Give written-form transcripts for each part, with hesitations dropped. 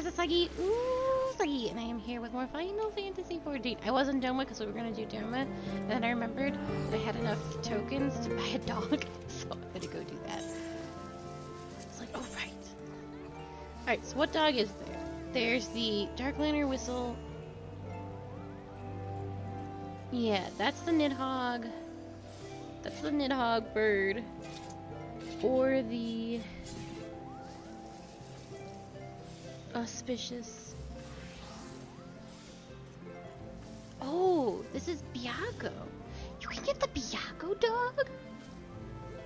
there's a Suggy. Ooh, Suggy. And I am here with more Final Fantasy XIV. I wasn't Doma because we were going to do Doma. And then I remembered that I had enough tokens to buy a dog. So I'm going to go do that. It's like, oh, right. Alright, so what dog is there? There's the Dark Lantern Whistle. Yeah, that's the Nidhogg. That's the Nidhogg bird. Or the Auspicious. Oh, this is Biago. You can get the Biago dog?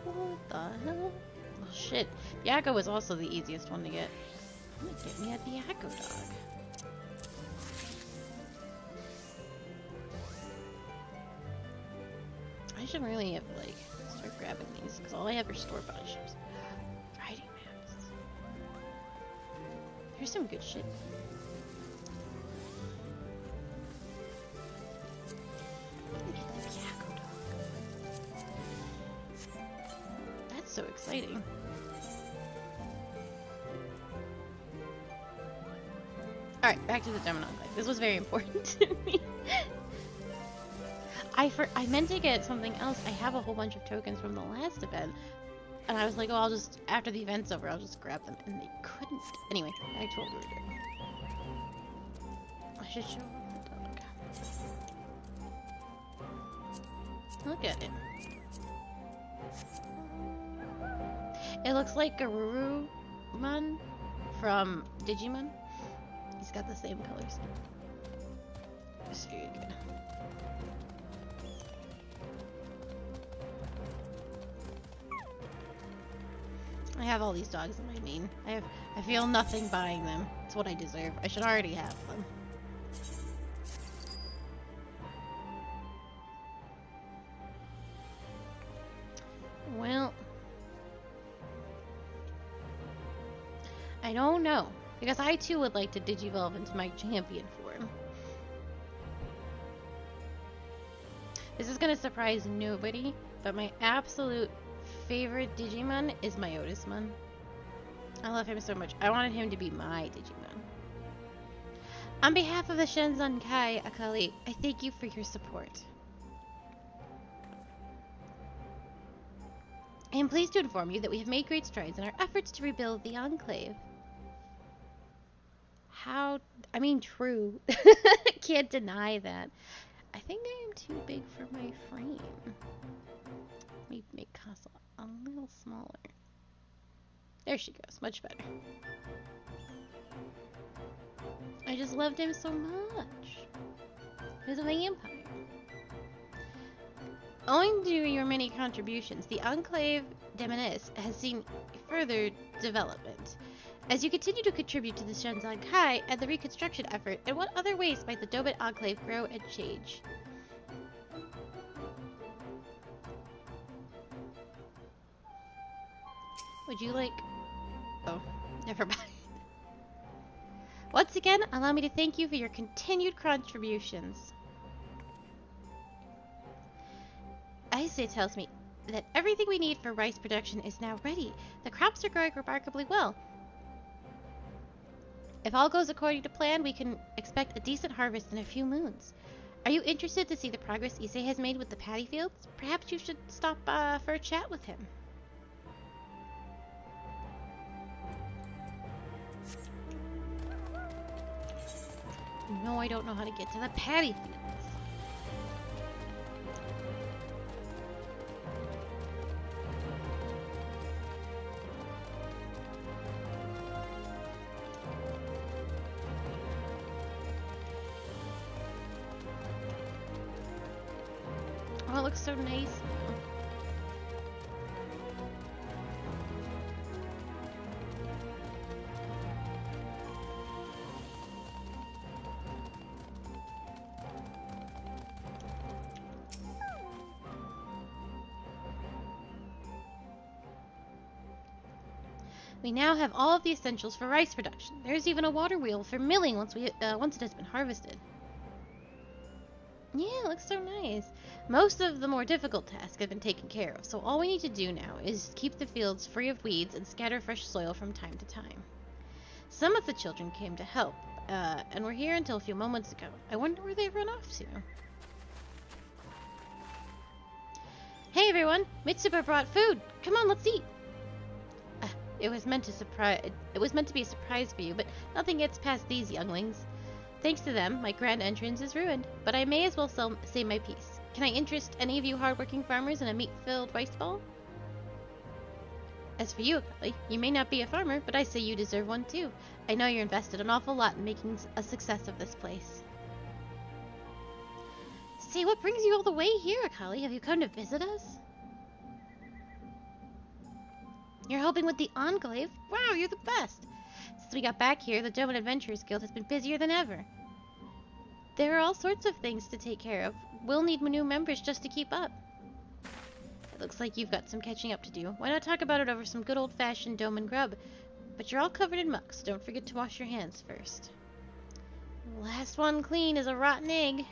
What the hell? Oh shit. Biago was also the easiest one to get. I'm gonna get me a Biago dog. I should really have, like, start grabbing these, because all I have are store-bought ships. Riding maps. Here's some good shit. That's so exciting. Alright, back to the Demon Enclave. This was very important to me. I meant to get something else. I have a whole bunch of tokens from the last event. And I was like, oh, I'll just, after the event's over, I'll just grab them. And they couldn't. Anyway, back to what we were doing. I should show the dog. Look at it. It looks like Garurumon from Digimon. He's got the same colors. Just very good. I have all these dogs in my main. I feel nothing buying them. It's what I deserve. I should already have them. Well, I don't know. Because I too would like to digivolve into my champion form. This is gonna surprise nobody, but my absolute favorite Digimon is my Otismon. I love him so much. I wanted him to be my Digimon. On behalf of the Shenzhen Kai Akali, I thank you for your support. I am pleased to inform you that we have made great strides in our efforts to rebuild the Enclave. I mean, true. Can't deny that. I think I am too big for my frame. Let me make Casa a little smaller. There she goes. Much better. I just loved him so much. He was a vampire. Owing to your many contributions, the Enclave Demoness has seen further development. As you continue to contribute to the Shenzhen Kai and the reconstruction effort, in what other ways might the Dobit Enclave grow and change? Would you like... Oh, never mind. Once again, allow me to thank you for your continued contributions. Aise tells me that everything we need for rice production is now ready. The crops are growing remarkably well. If all goes according to plan, we can expect a decent harvest in a few moons. Are you interested to see the progress Issei has made with the paddy fields? Perhaps you should stop for a chat with him. No, I don't know how to get to the paddy fields. Oh, it looks so nice. We now have all of the essentials for rice production. There's even a water wheel for milling once it has been harvested. Yeah, it looks so nice. Most of the more difficult tasks have been taken care of, so all we need to do now is keep the fields free of weeds and scatter fresh soil from time to time. Some of the children came to help, and were here until a few moments ago. I wonder where they've run off to. Hey everyone! Mitsuba brought food! Come on, let's eat! It was meant to be a surprise for you, but nothing gets past these younglings. Thanks to them, my grand entrance is ruined, but I may as well say my piece. Can I interest any of you hardworking farmers in a meat-filled rice ball? As for you, Akali, you may not be a farmer, but I say you deserve one too. I know you're invested an awful lot in making a success of this place. Say, what brings you all the way here, Akali? Have you come to visit us? You're helping with the Enclave? Wow, you're the best! Since we got back here, the Doman Adventurers Guild has been busier than ever. There are all sorts of things to take care of. We'll need new members just to keep up. It looks like you've got some catching up to do. Why not talk about it over some good old-fashioned Doman grub? But you're all covered in muck, so don't forget to wash your hands first. The last one clean is a rotten egg.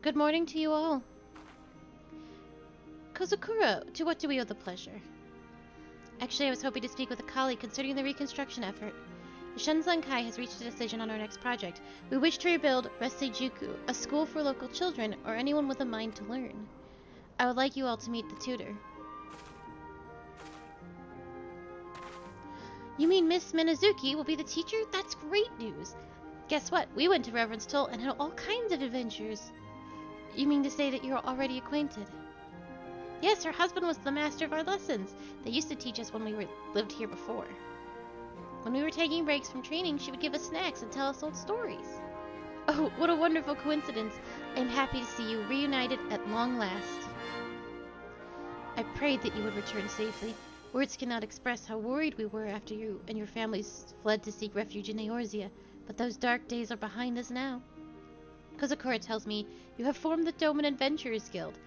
Good morning to you all. Kozukura, to what do we owe the pleasure? Actually, I was hoping to speak with Akali concerning the reconstruction effort. The Shenzhen-kai has reached a decision on our next project. We wish to rebuild Reseijuku, a school for local children or anyone with a mind to learn. I would like you all to meet the tutor. You mean Miss Minazuki will be the teacher? That's great news. Guess what? We went to Reverend's Toll and had all kinds of adventures. You mean to say that you're already acquainted? Yes, her husband was the master of our lessons. They used to teach us when we lived here before. When we were taking breaks from training, she would give us snacks and tell us old stories. Oh, what a wonderful coincidence. I am happy to see you reunited at long last. I prayed that you would return safely. Words cannot express how worried we were after you and your families fled to seek refuge in Eorzea, but those dark days are behind us now. Kozukura tells me you have formed the Doman Adventurers Guild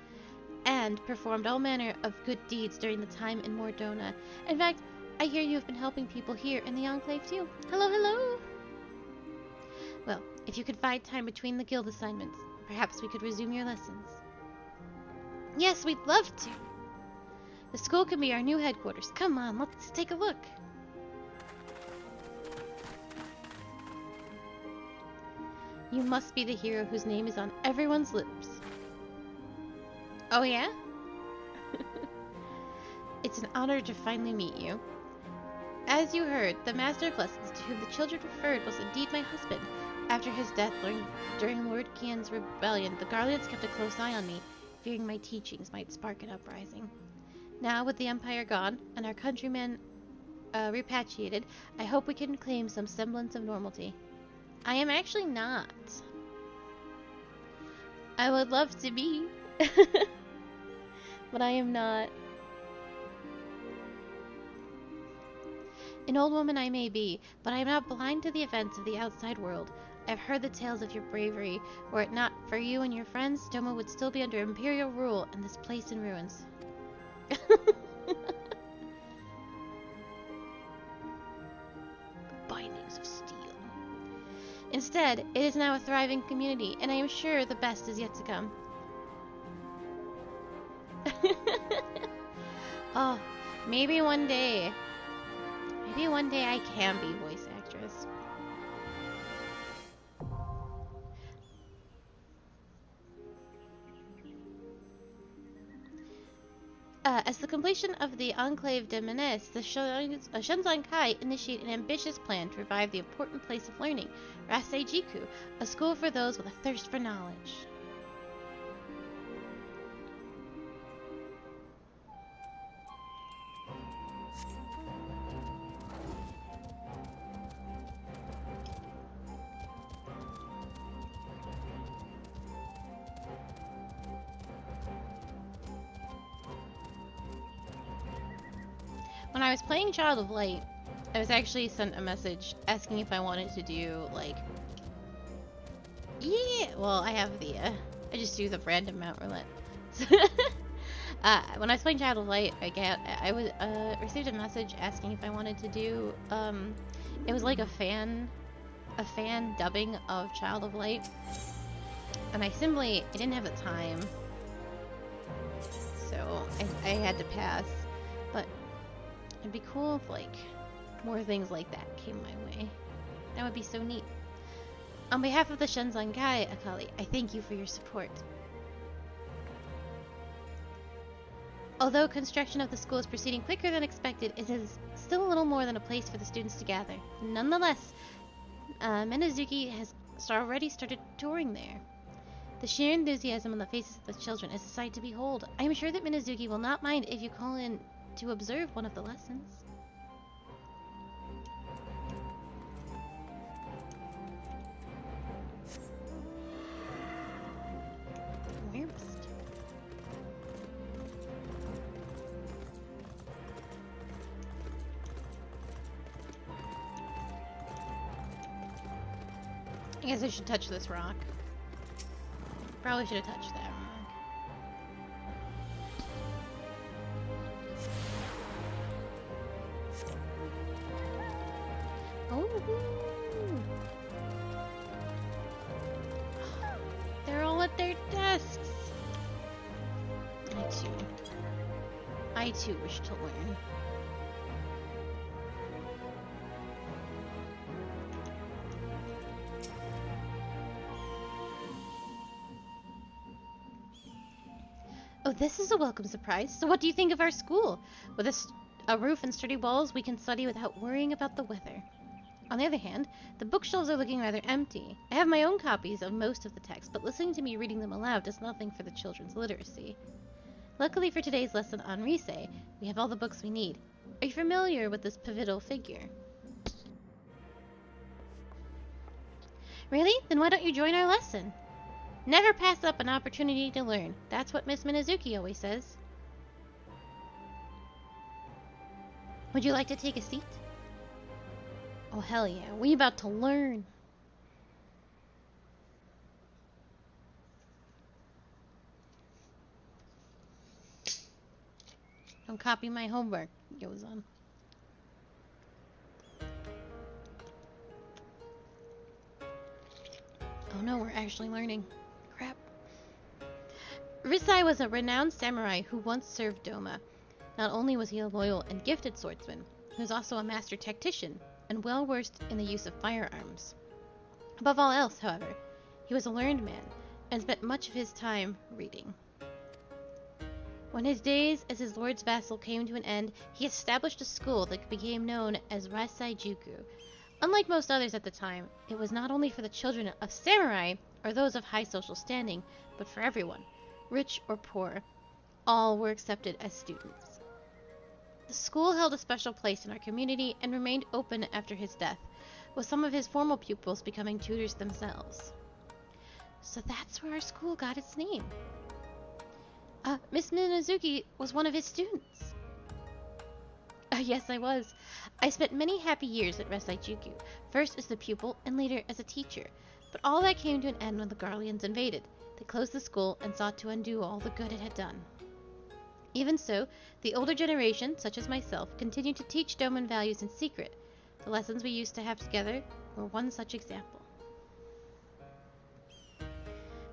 and performed all manner of good deeds during the time in Mordona. In fact, I hear you have been helping people here in the Enclave too. Hello, hello! Well, if you could find time between the guild assignments, perhaps we could resume your lessons. Yes, we'd love to! The school can be our new headquarters. Come on, let's take a look. You must be the hero whose name is on everyone's lips. Oh yeah? It's an honor to finally meet you. As you heard, the Master of Lessons to whom the children referred was indeed my husband. After his death during Lord Kian's rebellion, the Garleans kept a close eye on me, fearing my teachings might spark an uprising. Now, with the Empire gone, and our countrymen repatriated, I hope we can claim some semblance of normality. I am actually not. I would love to be. But I am not. An old woman I may be, but I am not blind to the events of the outside world. I've heard the tales of your bravery. Were it not for you and your friends, Doma would still be under Imperial rule and this place in ruins. Bindings of steel. Instead, it is now a thriving community, and I am sure the best is yet to come. Oh, maybe one day. Maybe one day I can be voice actress. As the completion of the Enclave de Menace, the Shenzhen-kai initiate an ambitious plan to revive the important place of learning, Reseijuku, a school for those with a thirst for knowledge. When I was playing Child of Light, I was actually sent a message asking if I wanted to do, like... Yeah! Well, I have the, I just do the random mount roulette. When I was playing Child of Light, I received a message asking if I wanted to do, it was like a fan a fan dubbing of Child of Light, and I didn't have the time, so I had to pass. But it'd be cool if, like, more things like that came my way. That would be so neat. On behalf of the Shenzhen-kai, Akali, I thank you for your support. Although construction of the school is proceeding quicker than expected, it is still a little more than a place for the students to gather. Nonetheless, Minazuki has already started touring there. The sheer enthusiasm on the faces of the children is a sight to behold. I am sure that Minazuki will not mind if you call in to observe one of the lessons. Where was it? I guess I should touch this rock. Probably should have touched that rock. Oh! They're all at their desks! I too wish to learn. Oh, this is a welcome surprise. So what do you think of our school? With a roof and sturdy walls, we can study without worrying about the weather. On the other hand, the bookshelves are looking rather empty. I have my own copies of most of the texts, but listening to me reading them aloud does nothing for the children's literacy. Luckily for today's lesson on Risei, we have all the books we need. Are you familiar with this pivotal figure? Really? Then why don't you join our lesson? Never pass up an opportunity to learn. That's what Miss Minazuki always says. Would you like to take a seat? Oh, hell yeah. We about to learn. Don't copy my homework, goes on. Oh no, we're actually learning. Crap. Risei was a renowned samurai who once served Doma. Not only was he a loyal and gifted swordsman, he was also a master tactician and well versed in the use of firearms. Above all else, however, he was a learned man and spent much of his time reading. When his days as his lord's vassal came to an end, he established a school that became known as Risei Juku. Unlike most others at the time, it was not only for the children of samurai or those of high social standing, but for everyone, rich or poor. All were accepted as students. The school held a special place in our community and remained open after his death, with some of his formal pupils becoming tutors themselves. So that's where our school got its name. Miss Minazuki was one of his students. Yes, I was. I spent many happy years at Risei Juku, first as the pupil and later as a teacher. But all that came to an end when the Garleans invaded. They closed the school and sought to undo all the good it had done. Even so, the older generation, such as myself, continued to teach Doman values in secret. The lessons we used to have together were one such example.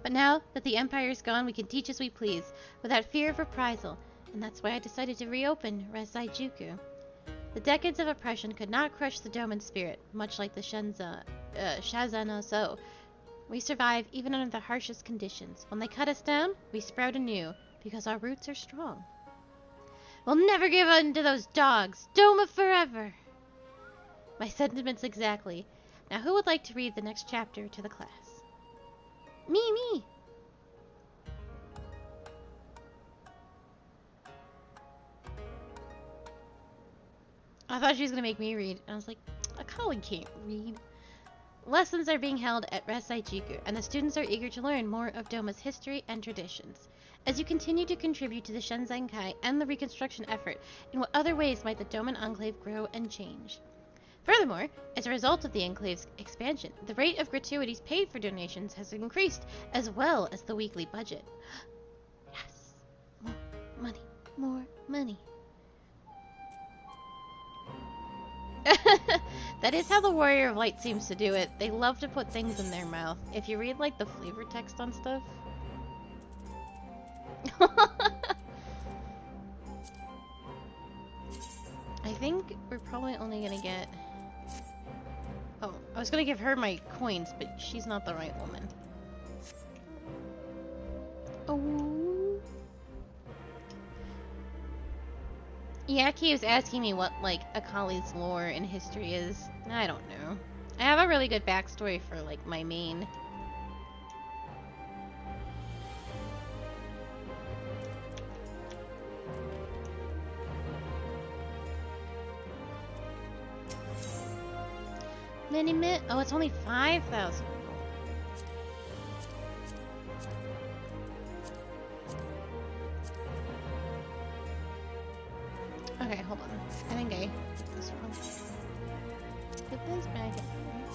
But now that the Empire is gone, we can teach as we please, without fear of reprisal, and that's why I decided to reopen Risei Juku. The decades of oppression could not crush the Doman spirit, much like the Shazana So. We survive even under the harshest conditions. When they cut us down, we sprout anew, because our roots are strong. We'll never give in to those dogs! Doma forever! My sentiments exactly. Now who would like to read the next chapter to the class? Me! I thought she was going to make me read. And I was like, a colleague can't read. Lessons are being held at Risei Juku, and the students are eager to learn more of Doma's history and traditions. As you continue to contribute to the Shenzhen-kai and the reconstruction effort, in what other ways might the Doman Enclave grow and change? Furthermore, as a result of the Enclave's expansion, the rate of gratuities paid for donations has increased, as well as the weekly budget. Yes! More money. More money. That is how the Warrior of Light seems to do it. They love to put things in their mouth. If you read, like, the flavor text on stuff. I think we're probably only gonna get... Oh, I was gonna give her my coins, but she's not the right woman. Oh. Yaki was asking me what, like, Akali's lore and history is. I don't know. I have a really good backstory for, like, my main. Mini-mit? Oh, it's only 5,000. Okay, hold on. I think I did this wrong. Put this back in here.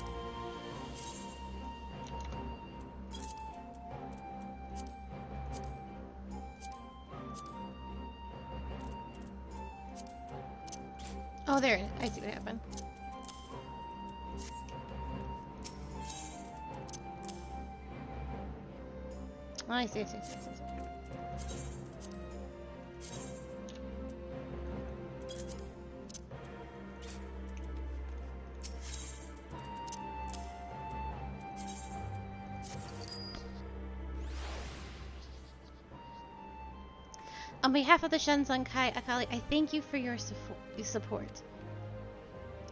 Oh, there. I see what happened. Oh, I see. On behalf of the Shenzhen Kai Akali, I thank you for your support.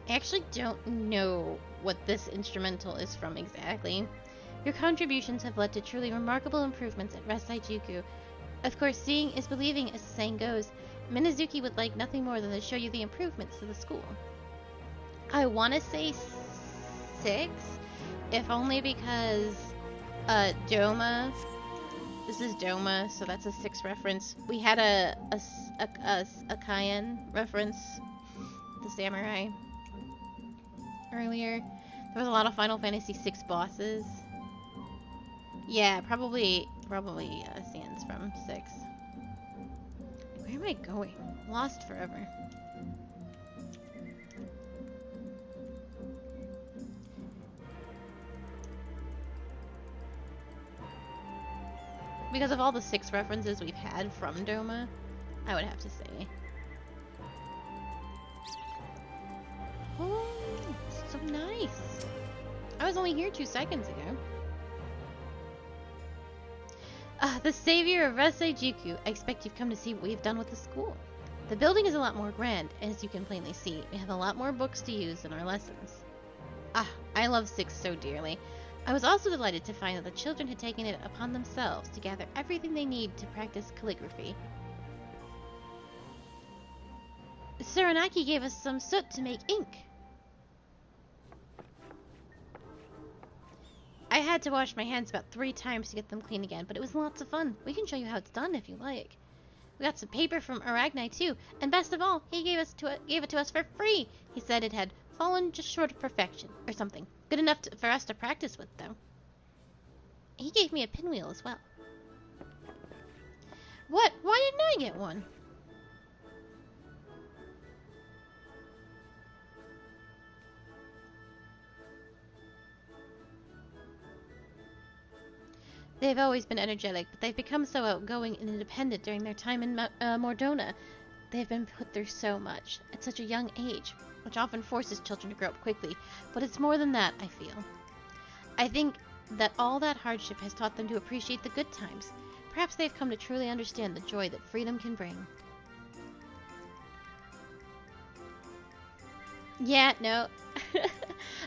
I actually don't know what this instrumental is from exactly. Your contributions have led to truly remarkable improvements at Resaijuku. Of course, seeing is believing, as the saying goes. Minazuki would like nothing more than to show you the improvements to the school. I want to say 6, if only because Doma. This is Doma, so that's a 6 reference. We had a Kaien reference, the samurai, earlier. There was a lot of Final Fantasy VI bosses. Yeah, probably Sans from 6. Where am I going? Lost forever. Because of all the 6 references we've had from Doma, I would have to say. Oh, so nice. I was only here 2 seconds ago. The savior of Resaijuku. I expect you've come to see what we've done with the school. The building is a lot more grand, as you can plainly see. We have a lot more books to use in our lessons. I love 6 so dearly. I was also delighted to find that the children had taken it upon themselves to gather everything they need to practice calligraphy. Suranaki gave us some soot to make ink. I had to wash my hands about 3 times to get them clean again, but it was lots of fun. We can show you how it's done if you like. We got some paper from Aragni too, and best of all, he gave it to us for free. He said it had fallen just short of perfection, or something. Good enough for us to practice with, though. He gave me a pinwheel as well. What? Why didn't I get one? They've always been energetic, but they've become so outgoing and independent during their time in Mordona. They've been put through so much at such a young age, which often forces children to grow up quickly. But it's more than that, I feel. I think that all that hardship has taught them to appreciate the good times. Perhaps they've come to truly understand the joy that freedom can bring. Yeah, no.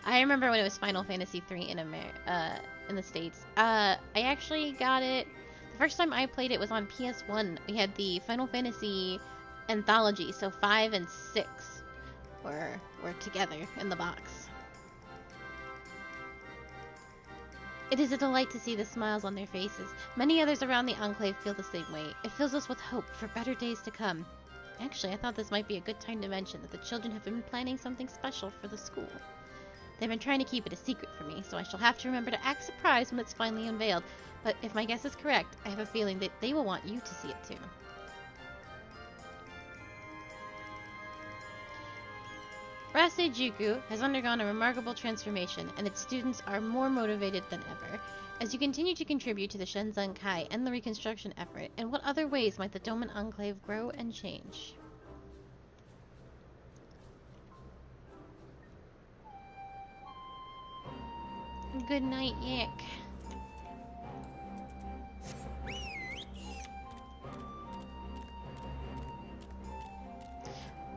I remember when it was Final Fantasy III in the States. I actually got it... The first time I played it was on PS1. We had the Final Fantasy anthology, so 5 and 6 were together in the box. It is a delight to see the smiles on their faces. Many others around the Enclave feel the same way. It fills us with hope for better days to come. Actually, I thought this might be a good time to mention that the children have been planning something special for the school. They've been trying to keep it a secret from me, so I shall have to remember to act surprised when it's finally unveiled. But if my guess is correct, I have a feeling that they will want you to see it too. Rasejuku has undergone a remarkable transformation, and its students are more motivated than ever. As you continue to contribute to the Shenzhen Kai and the reconstruction effort, in what other ways might the Doman Enclave grow and change? Good night, Yak.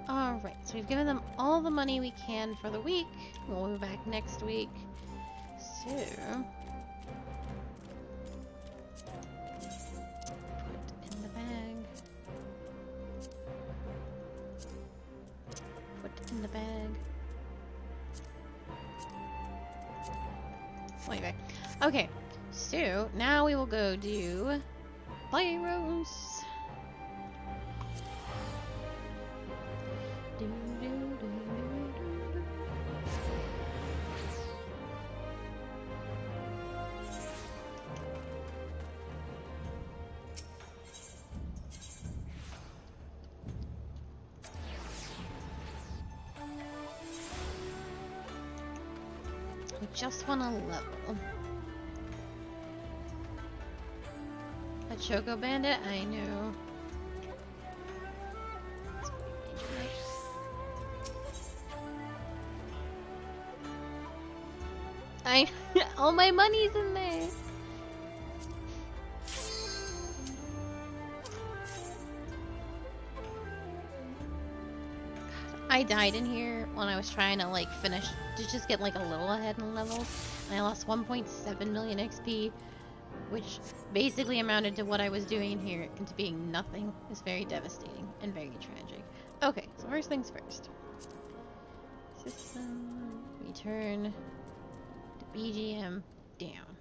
Alright, so we've given them all the money we can for the week. We'll be back next week. So... put in the bag. Put in the bag. Anyway, okay, so now we will go do Pyros. We just want to level. A Choco Bandit? I know. All my money's in there. I died in here when I was trying to like finish to just get like a little ahead in levels, and I lost 1.7 million XP, which basically amounted to what I was doing in here into being nothing. It's very devastating and very tragic. Okay, so first things first. System, we turn the BGM down.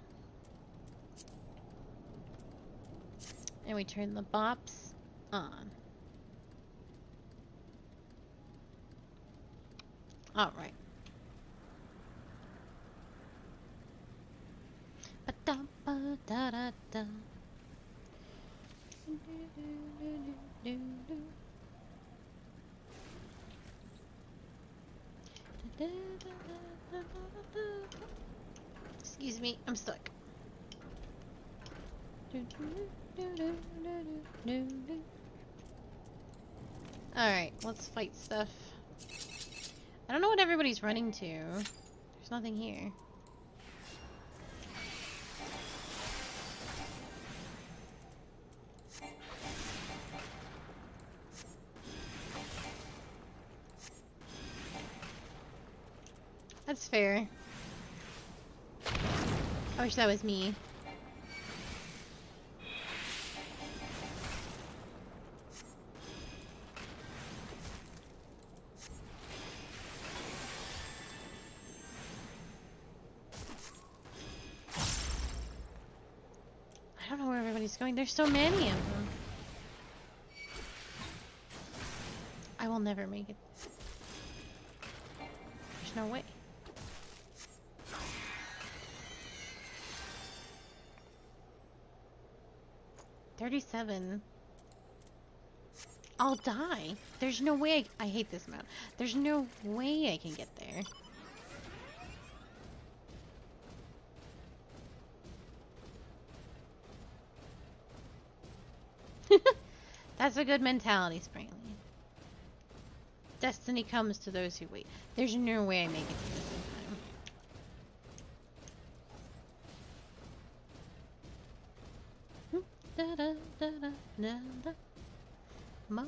And we turn the bops on. Alright. Excuse me, I'm stuck. Alright, let's fight stuff. I don't know what everybody's running to. There's nothing here. That's fair. I wish that was me. I don't know where everybody's going. There's so many of them. I will never make it. There's no way. $37. I'll die. There's no way I hate this map. There's no way I can get there. That's a good mentality, Springley. Destiny comes to those who wait. There's no way I make it to this in time.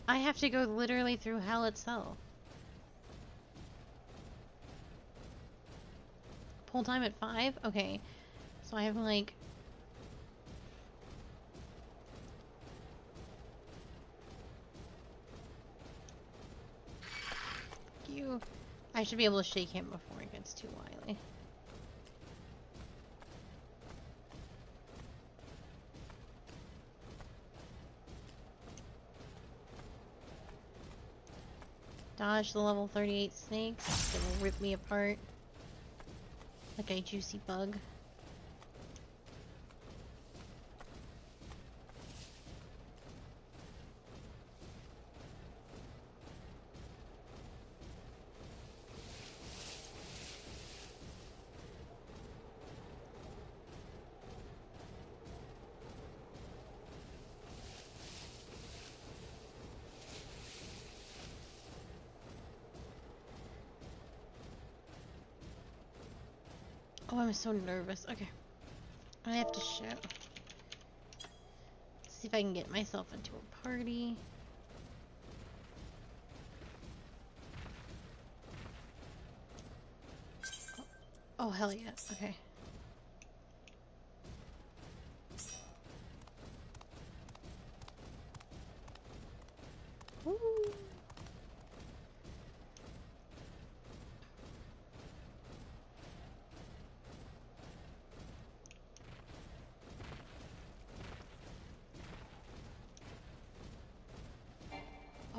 I have to go literally through hell itself. Pull time at 5? Okay. So I have like... I should be able to shake him before it gets too wily. Dodge the level 38 snakes that will rip me apart like a juicy bug. Oh, I'm so nervous. Okay. I have to show. See if I can get myself into a party. Oh, hell yeah. Okay. Woo.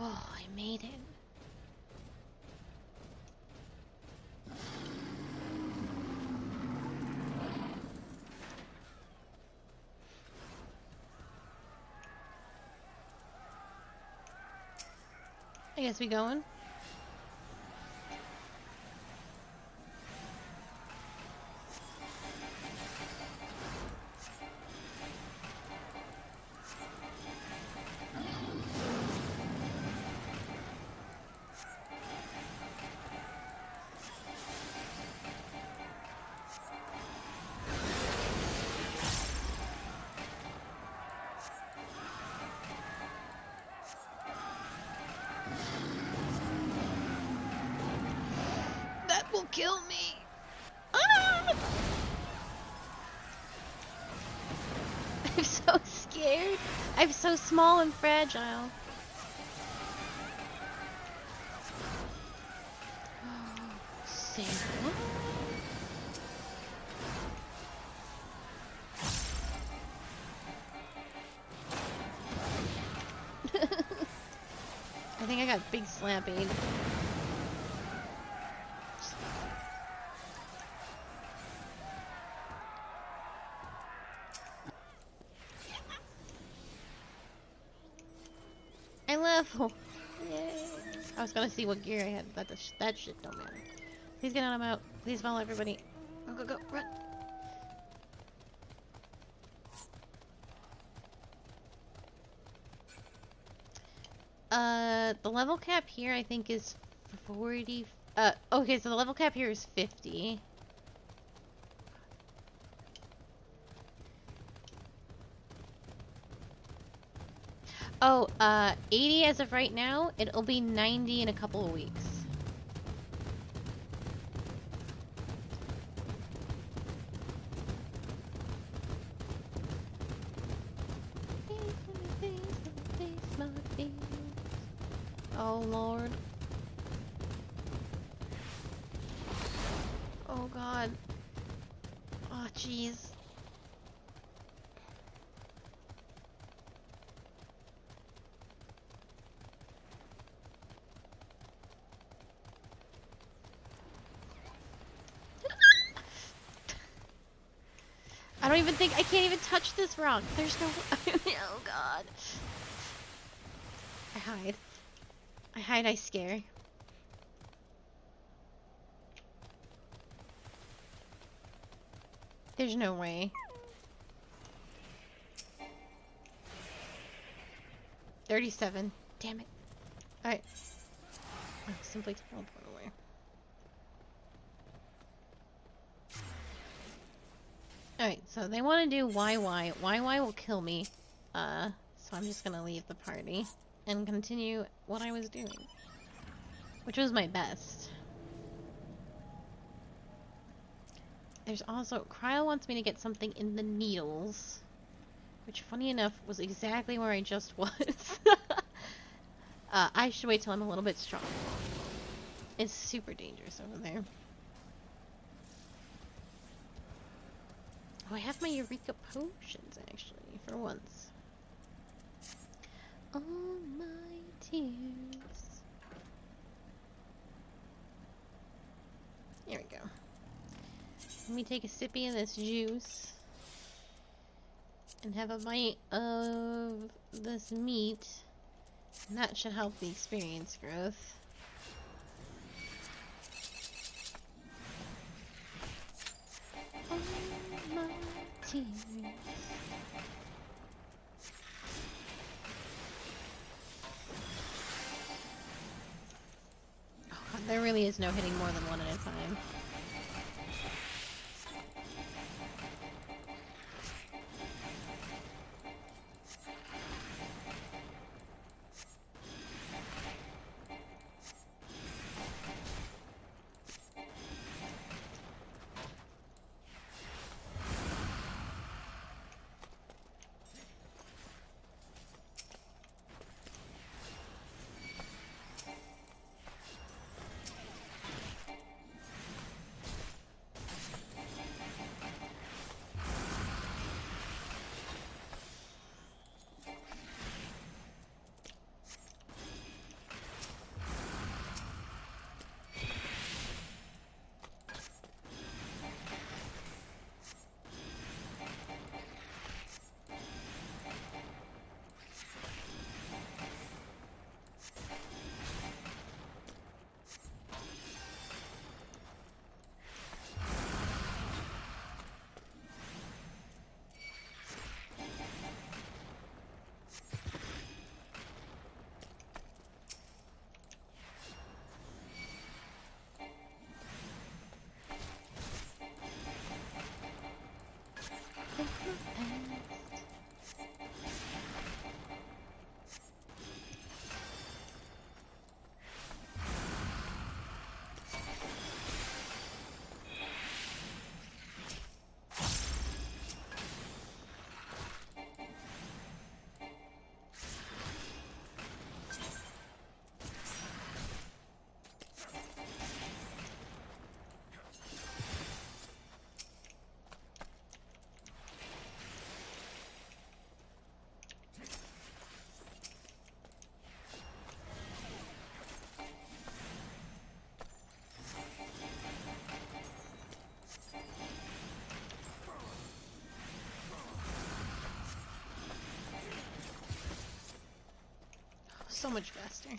Oh, I made it. I guess we going? That will kill me. Ah! I'm so scared. I'm so small and fragile. Sarah? I think I got big slapping. I level. Yay. I was gonna see what gear I had, but that shit don't matter. Please get on, I'm out. Please follow everybody. Go, go, go, run. The level cap here I think is 40. Okay, so the level cap here is 50. Oh, 80 as of right now. It'll be 90 in a couple of weeks. Oh, Lord. Oh, God. Oh, jeez. I don't even think I can't even touch this rock. There's no. Oh, God. I hide. I hide, I scare. There's no way. 37. Damn it. Alright. Oh, simply teleport away. Alright, so they want to do YY. YY will kill me. So I'm just gonna leave the party and continue what I was doing. Which was my best. There's also... Cryo wants me to get something in the needles. Which, funny enough, was exactly where I just was. I should wait till I'm a little bit strong. It's super dangerous over there. Oh, I have my Eureka potions, actually, for once. All my tears. Here we go. Let me take a sippy of this juice. And have a bite of this meat. And that should help the experience growth. All my tears. Oh God, there really is no hitting more than one at a time. So much faster.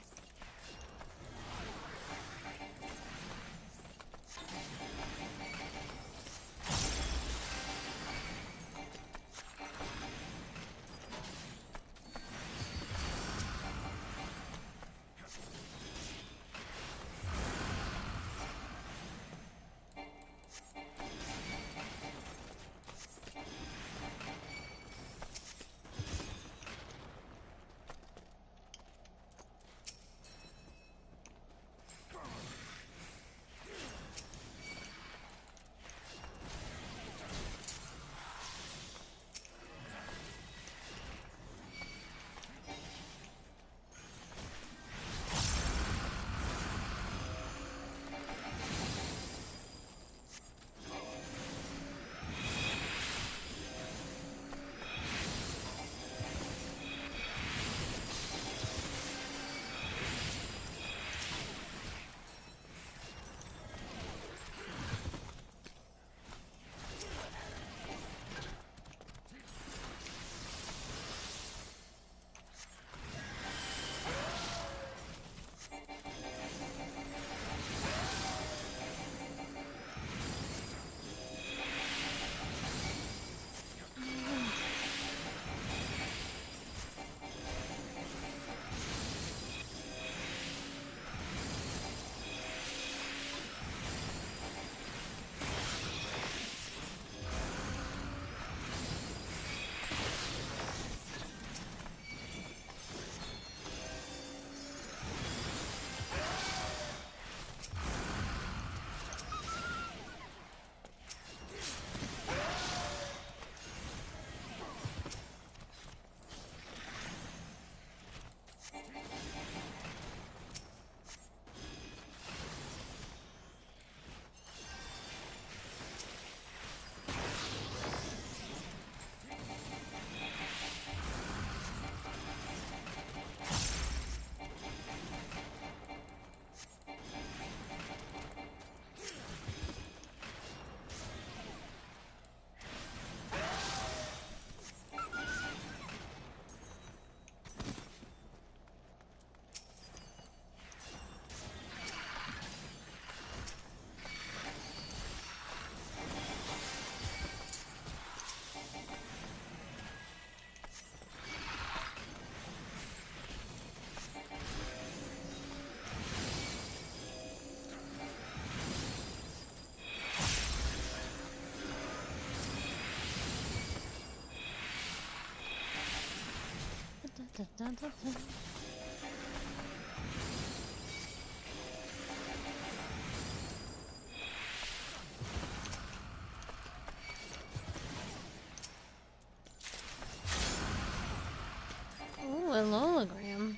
Ooh, a hologram.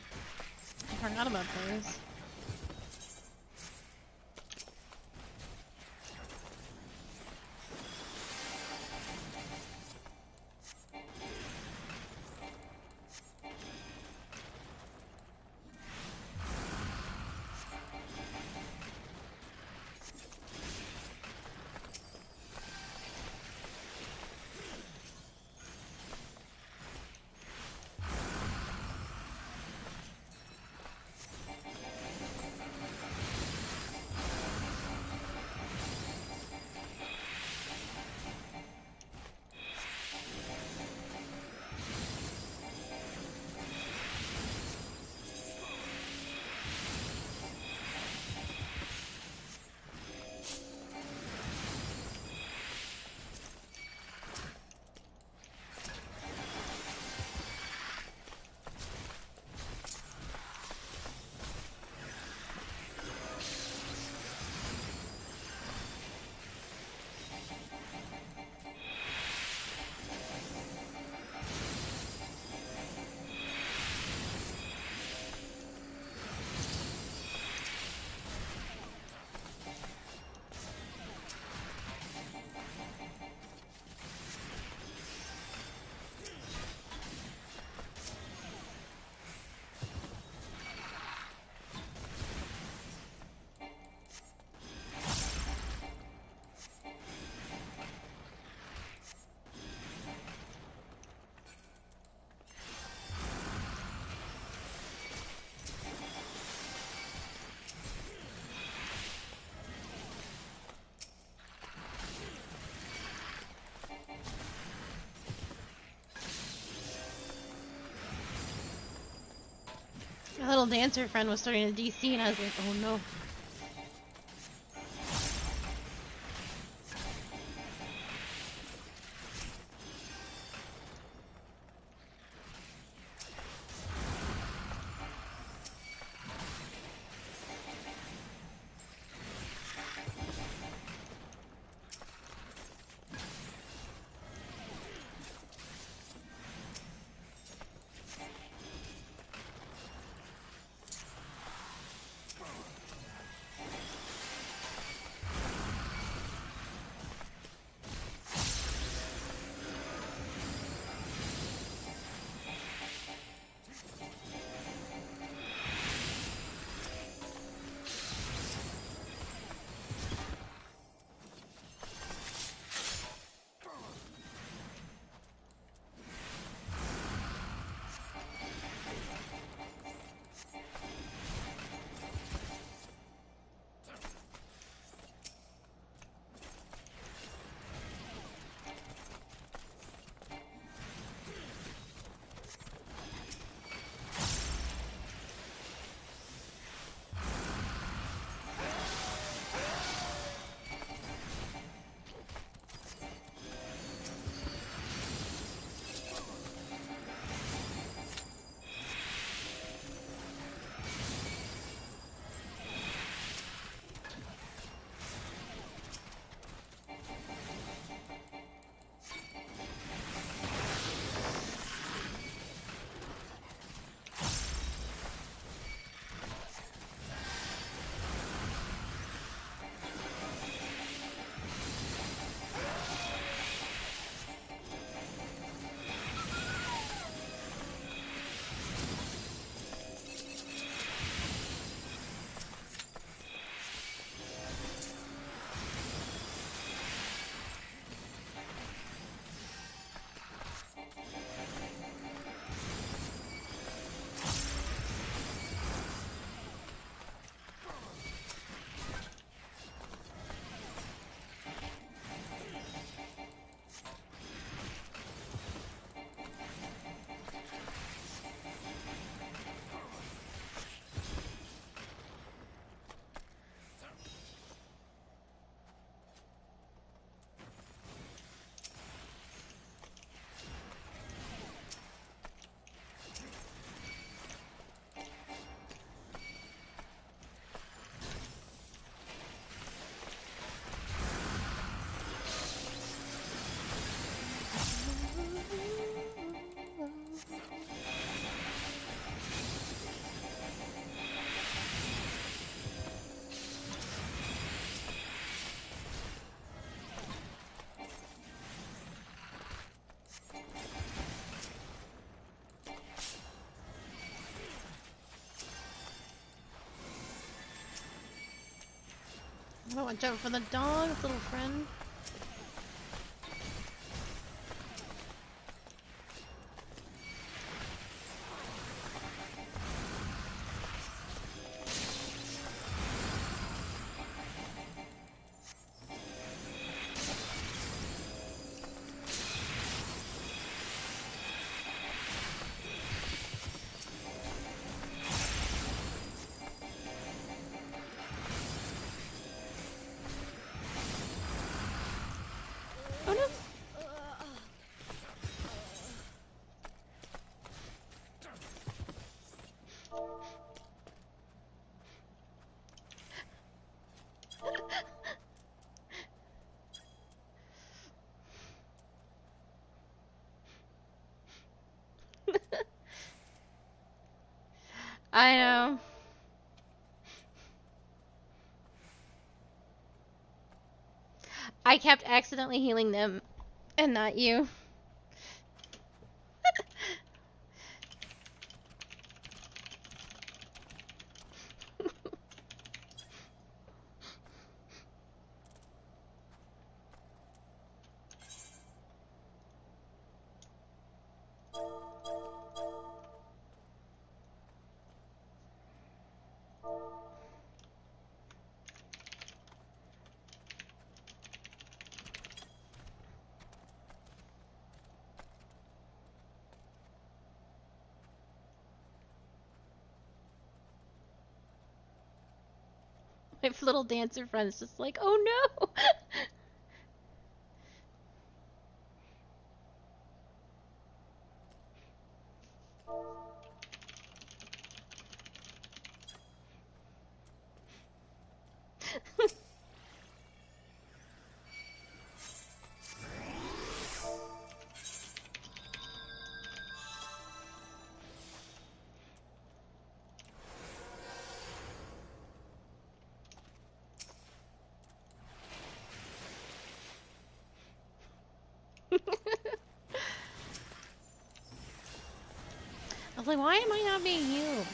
I forgot about those. little dancer friend was starting a DC, and I was like, oh no. Oh, watch out for the dogs, little friend. Oh no! I know. I kept accidentally healing them and not you. My little dancer friend's just like, oh no! I was like, why am I not being healed?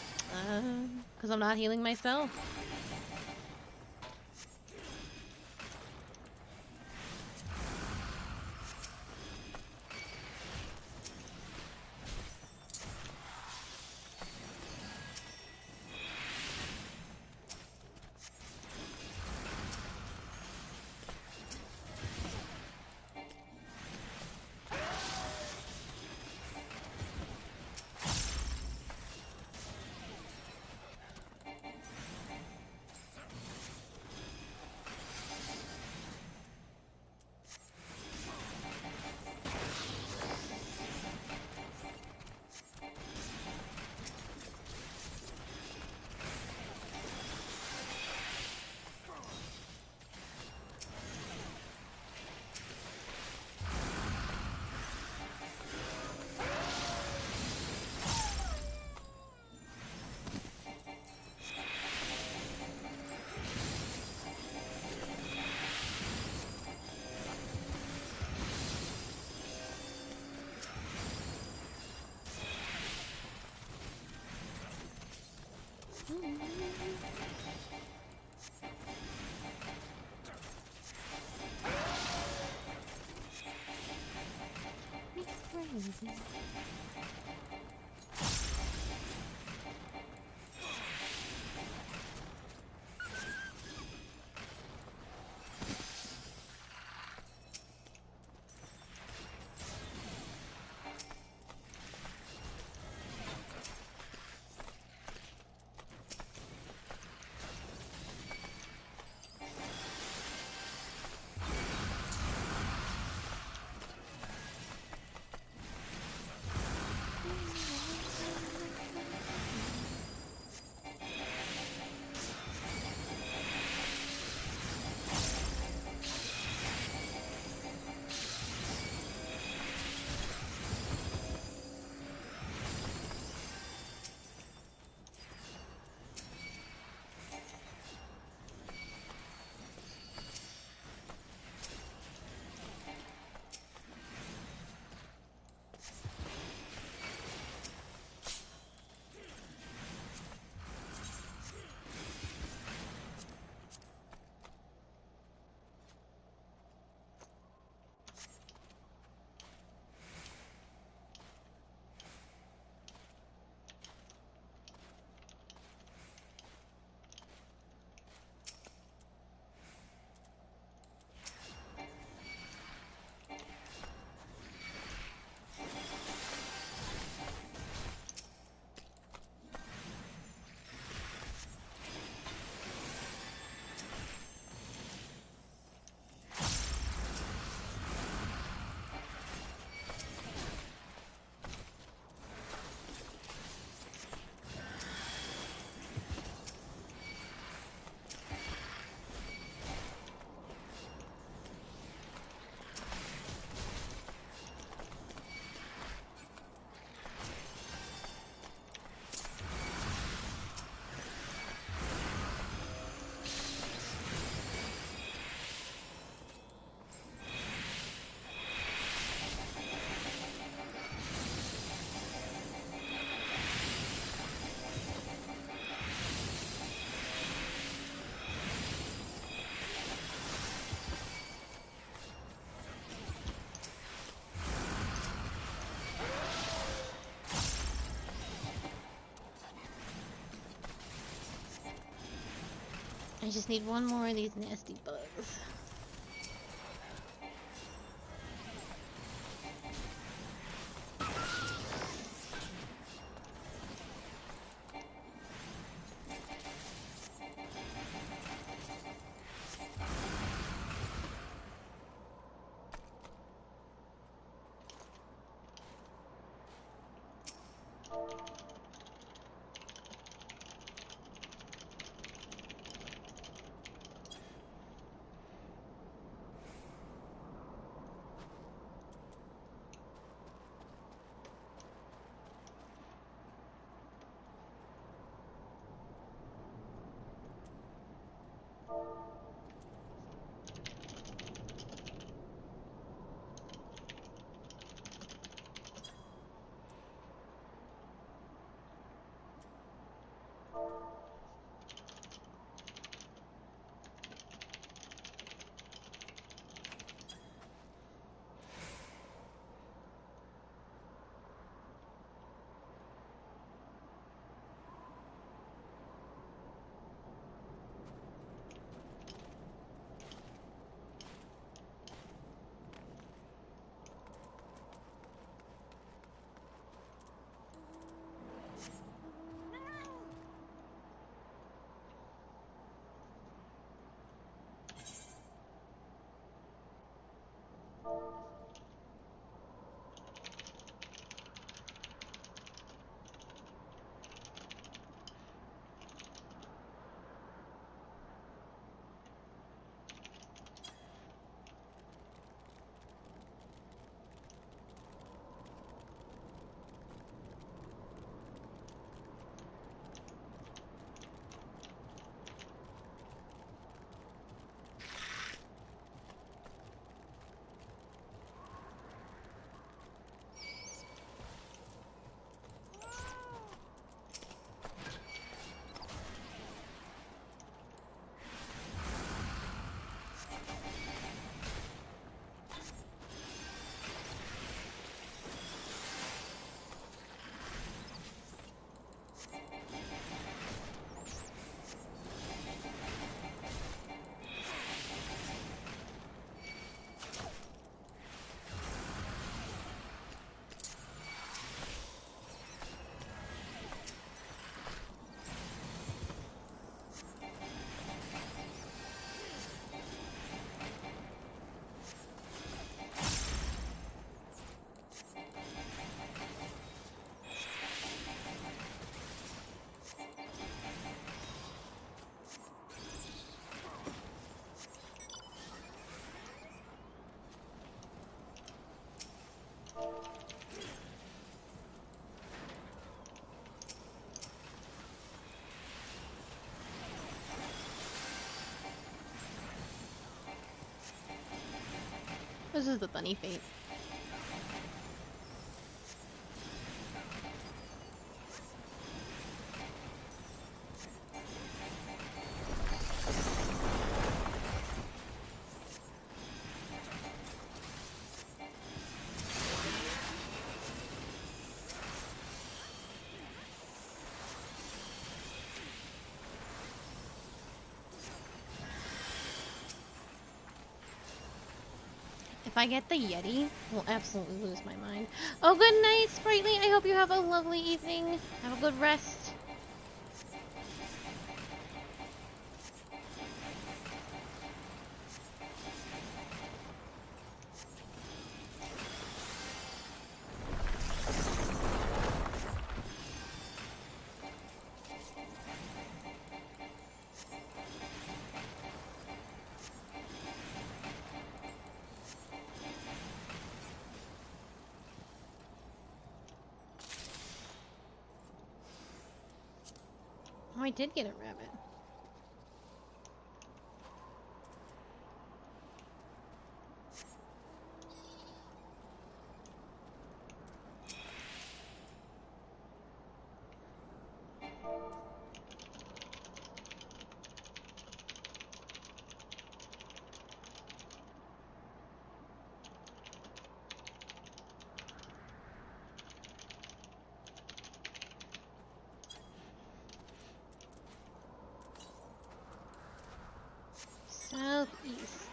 Because I'm not healing myself. I just need one more of these nasty bugs. This is the bunny fate. If I get the Yeti, we'll absolutely lose my mind. Oh, good night, Sprightly. I hope you have a lovely evening. Have a good rest. Oh, I did get a rabbit. Southeast.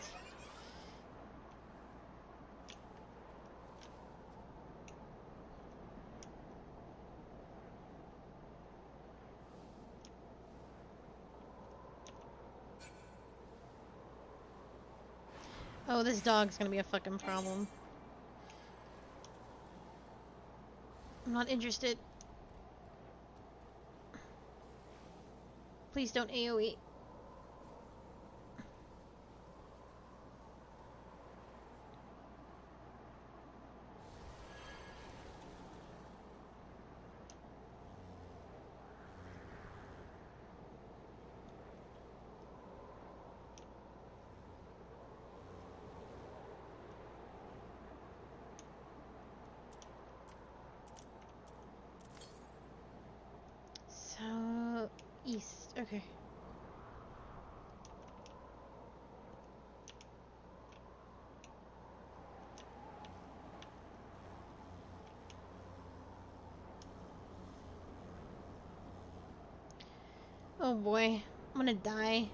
Oh, this dog's gonna be a fucking problem. I'm not interested. Please don't AoE. East, okay. Oh boy, I'm gonna die.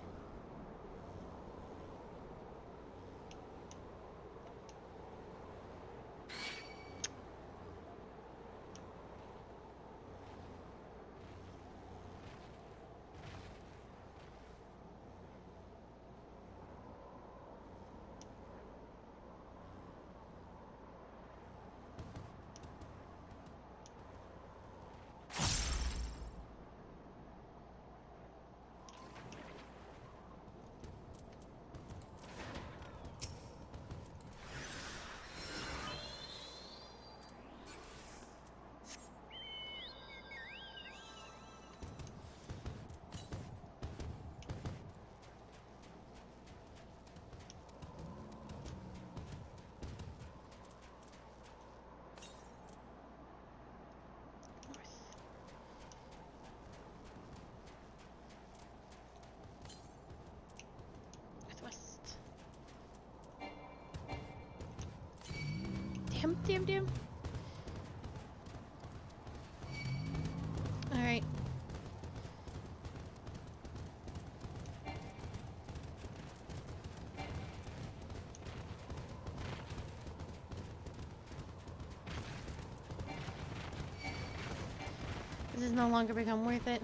Northwest. Damn. Alright. This has no longer become worth it.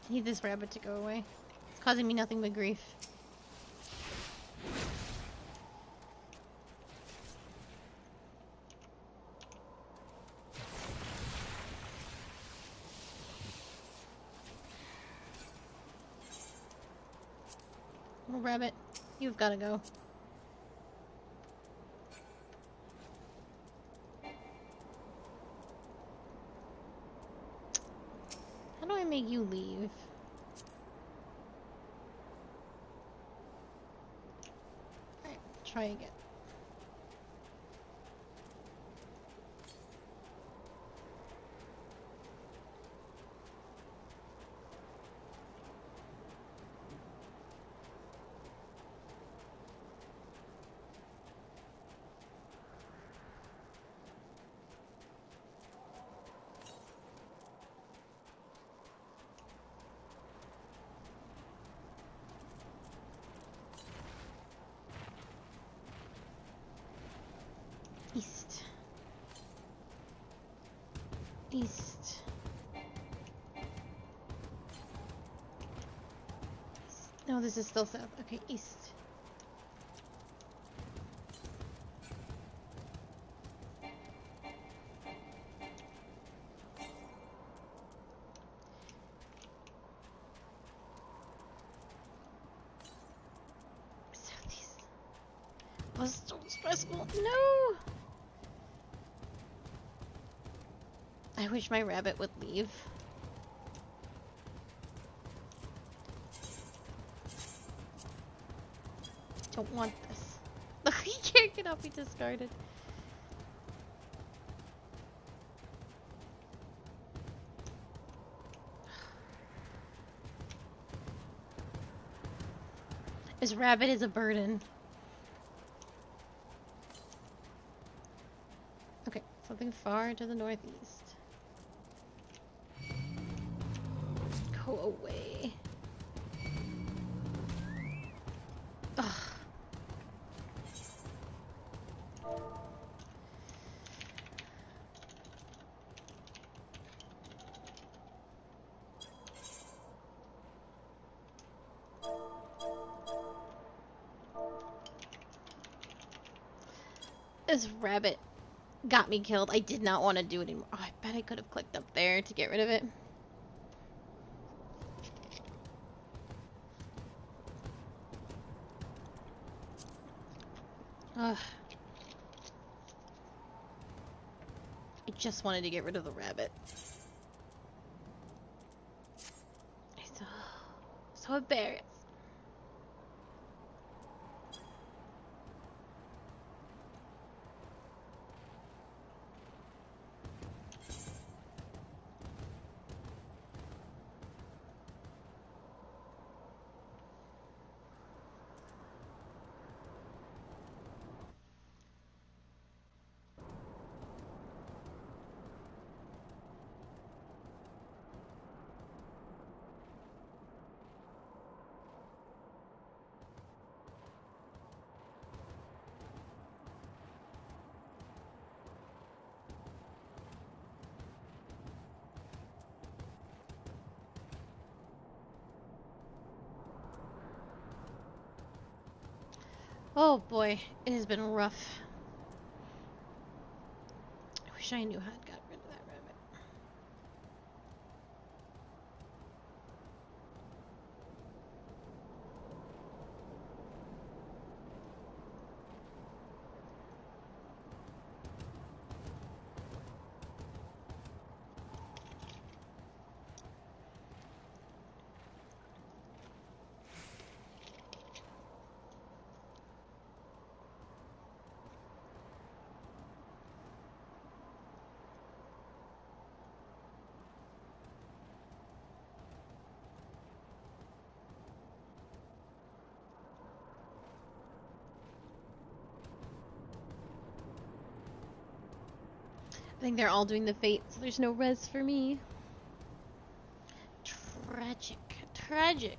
I need this rabbit to go away. It's causing me nothing but grief. rabbit, you've got to go. How do I make you leave? Alright, try again. East. East. No, this is still south. Okay, east. Southeast. Oh, this is so stressful. No! I wish my rabbit would leave. Don't want this. Look, he can't get up, he discarded. This rabbit is a burden. Okay, something far to the northeast. Go away. Ugh. This rabbit got me killed. I did not want to do it anymore. Oh, I bet I could have clicked up there to get rid of it. Ugh. I just wanted to get rid of the rabbit. I'm so embarrassed. Oh boy, it has been rough. I wish I knew how to got rid of that rabbit. I think they're all doing the fate, so there's no res for me. Tragic. Tragic.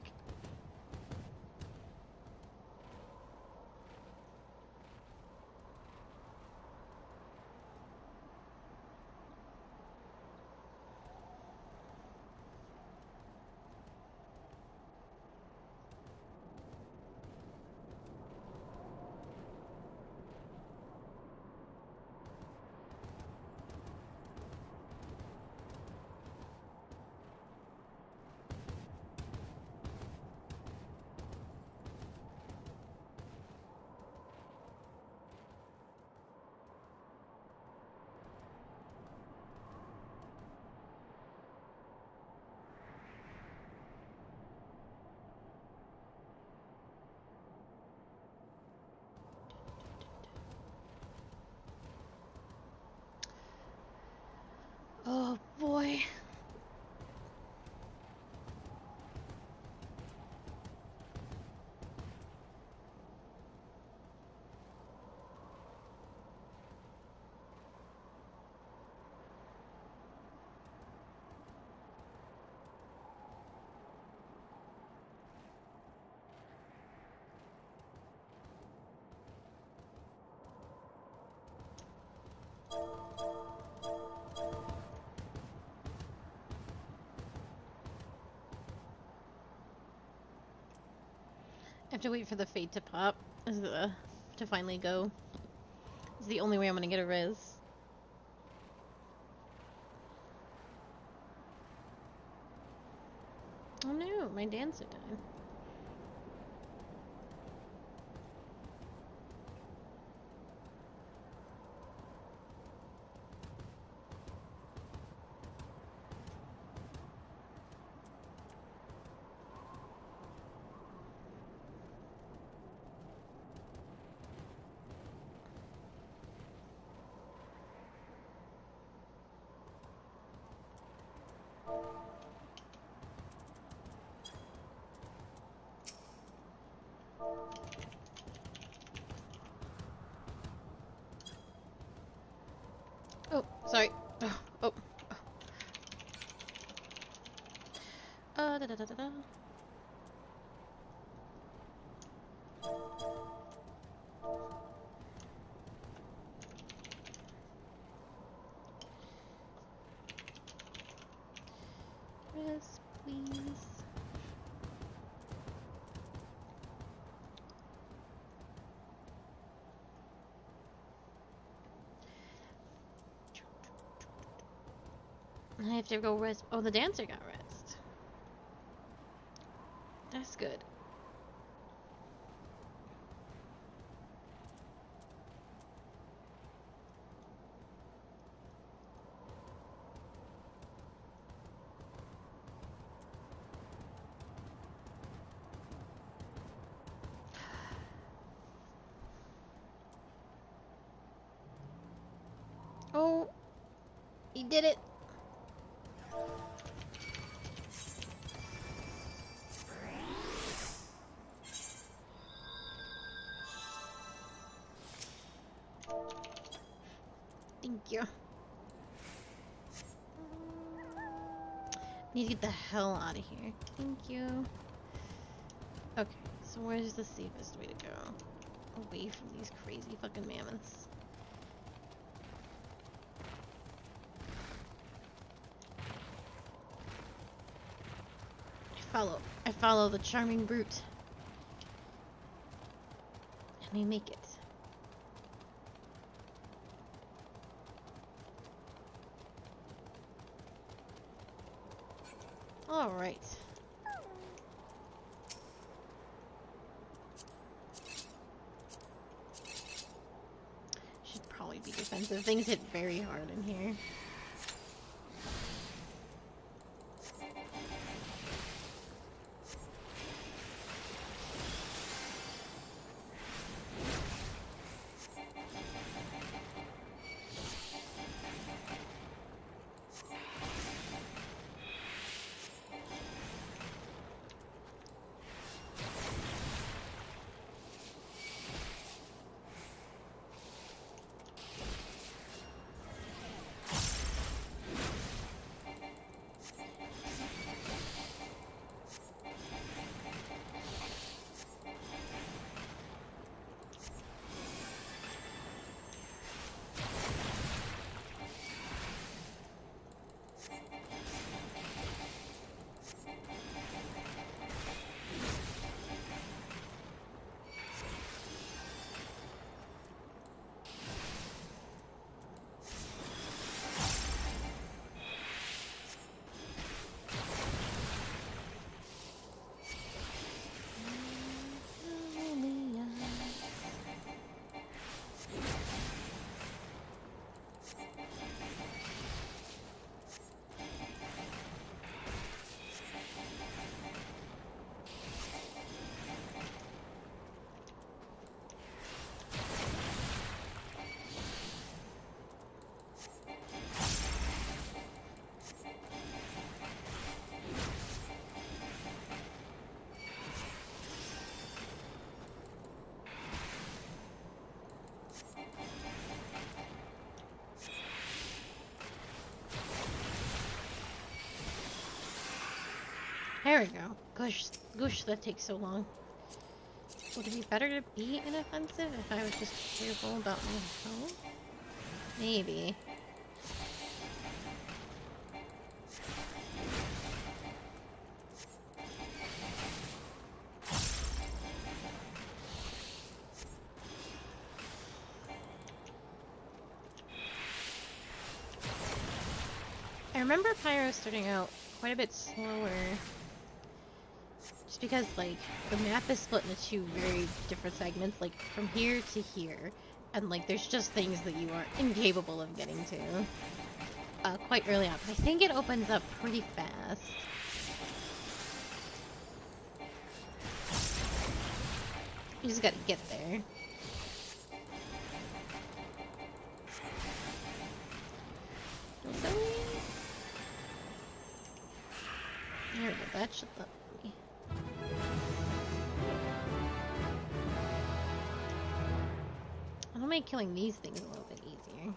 boy. I have to wait for the fate to pop, to finally go. It's the only way I'm gonna get a res. Oh no, my dancer died. Oh, sorry. Oh, oh. Da da da da da. Res, please. I have to go rest. Oh, the dancer got rest. That's good. Oh, he did it. Thank you. Need to get the hell out of here. Thank you. Okay, so where's the safest way to go? Away from these crazy fucking mammoths. I follow the charming brute. And we make it. Alright. Should probably be defensive. Things hit very hard in here. There we go. Gosh, that takes so long. Would it be better to be an offensive if I was just careful about my health? Maybe. I remember Pyro starting out quite a bit slower. Just because, like, the map is split into two very different segments, like, from here to here. And, like, there's just things that you are incapable of getting to. Quite early on. But I think it opens up pretty fast. You just gotta get there. There we go, that should let me. That'll make killing these things a little bit easier.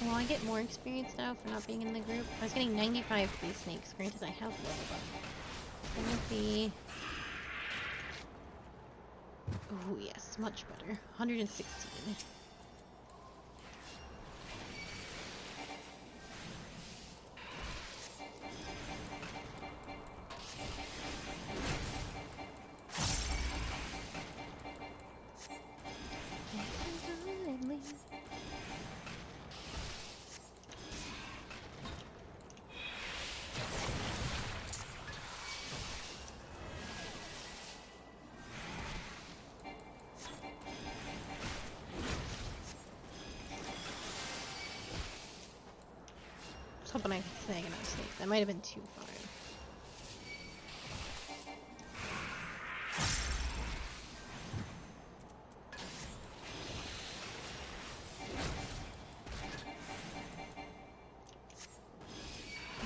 Will I get more experience now for not being in the group? I was getting 95 for these snakes. Granted, I have low, but it would be... Oh yes, much better. 116. Hoping I can snag enough snakes. That might have been too far.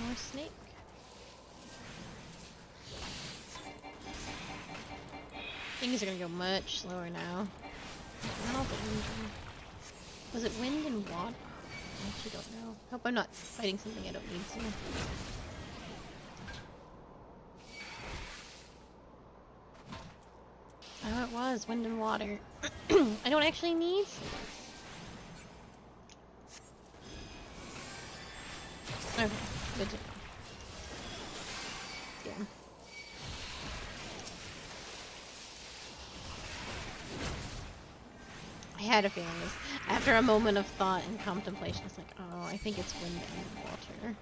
More snake. Things are gonna go much slower now. Was it wind and water? I actually don't know. Hope I'm not fighting something I don't need to. Oh, it was wind and water. I don't actually need to. Okay, good to know. Yeah. I had a feeling this. After a moment of thought and contemplation, I was like, oh, I think it's wind and water.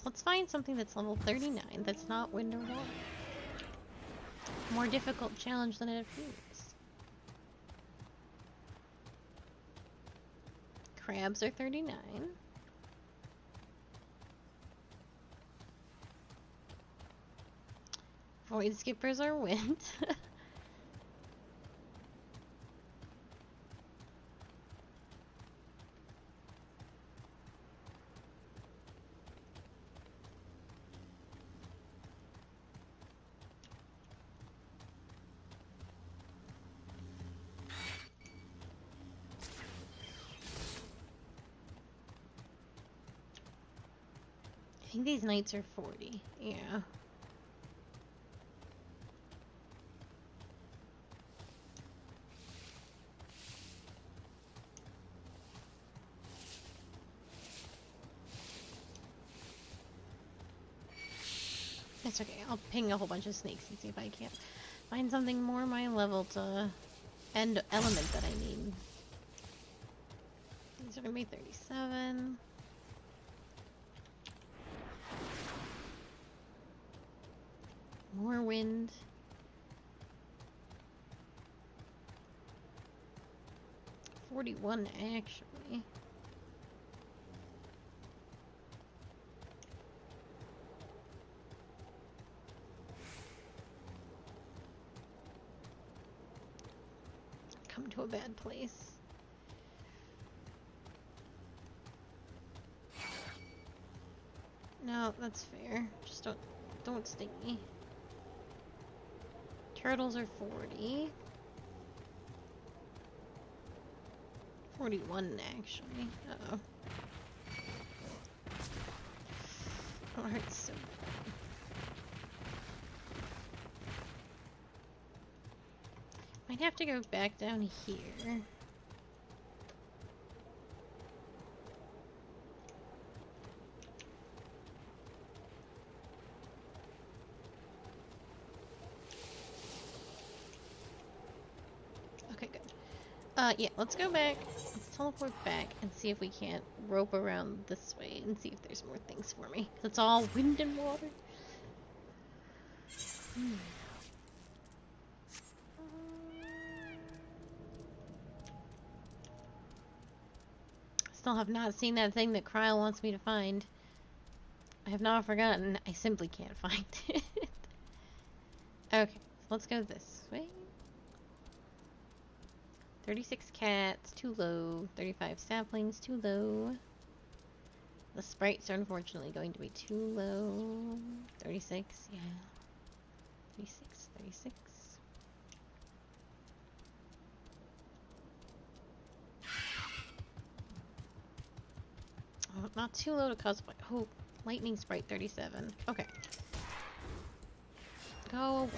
Let's find something that's level 39 that's not wind or water. More difficult challenge than it appears. Crabs are 39. Void skippers are wind. I think these knights are 40. Yeah. That's okay. I'll ping a whole bunch of snakes and see if I can't Find something more my level to end element that I need. These are gonna be 37. More wind. $41 actually. Come to a bad place. No, that's fair. Just don't sting me. Turtles are 40. 41 actually. Uh-oh. Oh, it hurts so bad. Might have to go back down here. Okay, good. Yeah, let's go back. Let's teleport back and see if we can't rope around this way and see if there's more things for me. It's all wind and water. Still have not seen that thing that Kryle wants me to find. I have not forgotten. I simply can't find it. Okay, so let's go this way. 36 cats, too low. 35 saplings, too low. The sprites are unfortunately going to be too low. 36, yeah. 36, 36. Oh, not too low to cosplay. Oh, lightning sprite 37. Okay. Go away.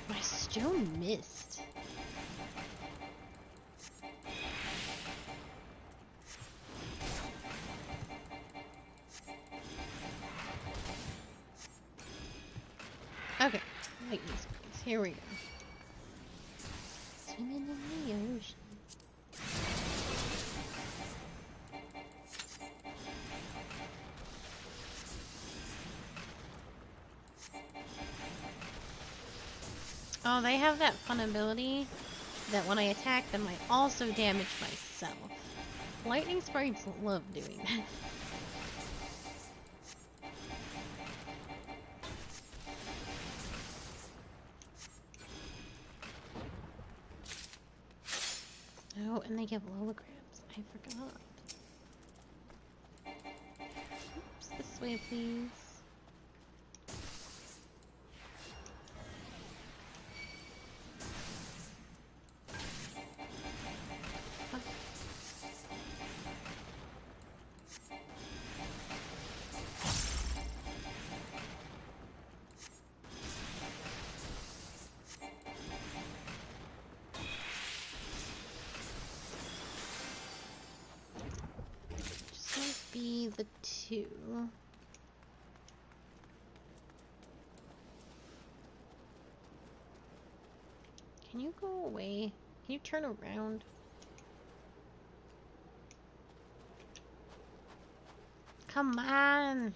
My stone missed. Okay, lightning sprites. Here we go. Swimming in the ocean. Oh, they have that fun ability that when I attack them, I also damage myself. Lightning sprites love doing that. Oh, and they give holograms. I forgot. Oops, this way, please. Be the two. Can you go away? Can you turn around? Come on!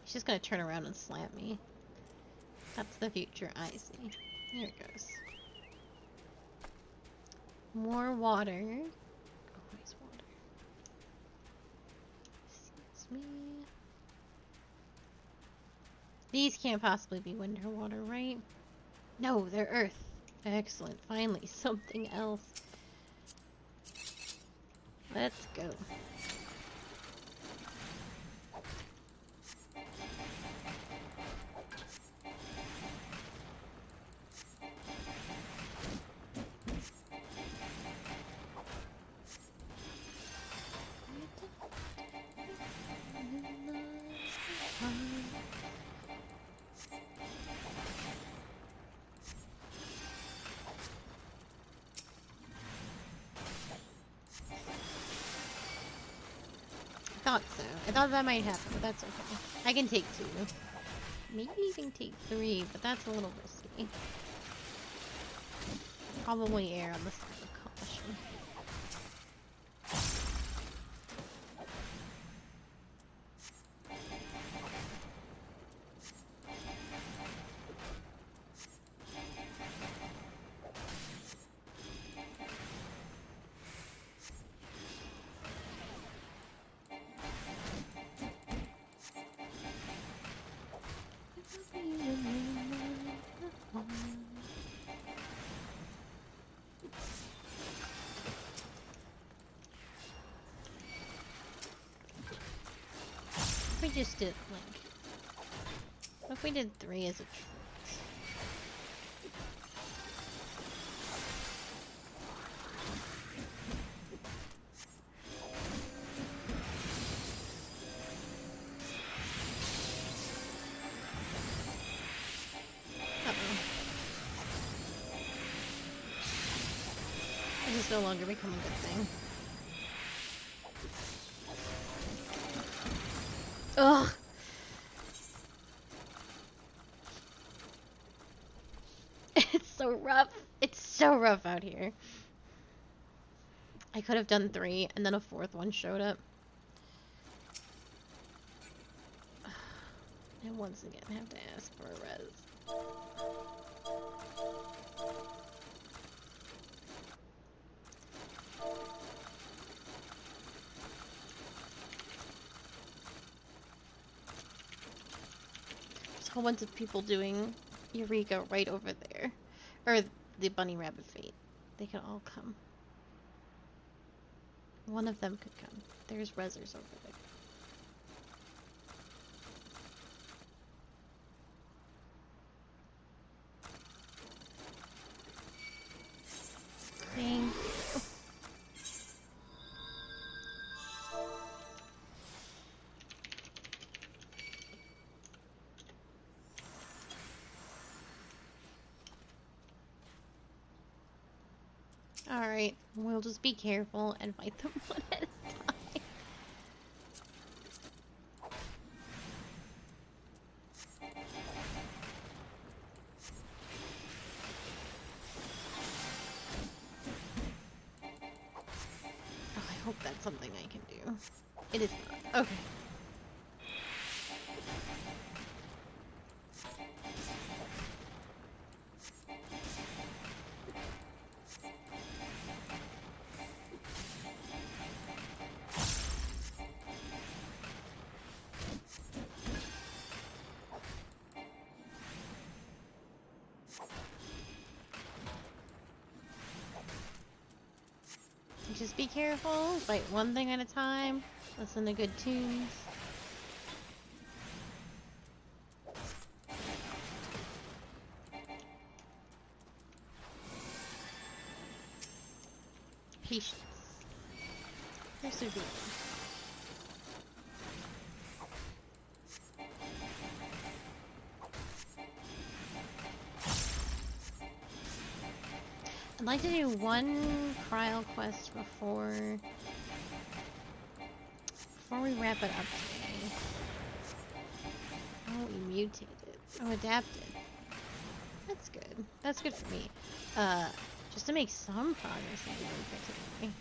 She's just gonna turn around and slap me. That's the future I see. There it goes. More water. Always water. Excuse me. These can't possibly be wind or water, right? No, they're earth. Excellent. Finally, something else. Let's go. thought so. I thought that might happen, but that's okay. I can take 2. Maybe even take 3, but that's a little risky. Probably err on the side of caution. We just did, like... What if we did 3 as a choice? Uh-oh. This is no longer become a good thing. Ugh. It's so rough. It's so rough out here. I could have done 3 and then a 4th one showed up. And once again have to ask for a res. There's a whole bunch of people doing Eureka right over there. Or the bunny rabbit fate. They can all come. One of them could come. There's rezzers over there. Thank you. Alright, we'll just be careful and fight them one at a time. Oh, I hope that's something I can do. It is not. Okay. Just be careful, fight one thing at a time, listen to good tunes. Patience. Perseverance. I'd like to do one cryo quest before we wrap it up today. Oh, we mutated. Oh, adapted. That's good. That's good for me. Just to make some progress in the today.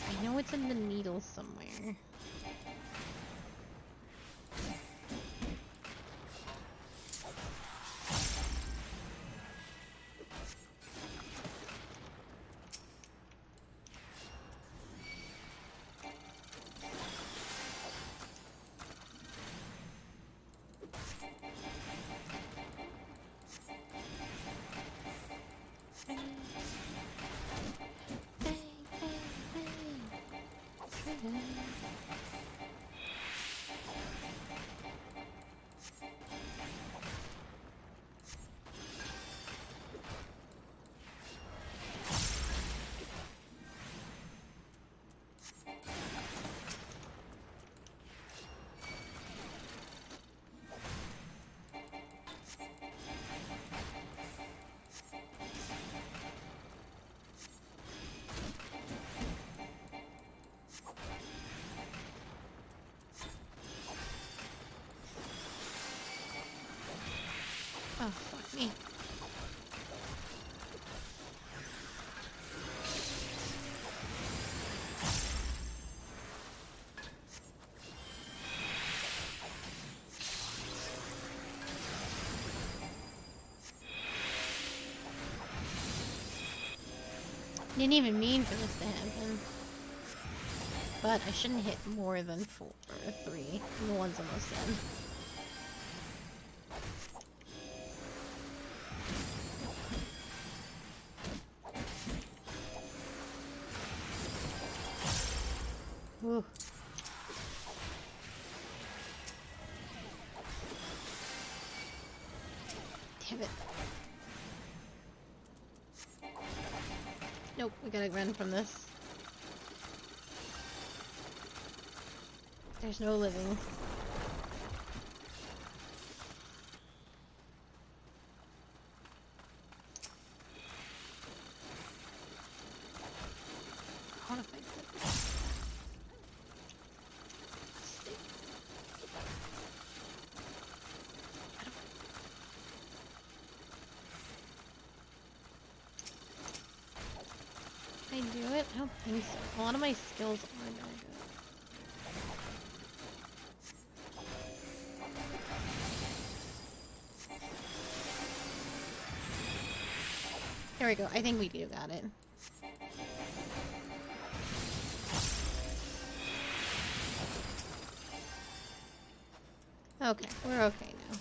I know it's in the needle somewhere. me. Didn't even mean for this to happen. But I shouldn't hit more than 4 or 3. The one's almost dead. Ooh. Damn it. Nope, we gotta run from this. There's no living. I wanna fight that. I do it? I don't think so. A lot of my skills aren't very good. There we go. I think we do got it. Okay, we're okay now.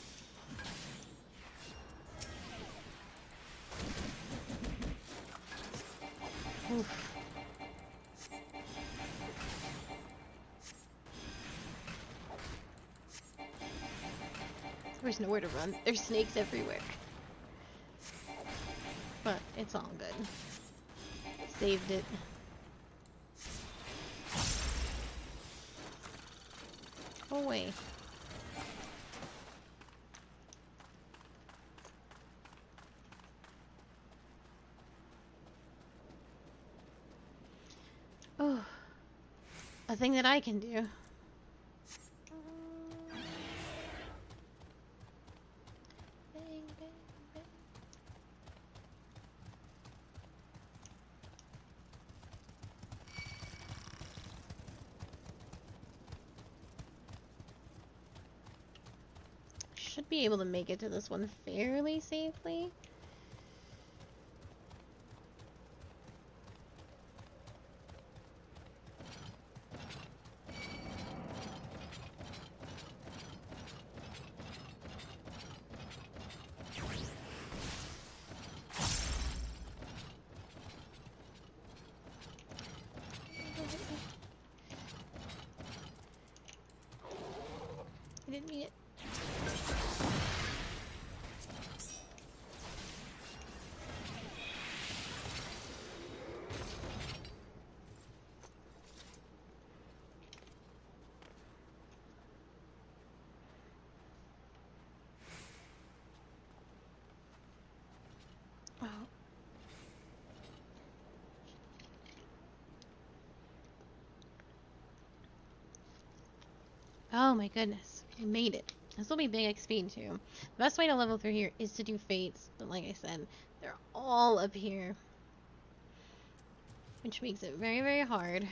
Oof. There's nowhere to run. There's snakes everywhere. But it's all good. Saved it. Go away. Oh, a thing that I can do. Should be able to make it to this one fairly safely. I didn't mean it. Oh. Oh my goodness. I made it. This will be big XP too. The best way to level through here is to do fates, but like I said, they're all up here. Which makes it very, very hard.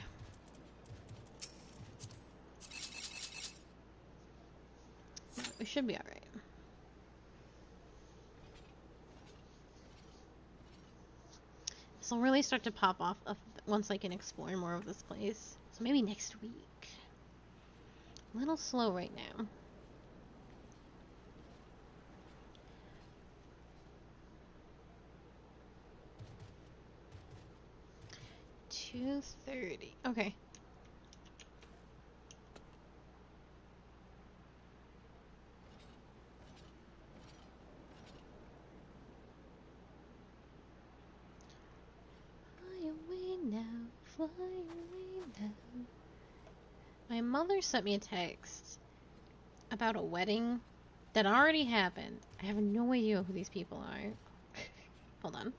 But we should be alright. This will really start to pop off once I can explore more of this place. So maybe next week. A little slow right now. $230. Okay. Fly away now, fly away now. My mother sent me a text about a wedding that already happened. I have no idea who these people are. Hold on.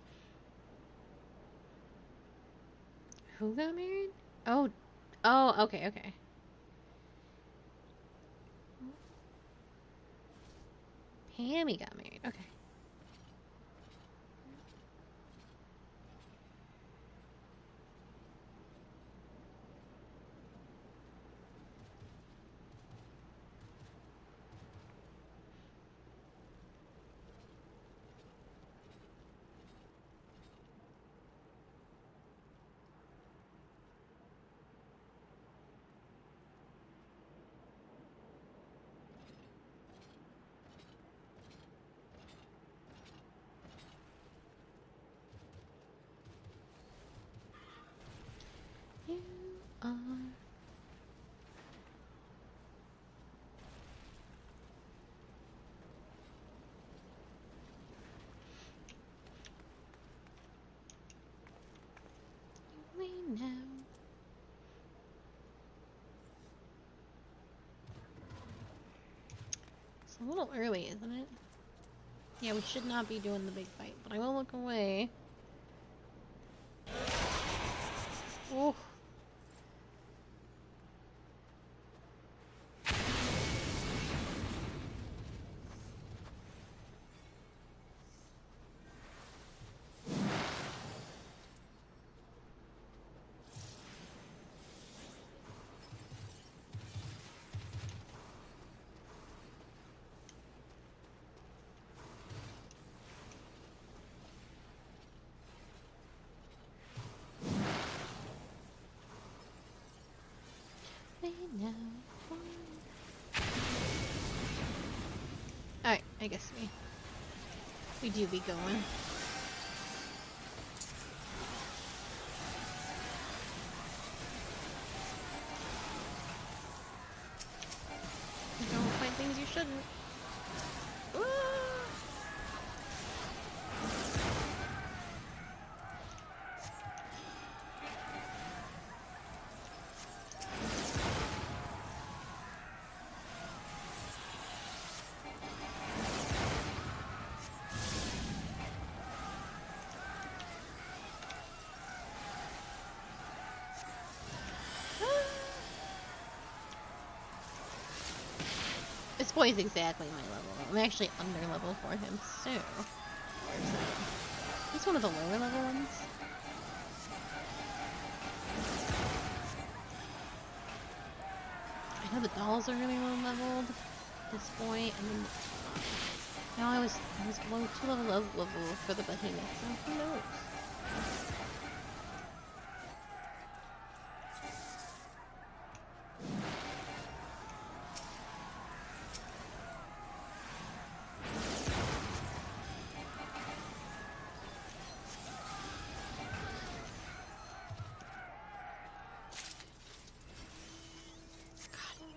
Who got married? Oh, okay, okay. Pammy got married. Okay. a little early, isn't it? Yeah, we should not be doing the big fight, but I will look away. Oh. Alright, I guess we do be going. Don't find things you shouldn't. Ooh. This boy is exactly my level. I'm actually under level for him, so... He's one of the lower level ones. I know the dolls are really low leveled at this point, and then... Now I was low 2 level for the behemoth, so who knows?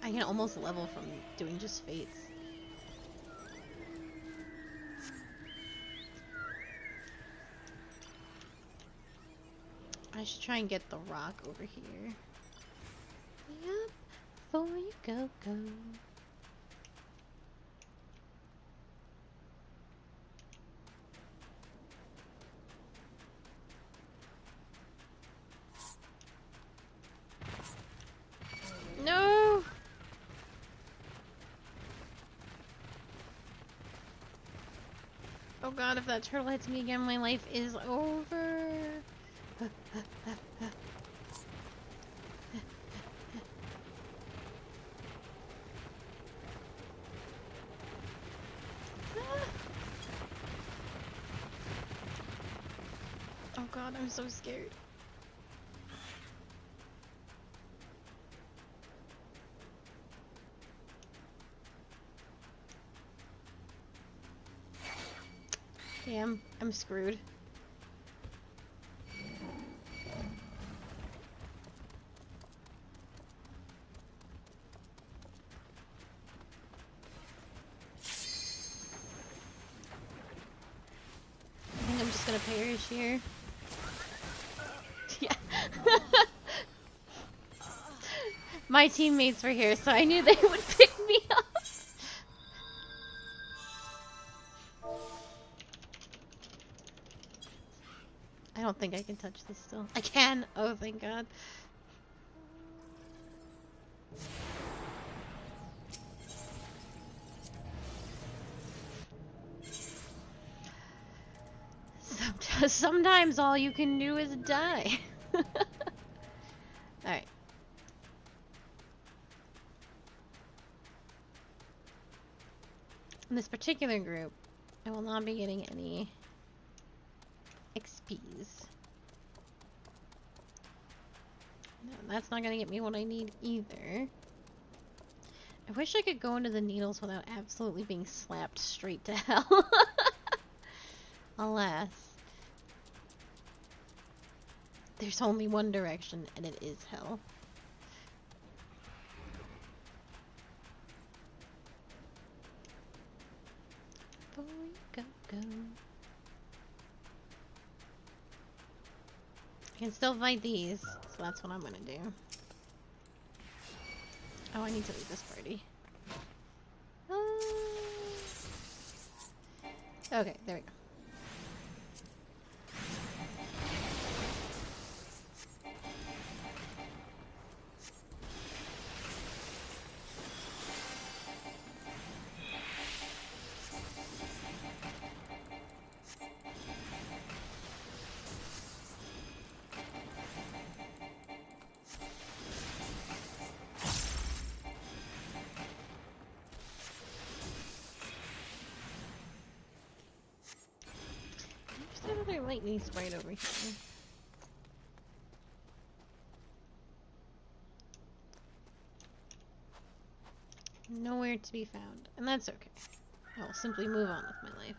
I can almost level from doing just fates. I should try and get the rock over here. Yep, before you go. No! Oh god, if that turtle hits me again, my life is over. Oh god, I'm so scared. Damn, I'm screwed. I think I'm just gonna perish here. Yeah. My teammates were here, so I knew they would pick me up. I don't think I can touch this still. I can! Oh, thank god. Sometimes all you can do is die. Alright. In this particular group, I will not be getting any XPs. No, that's not gonna get me what I need either. I wish I could go into the needles without absolutely being slapped straight to hell. Alas. There's only one direction, and it is hell. Before you go. I can still fight these, so that's what I'm gonna do. Oh, I need to leave this party. Okay, there we go. There's another lightning sprite over here. Nowhere to be found, and that's okay. I will simply move on with my life.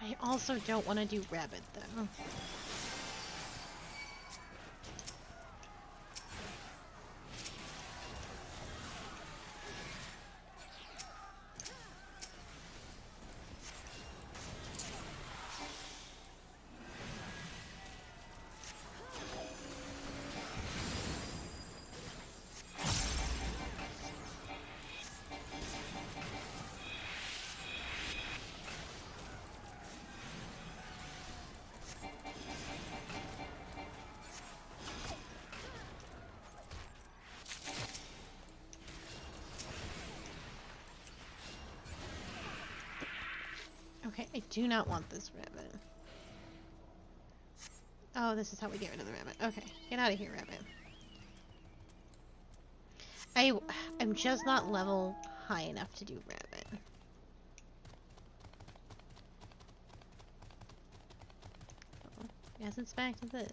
I also don't want to do rabbit, though. Okay, I do not want this rabbit. Oh, this is how we get rid of the rabbit. Okay, get out of here, rabbit. I'm just not level high enough to do rabbit. Oh, guess it's back to this.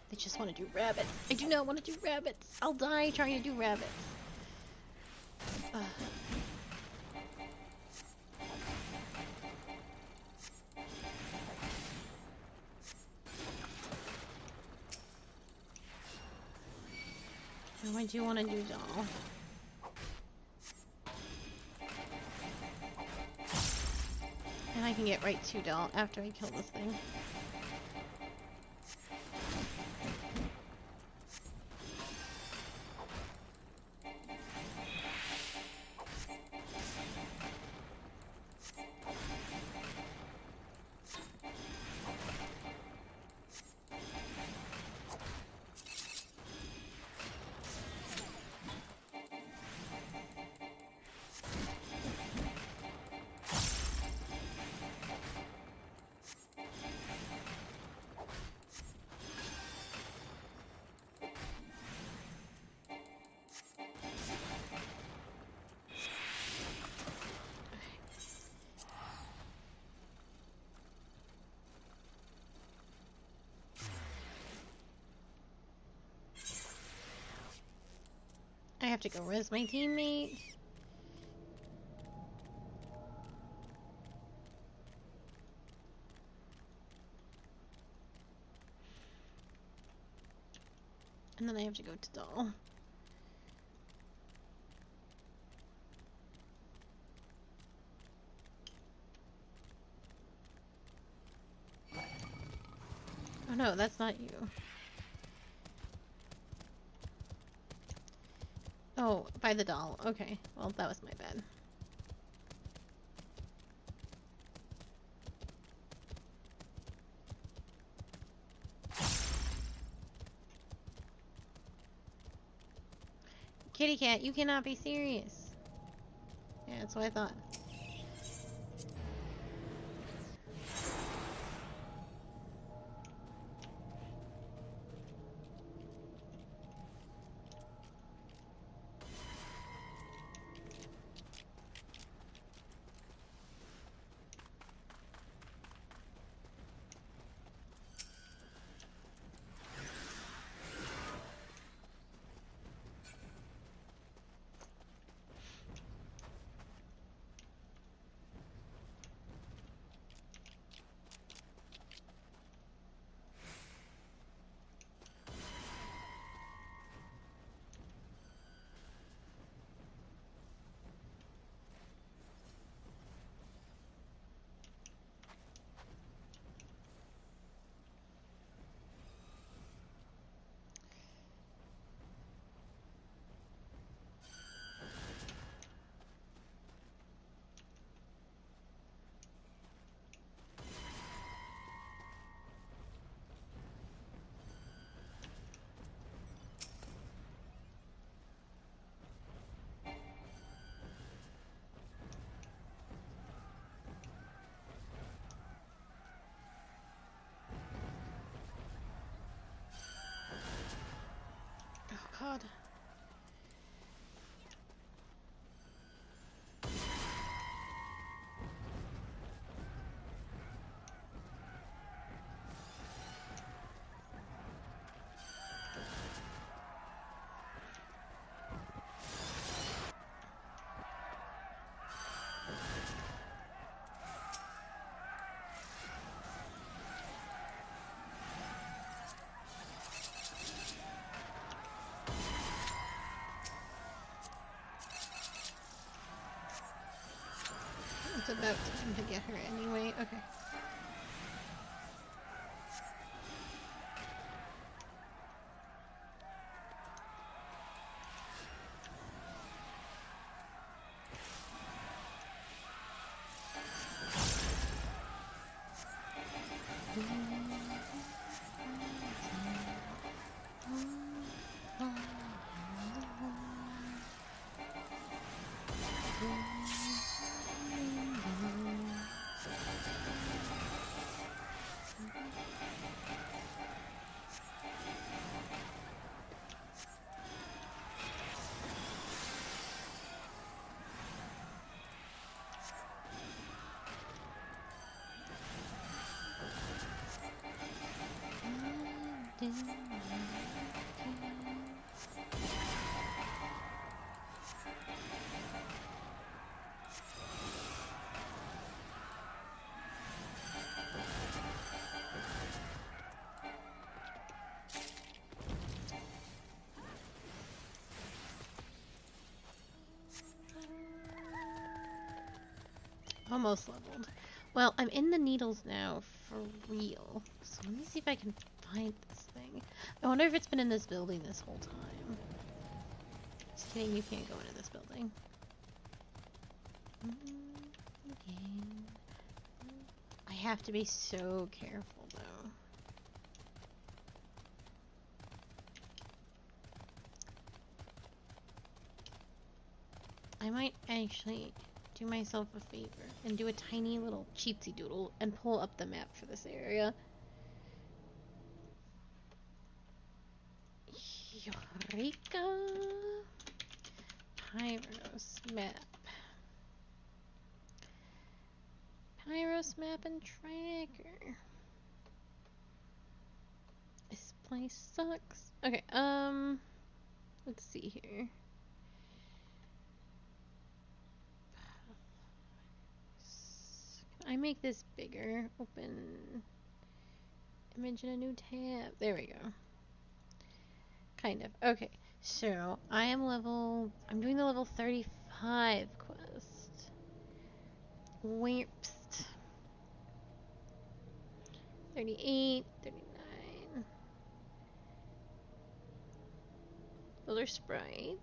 I just want to do rabbits. I do not want to do rabbits. I'll die trying to do rabbits. No, I do want to do doll. And I can get right to doll after I kill this thing. have to go res my teammate. And then I have to go to doll. Oh no, that's not you. Oh, by the doll. Okay, well that was my bad. Kitty cat, you cannot be serious. Yeah, that's what I thought. Oh god. It's about time to get her anyway. Okay. Almost leveled. Well, I'm in the needles now, for real. So let me see if I can find this thing. I wonder if it's been in this building this whole time. Just kidding, you can't go into this building. Okay. I have to be so careful, though. I might actually do myself a favor and do a tiny little cheatsy doodle and pull up the map for this area. Eureka! Pyros map. Pyros map and tracker. This place sucks. Okay, let's see here. I make this bigger. Open image in a new tab. There we go. Kind of. Okay. So I'm doing the level 35 quest. Whoops. 38, 39. Those are sprites.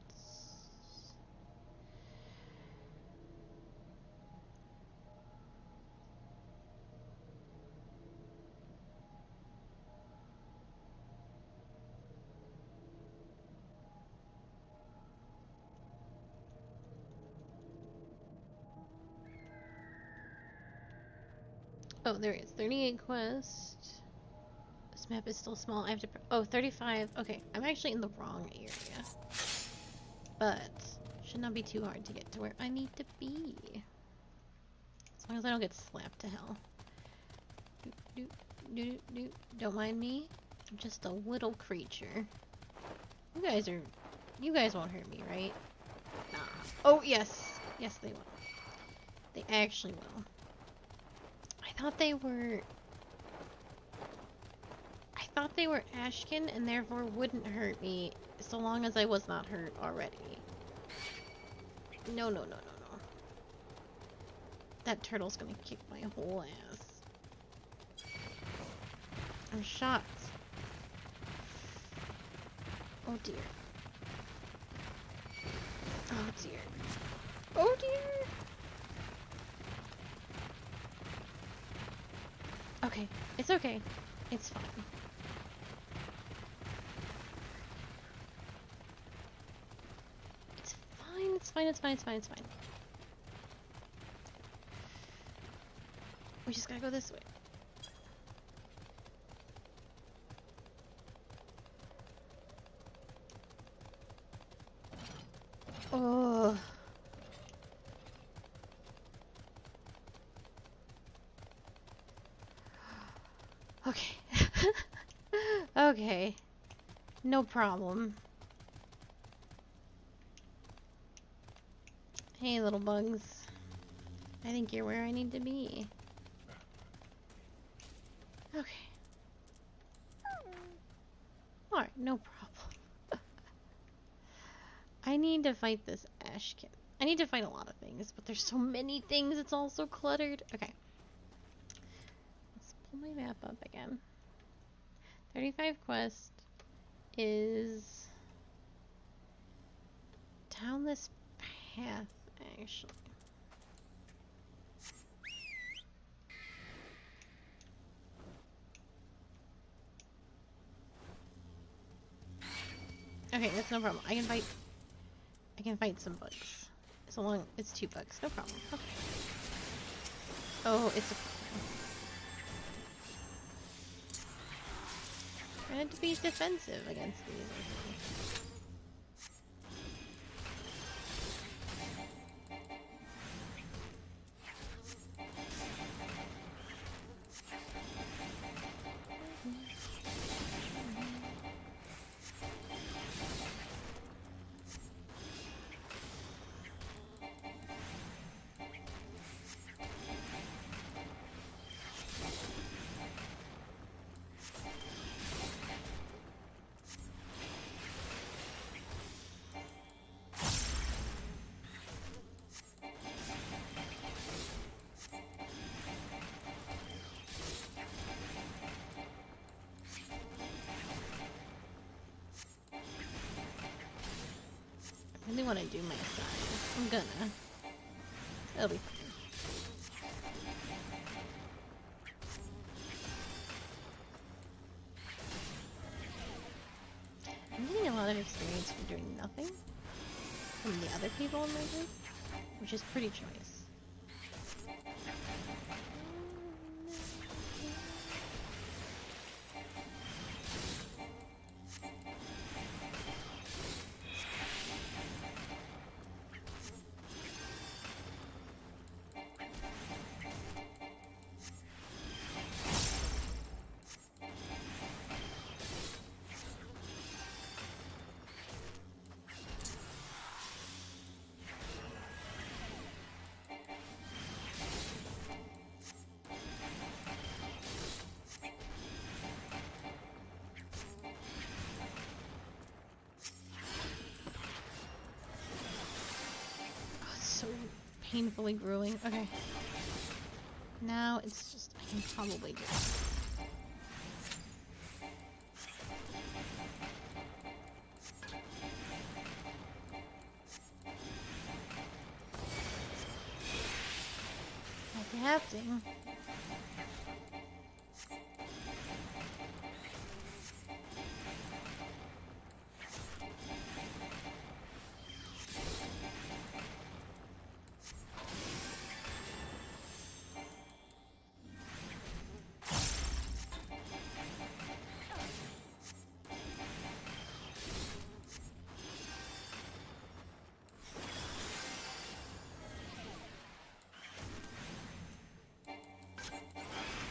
Oh, there is 38 quest. This map is still small. I have to. Oh, 35. Okay, I'm actually in the wrong area. But should not be too hard to get to where I need to be. As long as I don't get slapped to hell. Don't mind me. I'm just a little creature. You guys won't hurt me, right? Nah. Oh, yes. Yes, they will. They actually will. I thought they were Ashkin and therefore wouldn't hurt me so long as I was not hurt already. No. That turtle's gonna kick my whole ass. I'm shot. Oh dear. Oh dear. Oh dear! Okay, it's okay. It's fine. It's fine. We just gotta go this way. Oh. Okay. Okay. No problem. Hey, little bugs. I think you're where I need to be. Okay. Alright, no problem. I need to fight this Ashkin. I need to fight a lot of things, but there's so many things, it's all so cluttered. Okay. Let's pull my map up again. 35 quest is down this path, actually. Okay, that's no problem. I can fight some bugs. So long it's 2 bugs, no problem. Okay. Oh, it's a I had to be defensive against these, I think. I really want to do my size. I'm gonna. It'll be fine. I'm getting a lot of experience from doing nothing from the other people in my group, which is pretty choice. painfully grueling. Okay. Now it's just, I can probably do it. Adapting.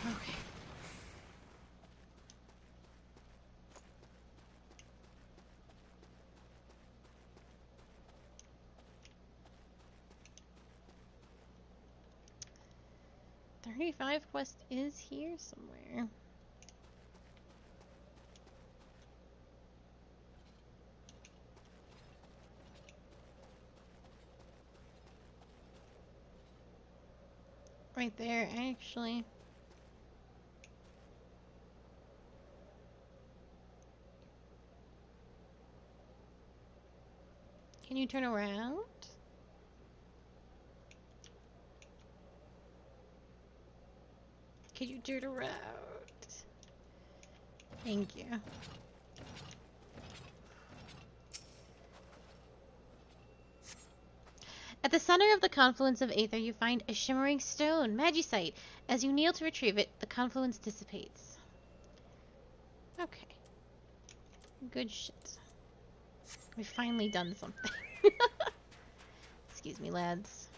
Okay. "35 quest is here somewhere. Right there, actually. Can you turn around? Can you turn around? Thank you. At the center of the confluence of Aether, you find a shimmering stone, Magicite. As you kneel to retrieve it, the confluence dissipates. Okay. Good shit. We've finally done something. Excuse me, lads.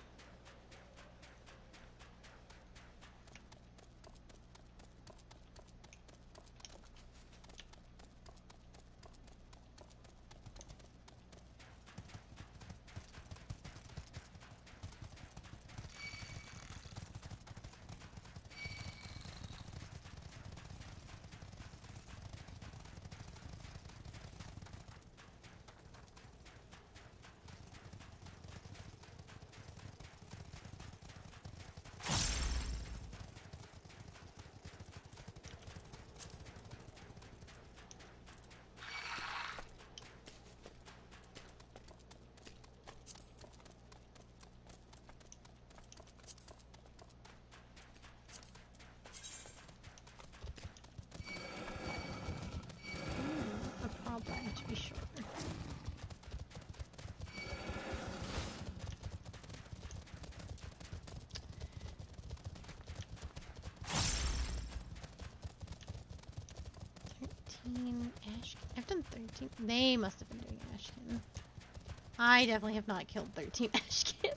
To be sure. Ashkin. I've done 13. They must have been doing Ashkin. I definitely have not killed 13 Ashkin.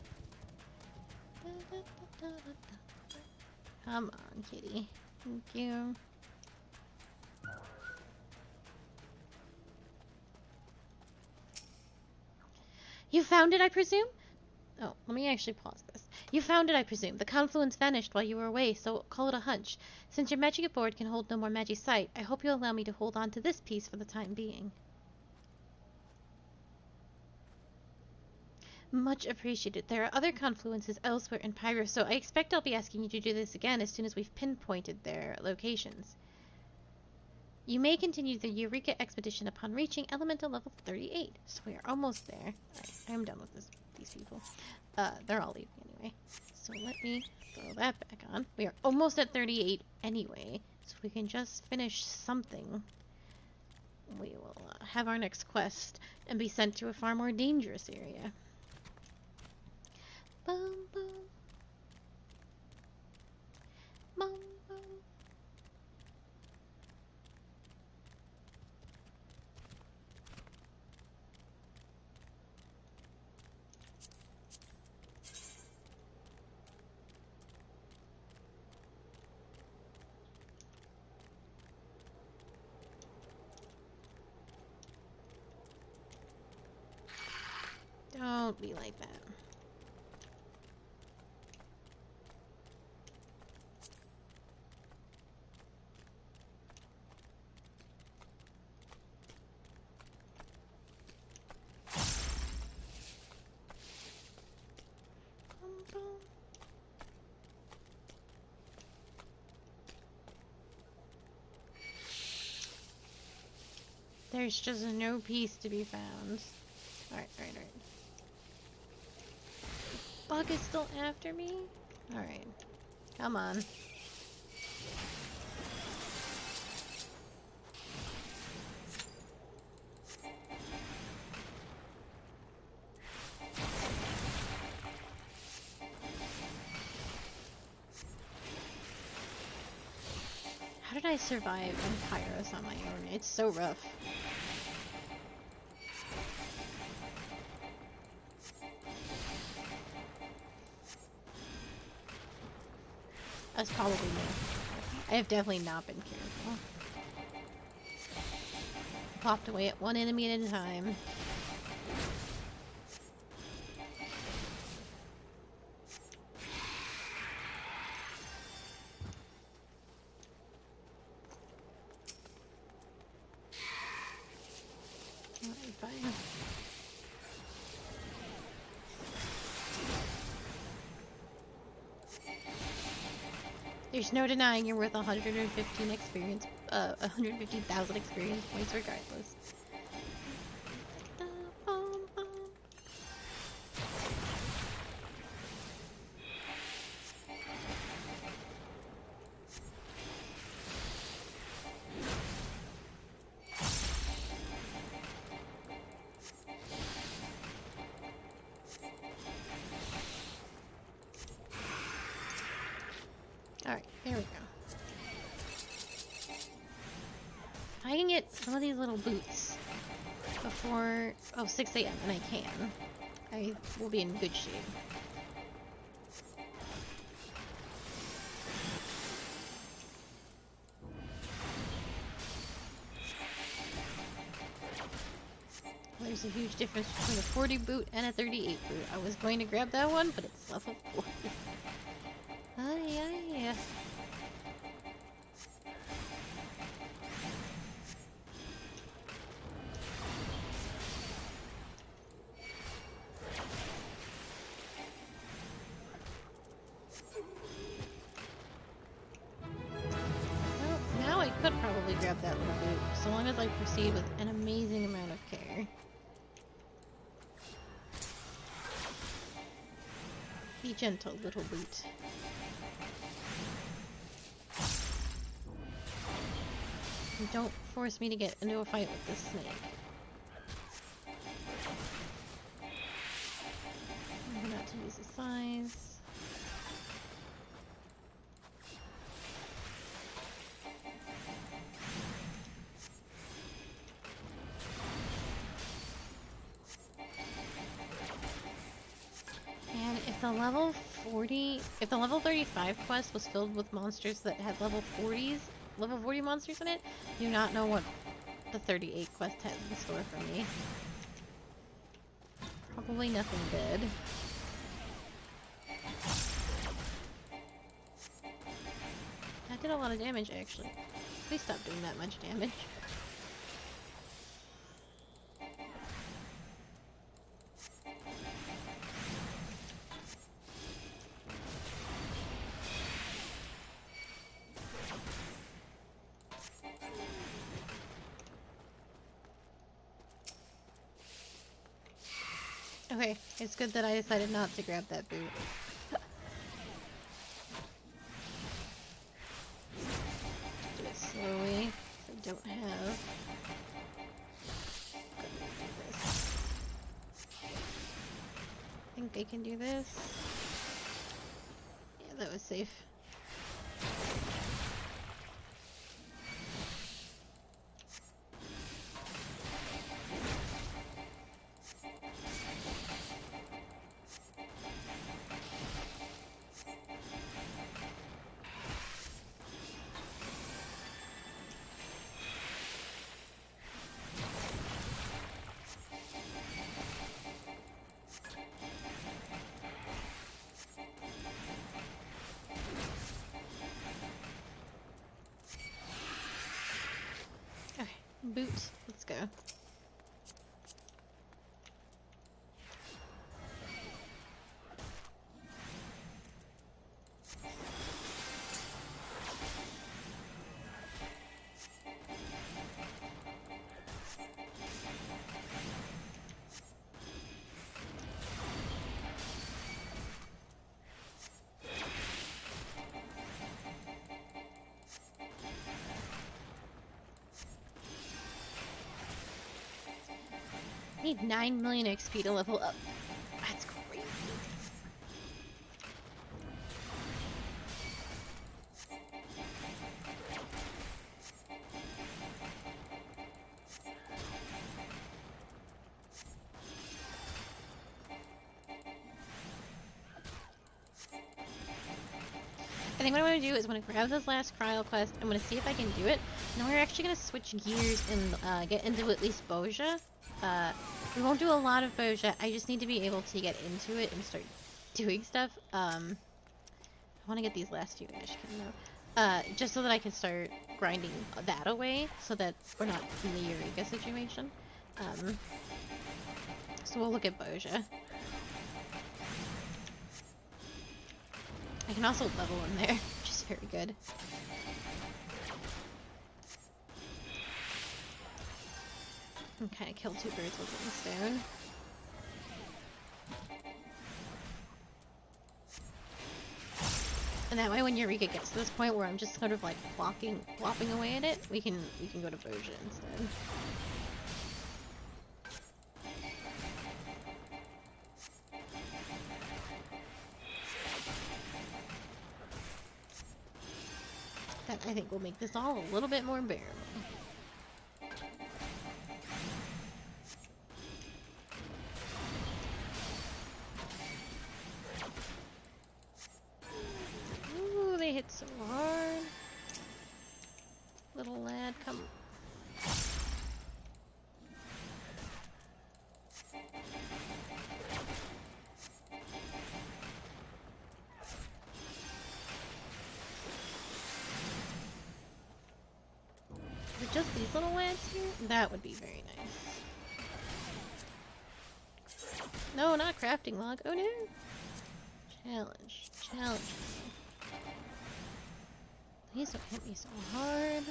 Come on, kitty. Thank you. You found it, I presume? Oh, let me actually pause this. You found it, I presume. The confluence vanished while you were away, so call it a hunch. Since your magic board can hold no more Magicite, I hope you'll allow me to hold on to this piece for the time being. Much appreciated. There are other confluences elsewhere in Pyros, so I expect I'll be asking you to do this again as soon as we've pinpointed their locations. You may continue the Eureka expedition upon reaching elemental level 38. So we are almost there. Alright, I am done with these people. They're all leaving anyway. So let me throw that back on. We are almost at 38 anyway. So if we can just finish something, we will have our next quest and be sent to a far more dangerous area. Boom, boom. Boom, boom. Don't be like that. Bum, bum. There's just no peace to be found. Alright, alright, alright. Bug is still after me? Alright. Come on. How did I survive on Pyros on my own? It's so rough. That's probably me. I have definitely not been careful. Popped away at one enemy at a time. Fine. There's no denying you're worth 115 experience, 150,000 experience points regardless. Alright, there we go. If I can get some of these little boots before 6 a.m. and I can, I will be in good shape. There's a huge difference between a 40 boot and a 38 boot. I was going to grab that one, but it's level 40. Yeah. Well, now I could probably grab that little boot, so long as I proceed with an amazing amount of care. Be gentle, little boot. And don't force me to get into a fight with this snake. I'm not to use the size. And if the level 35 quest was filled with monsters that had level 40 monsters in it, I do not know what the 38 quest has in store for me. Probably nothing good. That did a lot of damage, actually. Please stop doing that much damage. Okay, it's good that I decided not to grab that boot. Do it slowly, 'cause I don't have... I think I can do this. Yeah, that was safe. Boot. Let's go. need 9 million XP to level up. That's crazy. I think what I want to do is I'm going to grab this last cryo quest. I'm going to see if I can do it. Now we're actually going to switch gears and get into at least Boja. We won't do a lot of Boja. I just need to be able to get into it and start doing stuff. I want to get these last two Ashkin though. Just so that I can start grinding that away so that we're not in the Eureka situation. So we'll look at Boja. I can also level in there, which is very good. Okay, kill two birds with one stone. And that way when Eureka gets to this point where I'm just sort of like flopping away at it, we can go to Boja instead. That I think will make this all a little bit more bearable. Ooh, they hit so hard. Little lad, come. Just these little lads here? That would be very nice. No, not crafting log. Oh no! Challenge. Challenge. Please don't hit me so hard.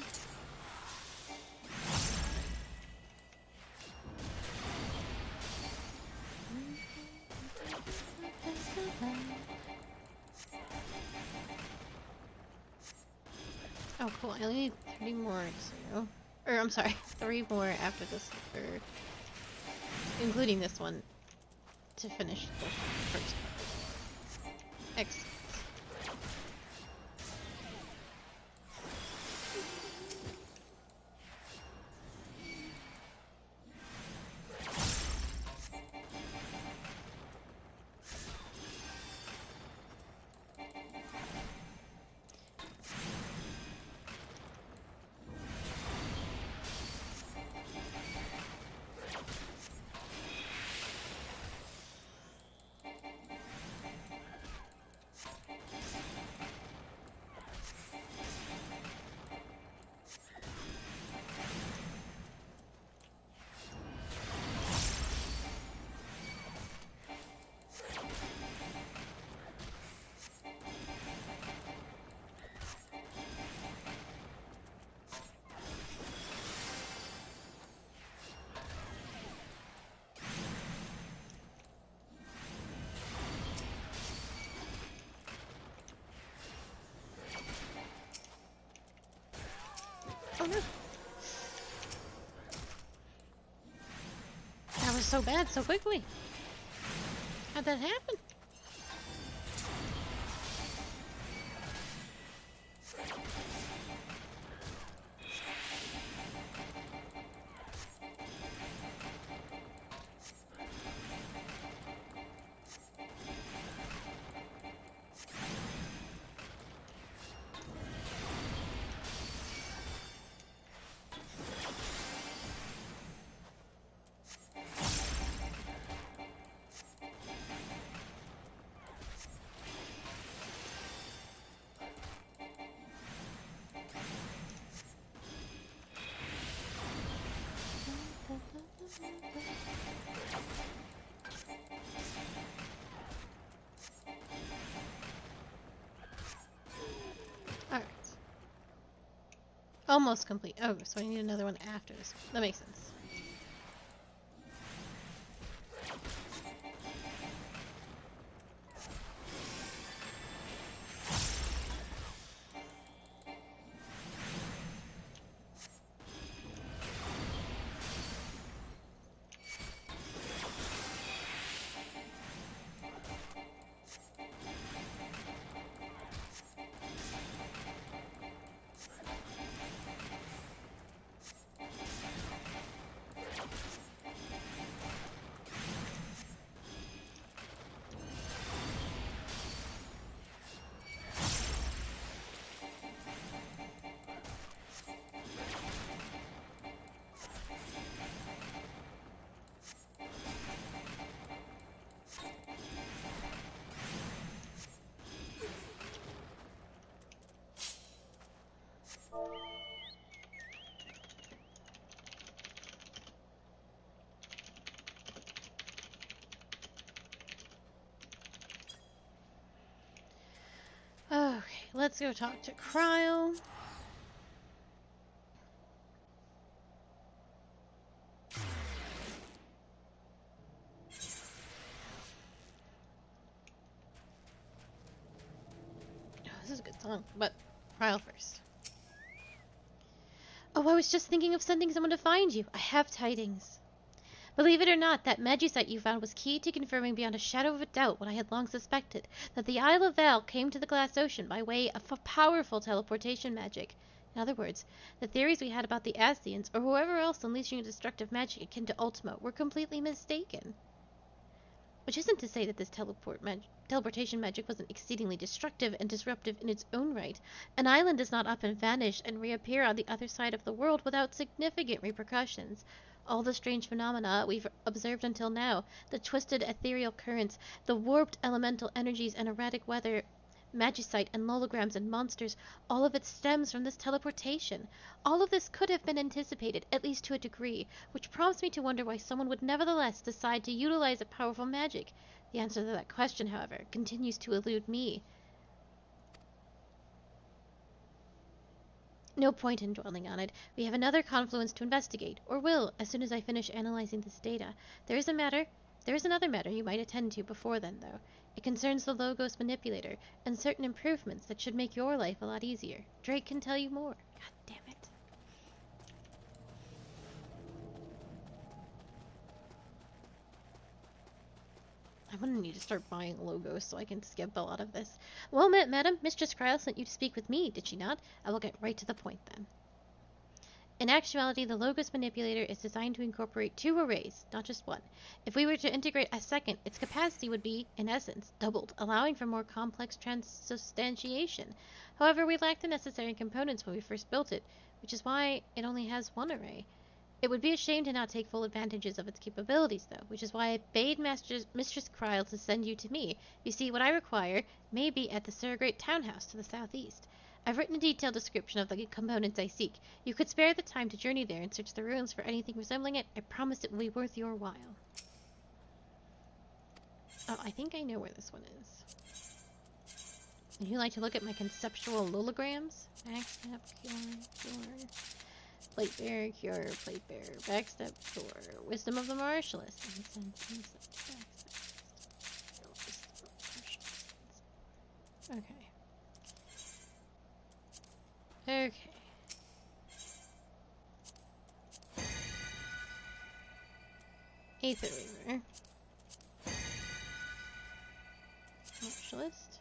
Oh cool, I only need 30 more, so... Or, I'm sorry, 3 more after this, or... including this one, to finish the first part. Excellent. Oh no! That was so bad so quickly! How'd that happen? Alright. Almost complete. Oh, so I need another one after this one. That makes sense. let's go talk to Cryle. Oh, this is a good song, but Cryle first. Oh, I was just thinking of sending someone to find you. I have tidings. Believe it or not, that Magicite you found was key to confirming beyond a shadow of a doubt what I had long suspected, that the Isle of Val came to the Glass Ocean by way of powerful teleportation magic. In other words, the theories we had about the Ascians, or whoever else unleashing a destructive magic akin to Ultima, were completely mistaken. Which isn't to say that this teleportation magic wasn't exceedingly destructive and disruptive in its own right. An island does not up and vanish and reappear on the other side of the world without significant repercussions. All the strange phenomena we've observed until now, the twisted ethereal currents, the warped elemental energies and erratic weather, magicite and lolograms and monsters, all of it stems from this teleportation. All of this could have been anticipated, at least to a degree, which prompts me to wonder why someone would nevertheless decide to utilize a powerful magic. The answer to that question, however, continues to elude me. No point in dwelling on it. We have another confluence to investigate, or will, as soon as I finish analyzing this data. There is another matter you might attend to before then, though. It concerns the Logos Manipulator, and certain improvements that should make your life a lot easier. Drake can tell you more. God damn it. I'm gonna need to start buying Logos so I can skip a lot of this. Well met, madam. Mistress Cryle sent you to speak with me, did she not? I will get right to the point, then. In actuality, the Logos Manipulator is designed to incorporate 2 arrays, not just one. If we were to integrate a second, its capacity would be, in essence, doubled, allowing for more complex transubstantiation. However, we lacked the necessary components when we first built it, which is why it only has 1 array. It would be a shame to not take full advantages of its capabilities, though, which is why I bade Mistress Cryle to send you to me. You see, what I require may be at the Surrogate Townhouse to the southeast. I've written a detailed description of the components I seek. You could spare the time to journey there and search the ruins for anything resembling it. I promise it will be worth your while. Oh, I think I know where this one is. Would you like to look at my conceptual lolograms? Backstab, cure. Plate bearer, cure, plate bearer, backstep, cure, wisdom of the martialist. Okay. Okay. Aether Weaver. Martialist.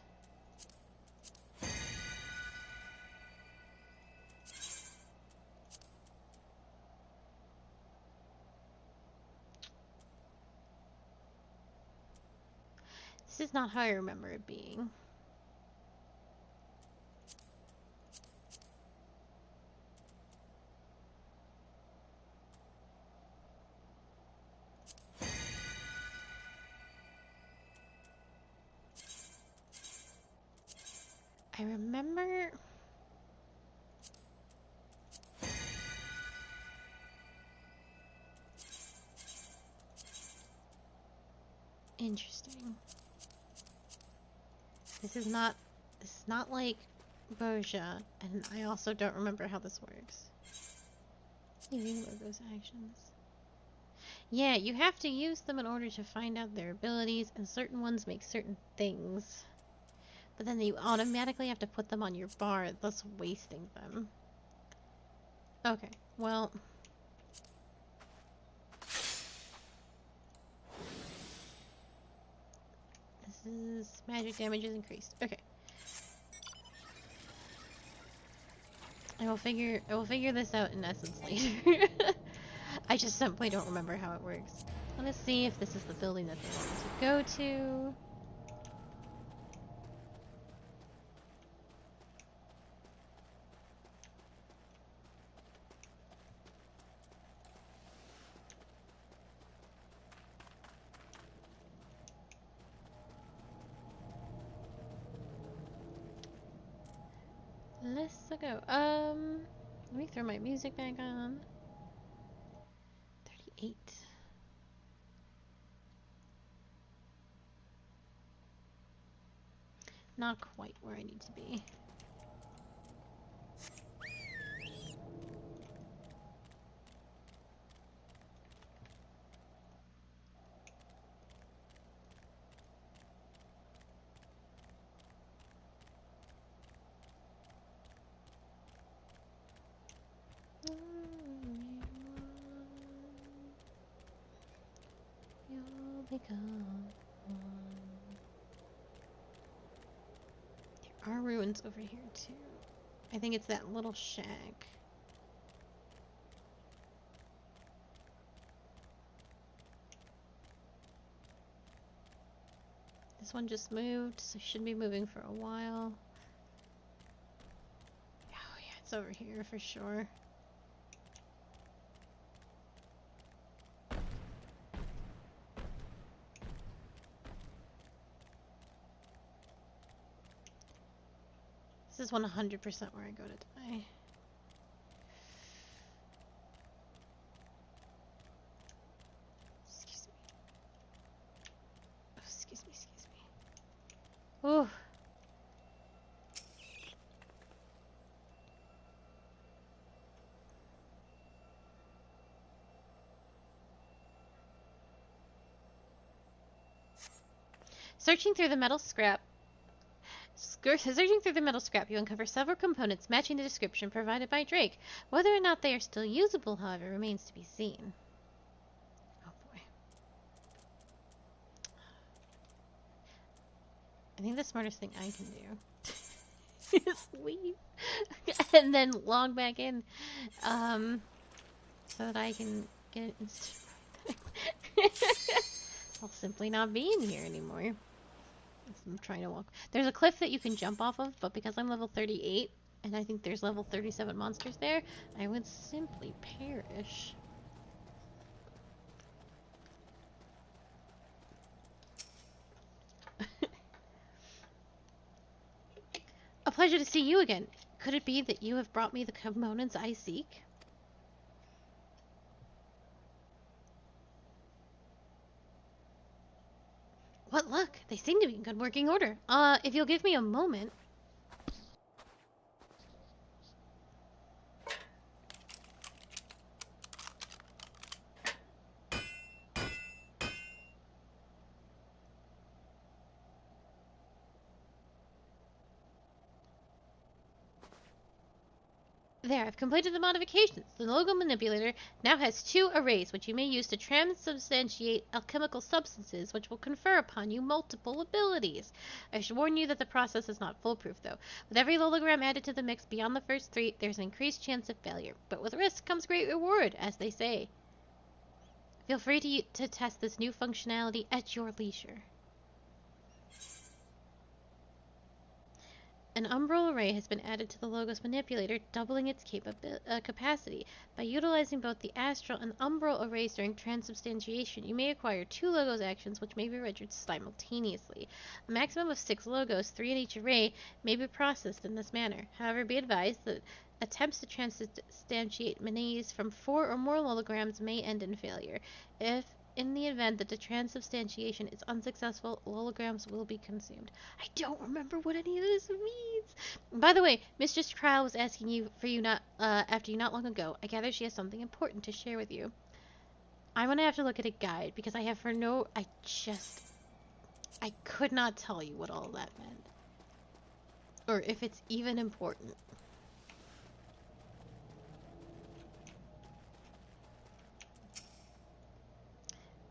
This is not how I remember it being. I remember... Interesting. This is not like Boja, and I also don't remember how this works. Leaving Logos actions. Yeah, you have to use them in order to find out their abilities, and certain ones make certain things. But then you automatically have to put them on your bar, thus wasting them. Okay, well... This is... magic damage is increased. Okay. I will figure this out in essence later. I just simply don't remember how it works. Let's see if this is the building that they want me to go to. Let's go. Let me throw my music back on. 38. Not quite where I need to be. There are ruins over here too. I think it's that little shack. This one just moved, so should be moving for a while. Oh yeah, it's over here for sure. This is 100% where I go to die. Excuse me. Oh, excuse me, excuse me. Ooh. Searching through the metal scrap, you uncover several components matching the description provided by Drake. Whether or not they are still usable, however, remains to be seen. Oh boy. I think the smartest thing I can do is leave and then log back in, so that I can get instant. I'll simply not be in here anymore. I'm trying to walk. There's a cliff that you can jump off of, but because I'm level 38, and I think there's level 37 monsters there, I would simply perish. A pleasure to see you again. Could it be that you have brought me the components I seek? What luck! They seem to be in good working order. If you'll give me a moment... There, I've completed the modifications. The logo manipulator now has 2 arrays, which you may use to transubstantiate alchemical substances, which will confer upon you multiple abilities. I should warn you that the process is not foolproof, though. With every hologram added to the mix beyond the first 3, there's an increased chance of failure. But with risk comes great reward, as they say. Feel free to test this new functionality at your leisure. An umbral array has been added to the logo's manipulator, doubling its capacity. By utilizing both the astral and umbral arrays during transubstantiation, you may acquire 2 logos actions which may be rendered simultaneously. A maximum of 6 logos, 3 in each array, may be processed in this manner. However, be advised that attempts to transubstantiate manes from 4 or more holograms may end in failure. In the event that the transubstantiation is unsuccessful, holograms will be consumed. I don't remember what any of this means. By the way, Mistress Kryle was asking you after you not long ago. I gather she has something important to share with you. I'm gonna have to look at a guide because I could not tell you what all that meant. Or if it's even important.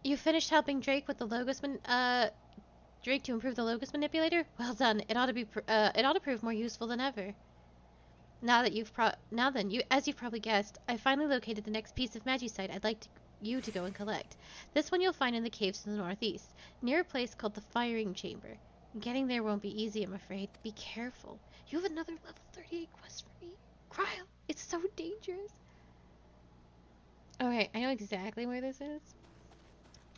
You finished helping Drake with the logos Drake to improve the logos manipulator? Well done. It ought to prove more useful than ever. As you've probably guessed, I finally located the next piece of magicite I'd like you to go and collect. This one you'll find in the caves to the northeast, near a place called the Firing Chamber. Getting there won't be easy, I'm afraid. Be careful. You have another level 38 quest for me. Kryle, it's so dangerous. Okay, I know exactly where this is.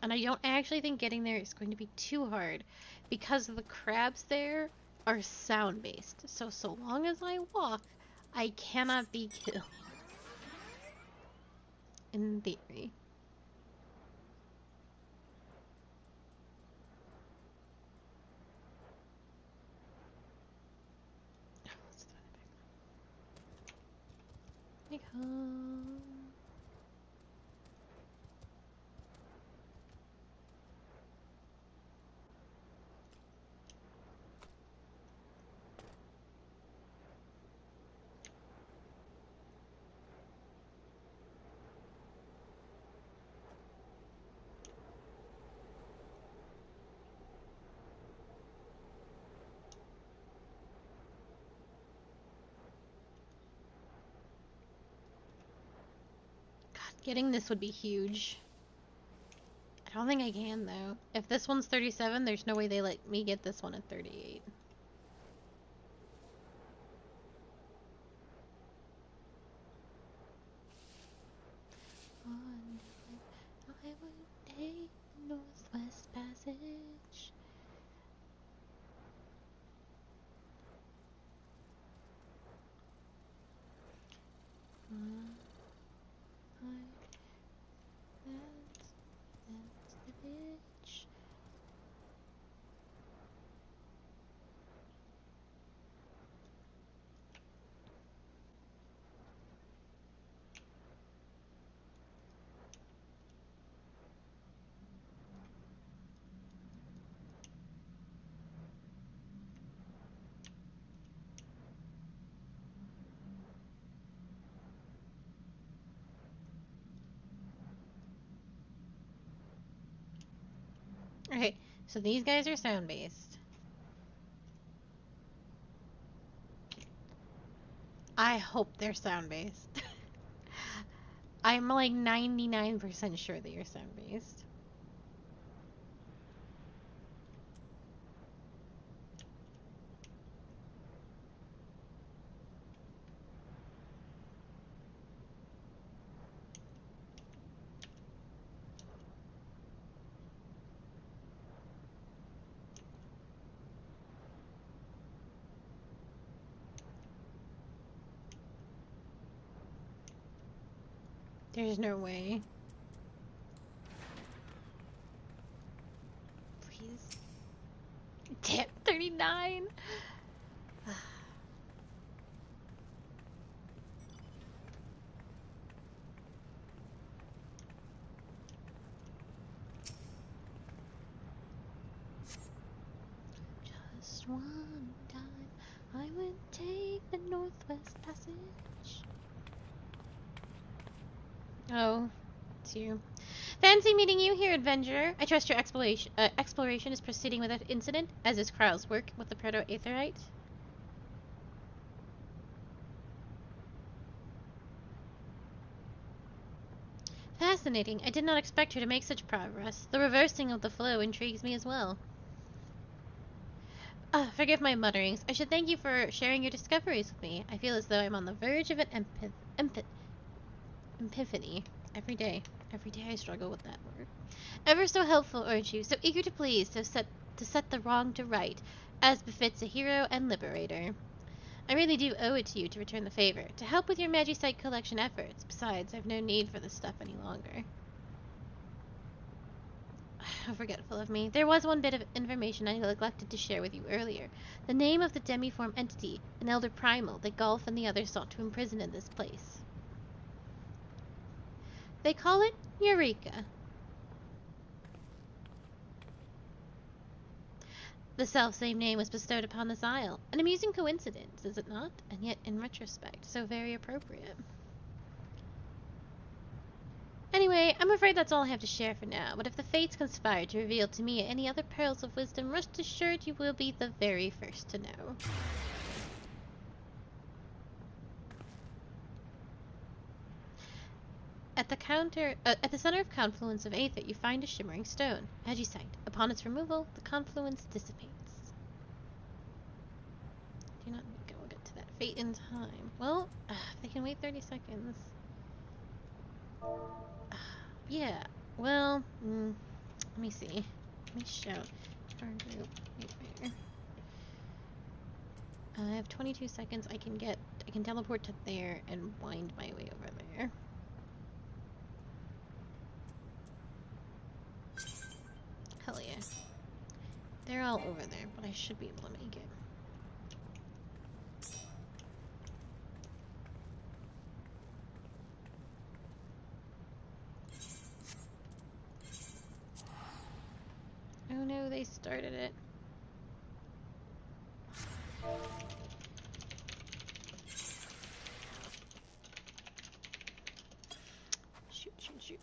And I don't actually think getting there is going to be too hard because the crabs there are sound-based. So long as I walk, I cannot be killed. In theory. Getting this would be huge. I don't think I can, though. If this one's 37, there's no way they let me get this one at 38. I would take the Northwest Passage. That's the bitch. Okay, so these guys are sound-based. I hope they're sound-based. I'm like 99% sure they are sound-based. There's no way. Please. Damn, 39! Just one time, I would take the Northwest Passage. Oh, it's you. Fancy meeting you here, Adventurer. I trust your exploration is proceeding without incident, as is Krau's work with the proto-aetherite. Fascinating. I did not expect her to make such progress. The reversing of the flow intrigues me as well. Forgive my mutterings. I should thank you for sharing your discoveries with me. I feel as though I'm on the verge of an epiphany. Every day I struggle with that word. Ever so helpful, aren't you? So eager to please, to set the wrong to right, as befits a hero and liberator. I really do owe it to you to return the favor, to help with your Magicite collection efforts. Besides, I've no need for this stuff any longer. How forgetful of me. There was one bit of information I neglected to share with you earlier. The name of the demiform entity, an elder primal, that Golf and the others sought to imprison in this place. They call it Eureka. The self-same name was bestowed upon this isle. An amusing coincidence, is it not? And yet, in retrospect, so very appropriate. Anyway, I'm afraid that's all I have to share for now, but if the fates conspire to reveal to me any other pearls of wisdom, rest assured you will be the very first to know. At the center of confluence of Aether, you find a shimmering stone, Magicite. Upon its removal, the confluence dissipates. Do not think I will get to that fate in time. Well, they can wait 30 seconds. Yeah, well, let me see. Let me shout. I have 22 seconds. I can teleport to there and wind my way over there. Hell yeah. They're all over there, but I should be able to make it. Oh no, they started it. Shoot, shoot, shoot.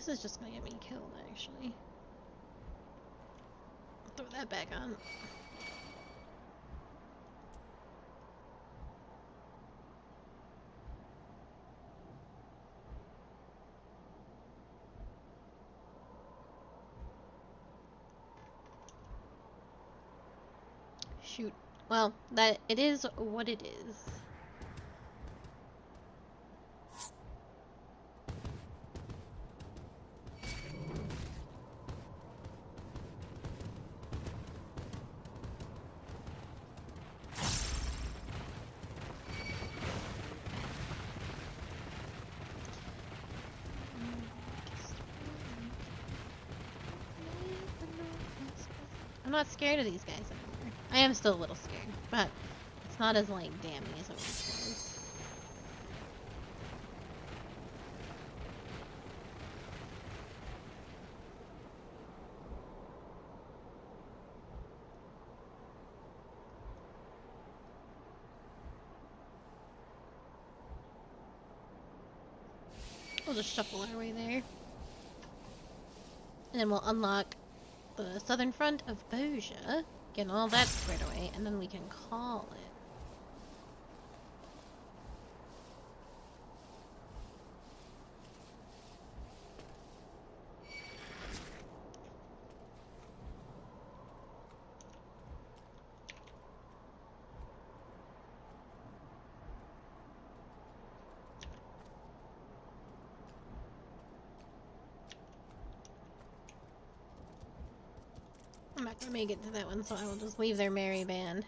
is just gonna get me killed, actually. Throw that back on. Shoot. Well, it is what it is. I'm not scared of these guys anymore. I am still a little scared, but it's not as, like, damning as it once was. We'll just shuffle our way there. And then we'll unlock the southern front of Boja, get all that squared away, and then we can call it. I'm not gonna make it to that one, so I will just leave their merry band.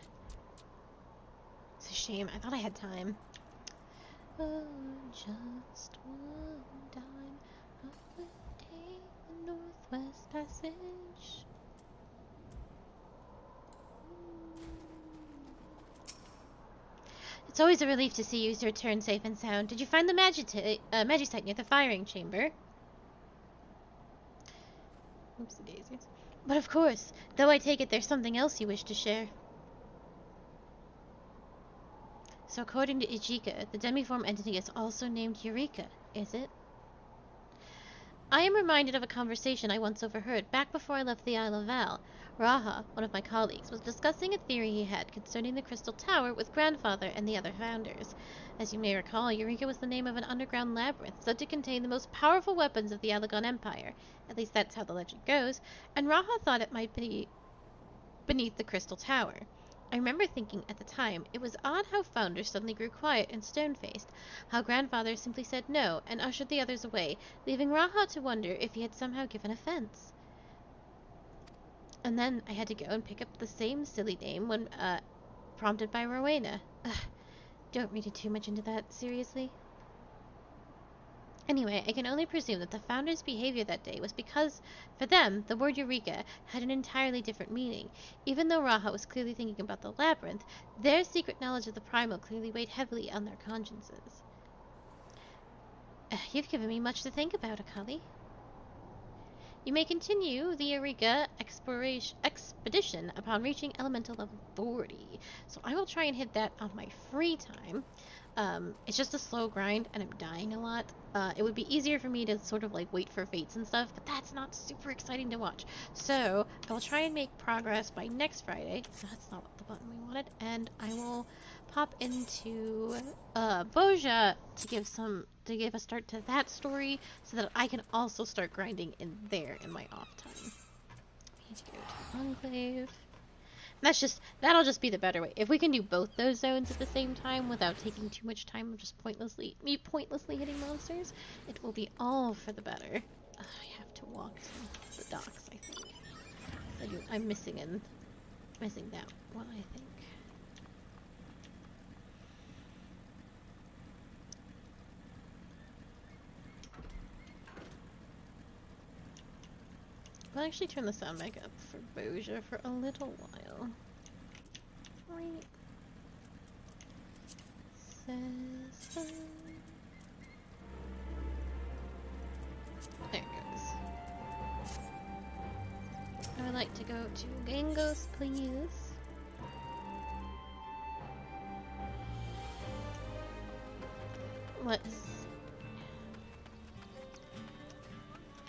It's a shame. I thought I had time. Oh, just one dime. I will take the Northwest Passage. It's always a relief to see you return safe and sound. Did you find the Magitite near the firing chamber? Oopsie daisies. But of course, though I take it there's something else you wish to share. So according to Ijika, the demiform entity is also named Eureka, is it? I am reminded of a conversation I once overheard back before I left the Isle of Val. Raha, one of my colleagues, was discussing a theory he had concerning the Crystal Tower with Grandfather and the other founders. As you may recall, Eureka was the name of an underground labyrinth said to contain the most powerful weapons of the Alagon Empire. At least that's how the legend goes, and Raha thought it might be beneath the Crystal Tower. I remember thinking at the time it was odd how Founder suddenly grew quiet and stone-faced, how Grandfather simply said no and ushered the others away, leaving Raha to wonder if he had somehow given offense. And then I had to go and pick up the same silly name when prompted by Rowena. Don't read too much into that, seriously. Anyway, I can only presume that the Founders' behavior that day was because, for them, the word Eureka had an entirely different meaning. Even though Raha was clearly thinking about the labyrinth, their secret knowledge of the primal clearly weighed heavily on their consciences. You've given me much to think about, Akali. You may continue the Eureka expedition upon reaching elemental level 40. So I will try and hit that on my free time. It's just a slow grind and I'm dying a lot. It would be easier for me to sort of like wait for fates and stuff, but that's not super exciting to watch. So I will try and make progress by next Friday. That's not what the button we wanted. And I will pop into Boja to give a start to that story so that I can also start grinding in there in my off time. I need to go to Enclave. That'll just be the better way. If we can do both those zones at the same time without taking too much time of just pointlessly hitting monsters, it will be all for the better. I have to walk to the docks, I think. I'm missing that one, I think. I'll actually turn the sound back up for Boja for a little while. Right. There it goes. I would like to go to Gangos, please.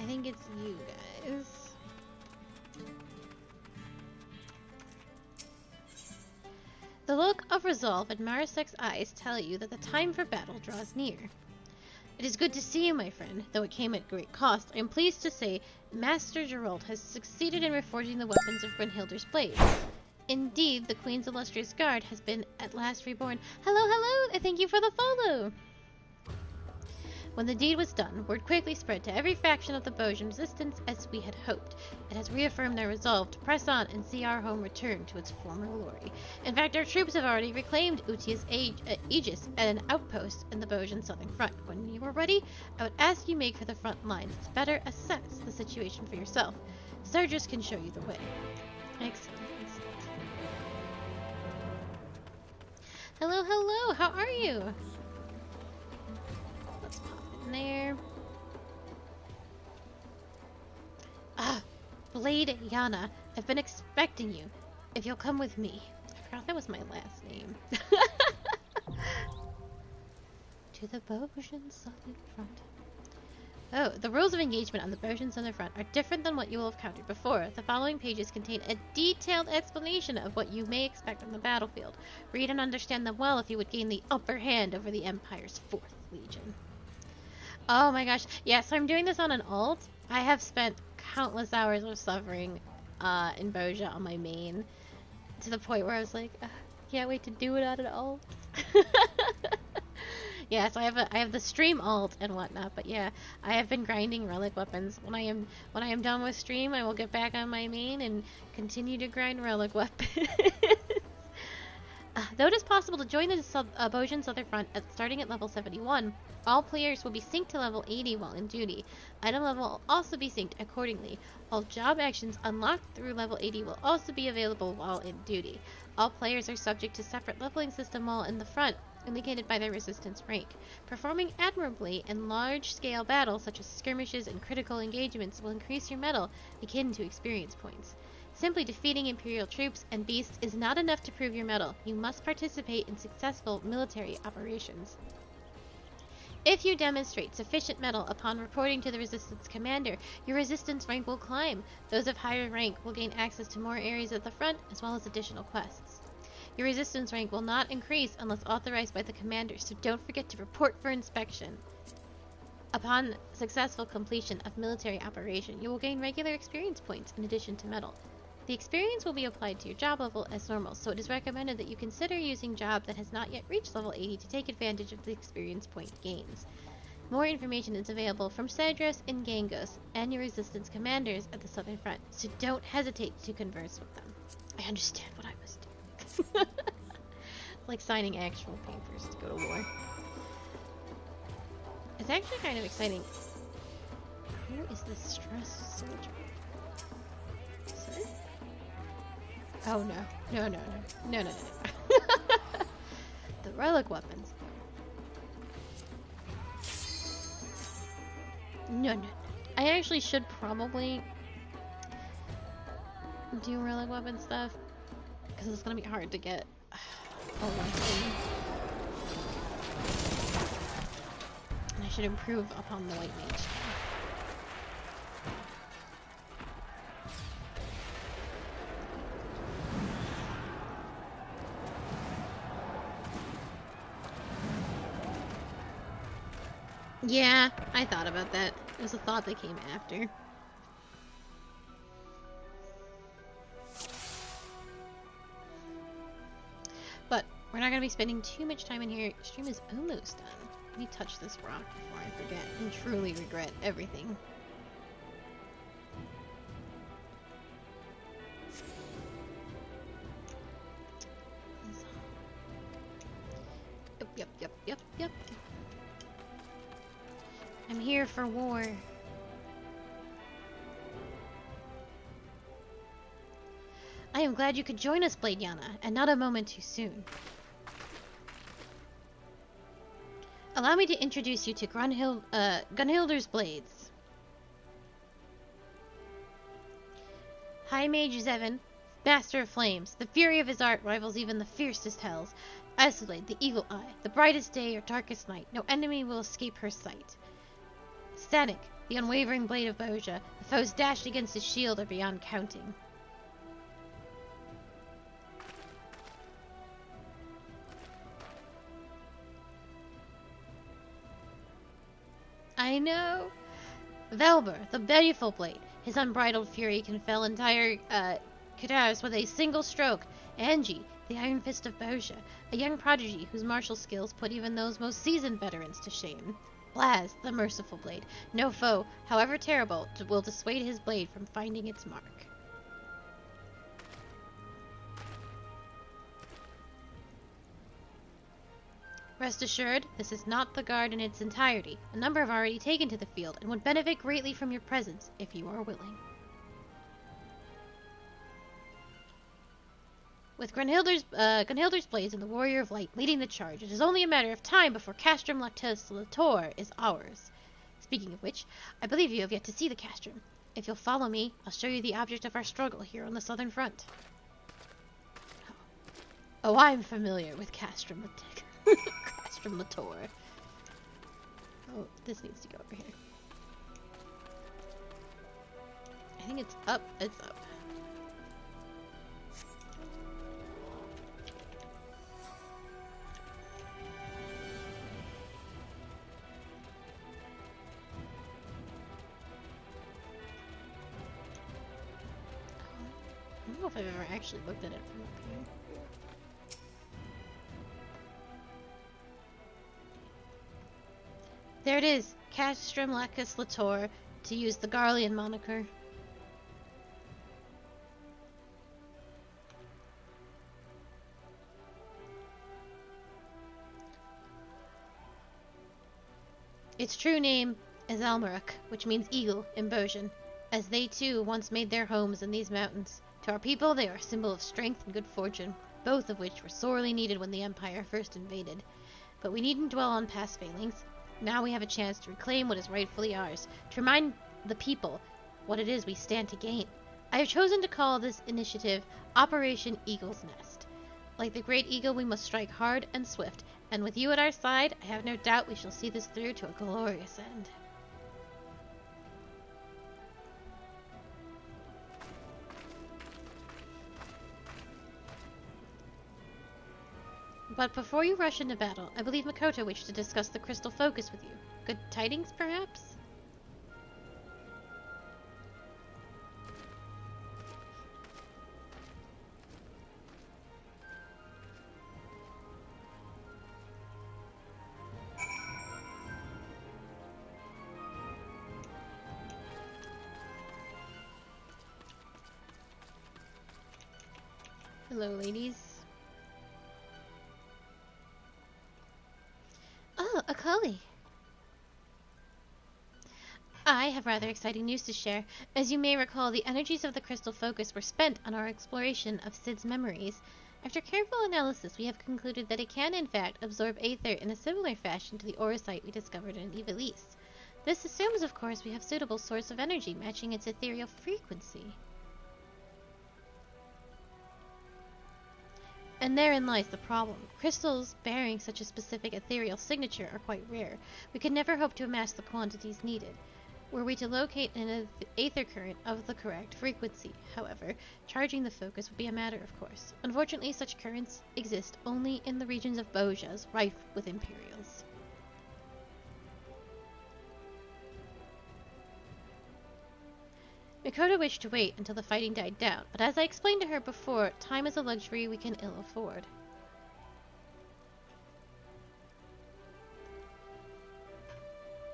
I think it's you guys. The look of resolve in Marisek's eyes tell you that the time for battle draws near. It is good to see you, my friend, though it came at great cost. I am pleased to say Master Geralt has succeeded in reforging the weapons of Brynhilder's blades. Indeed, the Queen's illustrious guard has been at last reborn. Hello, hello, and thank you for the follow! When the deed was done, word quickly spread to every faction of the Bojum resistance as we had hoped. It has reaffirmed their resolve to press on and see our home return to its former glory. In fact, our troops have already reclaimed Utia's aegis at an outpost in the Bojum southern front. When you are ready, I would ask you make for the front lines to better assess the situation for yourself. Sargis can show you the way. Excellent, excellent. Hello, hello, how are you? Let's pop in there. Ah, Blade Yana, I've been expecting you. If you'll come with me. I forgot that was my last name. To the Bojum southern front. Oh, the rules of engagement on the Bojum southern front are different than what you will have counted before. The following pages contain a detailed explanation of what you may expect on the battlefield. Read and understand them well if you would gain the upper hand over the Empire's 4th Legion. Oh my gosh. Yeah, so I'm doing this on an alt. I have spent countless hours of suffering in Bojum on my main. To the point where I was like, can't wait to do it on an alt. Yeah, so I have the stream alt and whatnot, but yeah, I have been grinding relic weapons. When I am done with stream, I will get back on my main and continue to grind relic weapons. Though it is possible to join the Bojum Southern Front starting at level 71, all players will be synced to level 80 while in duty. Item level will also be synced accordingly. All job actions unlocked through level 80 will also be available while in duty. All players are subject to separate leveling system while in the front, indicated by their resistance rank. Performing admirably in large-scale battles such as skirmishes and critical engagements will increase your mettle, akin to experience points. Simply defeating Imperial troops and beasts is not enough to prove your mettle. You must participate in successful military operations. If you demonstrate sufficient mettle upon reporting to the Resistance Commander, your Resistance rank will climb. Those of higher rank will gain access to more areas at the front, as well as additional quests. Your Resistance rank will not increase unless authorized by the Commander, so don't forget to report for inspection. Upon successful completion of military operation, you will gain regular experience points in addition to mettle. The experience will be applied to your job level as normal, so it is recommended that you consider using job that has not yet reached level 80 to take advantage of the experience point gains. More information is available from Cedros and Gangos and your Resistance commanders at the Southern Front, so don't hesitate to converse with them. I understand what I must do. Like signing actual papers to go to war. It's actually kind of exciting. Who is this stressed soldier? Sir? Oh no. No, no, no. No, no, no, no. The relic weapons. No, no, no. I actually should probably do relic weapon stuff, because it's going to be hard to get all one thing. And I should improve upon the white mage. Yeah, I thought about that. It was a thought that came after. But we're not going to be spending too much time in here. Stream is almost done. Let me touch this rock before I forget and truly regret everything. Yep. I'm here for war. I am glad you could join us, Blade Yana, and not a moment too soon. Allow me to introduce you to Gunhilder's Blades. High Mage Zevin, Master of Flames. The fury of his art rivals even the fiercest hells. Isolate, the Eagle Eye, the brightest day or darkest night. No enemy will escape her sight. Static, The unwavering blade of Boja. The foes dashed against his shield are beyond counting. I know. Velber, the baleful blade. His unbridled fury can fell entire cadavers with a single stroke. Angie, the iron fist of Boja, a young prodigy whose martial skills put even those most seasoned veterans to shame. Blaz, the merciful blade. No foe, however terrible, will dissuade his blade from finding its mark. Rest assured, this is not the guard in its entirety. A number have already taken to the field and would benefit greatly from your presence, if you are willing. With Gunhilder's blades and the Warrior of Light leading the charge, it is only a matter of time before Castrum Lactis is ours. Speaking of which, I believe you have yet to see the Castrum. If you'll follow me, I'll show you the object of our struggle here on the southern front. Oh, I'm familiar with Castrum Castrum Lator. Oh, this needs to go over here. I think it's up. It's up. I don't know if I've ever actually looked at it from up here. There it is, Castrum Lactis Lator, to use the Garlean moniker. Its true name is Almaruk, which means eagle in Bosian, as they too once made their homes in these mountains. To our people, they are a symbol of strength and good fortune, both of which were sorely needed when the Empire first invaded. But we needn't dwell on past failings. Now we have a chance to reclaim what is rightfully ours, to remind the people what it is we stand to gain. I have chosen to call this initiative Operation Eagle's Nest. Like the great eagle, we must strike hard and swift, and with you at our side, I have no doubt we shall see this through to a glorious end. But before you rush into battle, I believe Makoto wished to discuss the crystal focus with you. Good tidings, perhaps? Hello, ladies. Oh, Akali. I have rather exciting news to share. As you may recall, the energies of the crystal focus were spent on our exploration of Sid's memories. After careful analysis, we have concluded that it can, in fact, absorb aether in a similar fashion to the aurosite we discovered in Ivalice. This assumes, of course, we have suitable source of energy matching its ethereal frequency. And therein lies the problem. Crystals bearing such a specific ethereal signature are quite rare. We could never hope to amass the quantities needed. Were we to locate an aether current of the correct frequency, however, charging the focus would be a matter of course. Unfortunately, such currents exist only in the regions of Bojas, rife with Imperials. Makoto wished to wait until the fighting died down, but as I explained to her before, time is a luxury we can ill afford.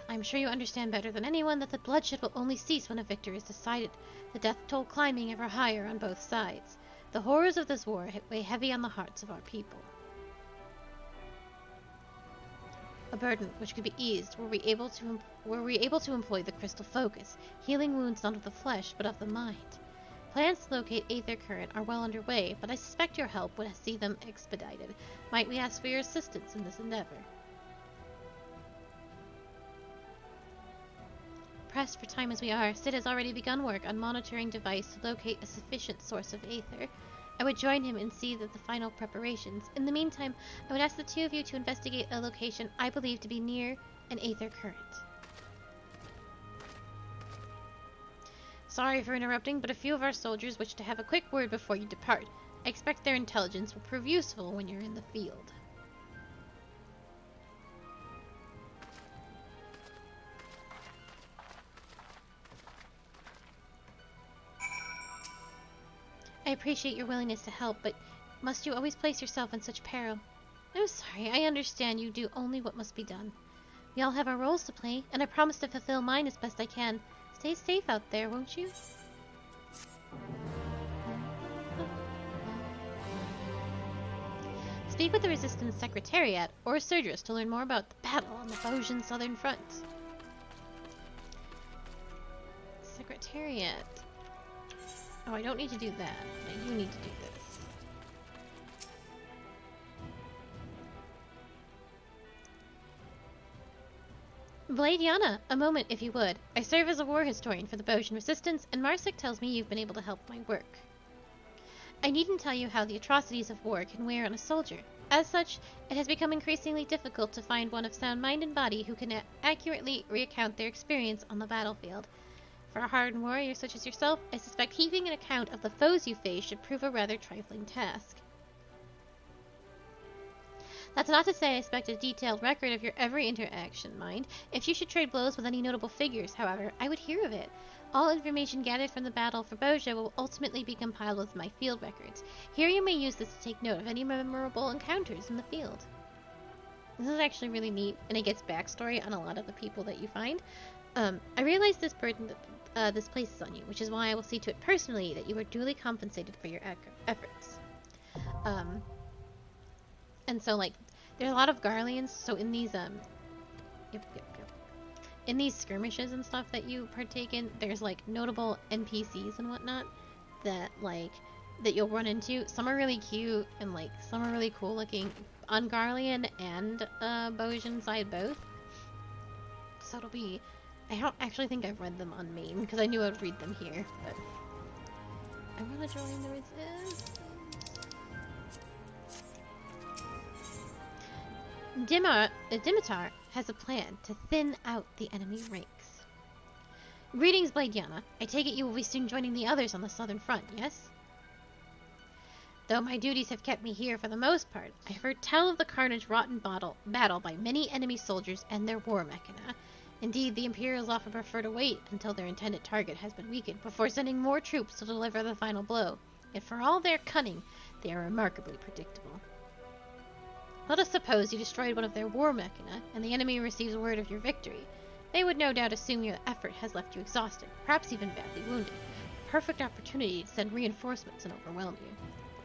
I'm sure you understand better than anyone that the bloodshed will only cease when a victory is decided, the death toll climbing ever higher on both sides. The horrors of this war weigh heavy on the hearts of our people. A burden which could be eased were we able to employ the crystal focus, healing wounds not of the flesh but of the mind. Plans to locate aether current are well underway, but I suspect your help would see them expedited. Might we ask for your assistance in this endeavor? Pressed for time as we are, Sid has already begun work on monitoring device to locate a sufficient source of aether. I would join him and see that the final preparations. In the meantime, I would ask the two of you to investigate a location I believe to be near an aether current. Sorry for interrupting, but a few of our soldiers wish to have a quick word before you depart. I expect their intelligence will prove useful when you're in the field. I appreciate your willingness to help, but must you always place yourself in such peril? I'm sorry, I understand you do only what must be done. We all have our roles to play, and I promise to fulfill mine as best I can. Stay safe out there, won't you? Speak with the Resistance Secretariat or Surgeris to learn more about the battle on the Bosian Southern Front. Secretariat. Oh, I don't need to do that. I do need to do this. Bladiana, a moment if you would. I serve as a war historian for the Bosian Resistance, and Marsik tells me you've been able to help my work. I needn't tell you how the atrocities of war can wear on a soldier. As such, it has become increasingly difficult to find one of sound mind and body who can accurately recount their experience on the battlefield. For a hardened warrior such as yourself, I suspect keeping an account of the foes you face should prove a rather trifling task. That's not to say I expect a detailed record of your every interaction, mind. If you should trade blows with any notable figures, however, I would hear of it. All information gathered from the battle for Bosia will ultimately be compiled with my field records. Here you may use this to take note of any memorable encounters in the field. This is actually really neat, and it gets backstory on a lot of the people that you find. I realize this burden that this places on you, which is why I will see to it personally that you are duly compensated for your efforts. And so, like, there's a lot of Garleans, so in these, in these skirmishes and stuff that you partake in, there's, like, notable NPCs and whatnot that, like, that you'll run into. Some are really cute, and, like, some are really cool looking on Garlean and, Bosian side both. So it'll be... I don't actually think I've read them on main, because I knew I'd read them here, but... I want to join the Resistance. Dimitar has a plan to thin out the enemy ranks. Greetings, Bladiana. I take it you will be soon joining the others on the southern front, yes? Though my duties have kept me here for the most part, I have heard tell of the carnage-wrought battle by many enemy soldiers and their war machina. Indeed, the Imperials often prefer to wait until their intended target has been weakened before sending more troops to deliver the final blow. Yet for all their cunning, they are remarkably predictable. Let us suppose you destroyed one of their war machina, and the enemy receives word of your victory. They would no doubt assume your effort has left you exhausted, perhaps even badly wounded. A perfect opportunity to send reinforcements and overwhelm you.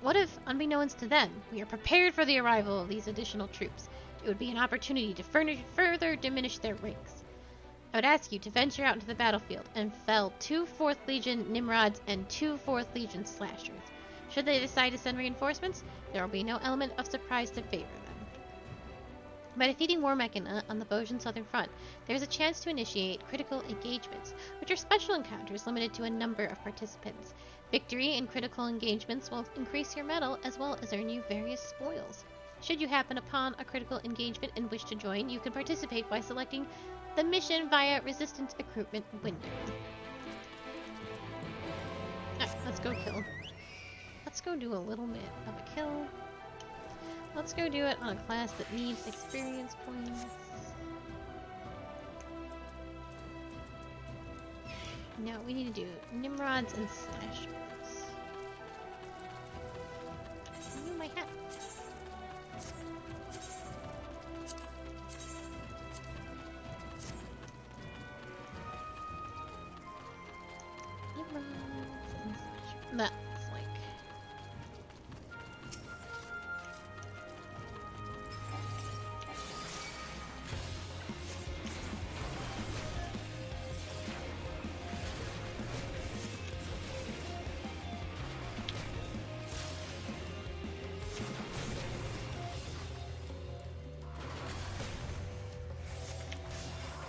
What if, unbeknownst to them, we are prepared for the arrival of these additional troops? It would be an opportunity to further diminish their ranks. I would ask you to venture out into the battlefield and fell 2 4th Legion Nimrods and 2 4th Legion Slashers. Should they decide to send reinforcements, there will be no element of surprise to favor them. By defeating War Machina on the Bosian Southern Front, there is a chance to initiate critical engagements, which are special encounters limited to a number of participants. Victory in critical engagements will increase your medal as well as earn you various spoils. Should you happen upon a critical engagement and wish to join, you can participate by selecting the mission via Resistance Recruitment window. Alright, let's go kill. Let's go do a little bit of a kill. Let's go do it on a class that needs experience points. No, we need to do Nimrods and Slashers. Ooh, my hat. Nimrods and Slashers. That looks like...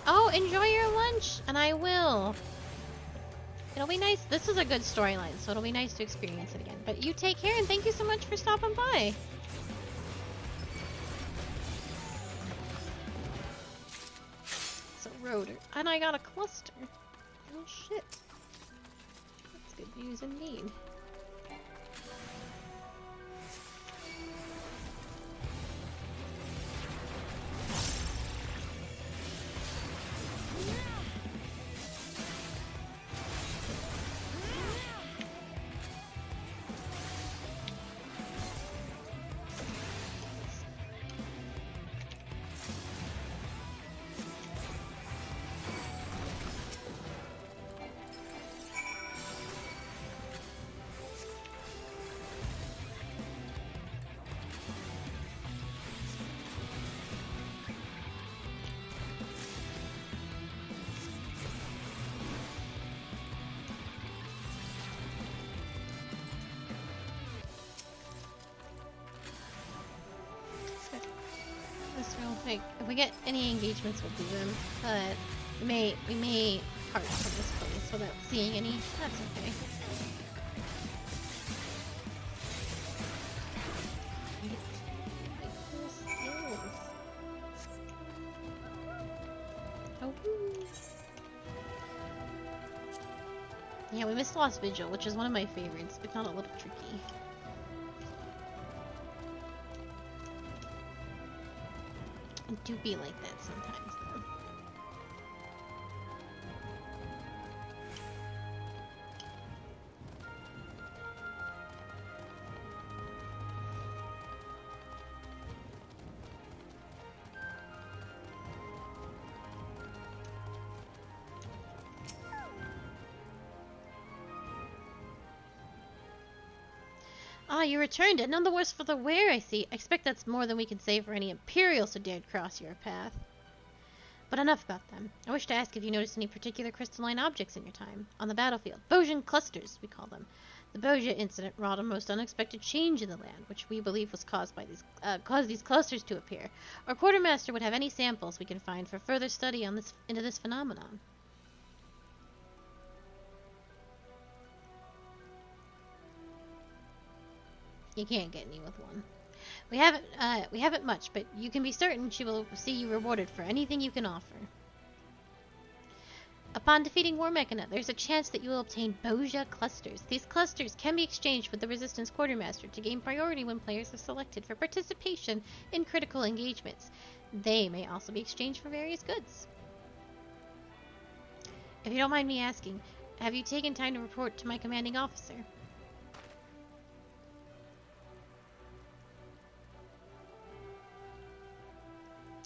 Oh, enjoy your lunch, and I will. It'll be nice. This is a good storyline, so it'll be nice to experience it again. But you take care, and thank you so much for stopping by. It's a rotor, and I got a cluster. Oh shit. good news indeed. Like, if we get any engagements, we'll do them. But we may part from this place without seeing any. That's okay. Oh. Yeah, we missed Lost Vigil, which is one of my favorites, if not a little tricky. It do be like that sometimes, though. Ah, you returned it. None the worse for the wear, I see. I expect that's more than we can say for any Imperials who dared cross your path. But enough about them. I wish to ask if you noticed any particular crystalline objects in your time. On the battlefield. Bojang clusters, we call them. The Boja incident wrought a most unexpected change in the land, which we believe was caused by caused these clusters to appear. Our quartermaster would have any samples we can find for further study on into this phenomenon. You can't get any with one. We haven't much, but you can be certain she will see you rewarded for anything you can offer. Upon defeating War Mechana, there's a chance that you will obtain Boja clusters. These clusters can be exchanged with the Resistance Quartermaster to gain priority when players are selected for participation in critical engagements. They may also be exchanged for various goods. If you don't mind me asking, have you taken time to report to my commanding officer?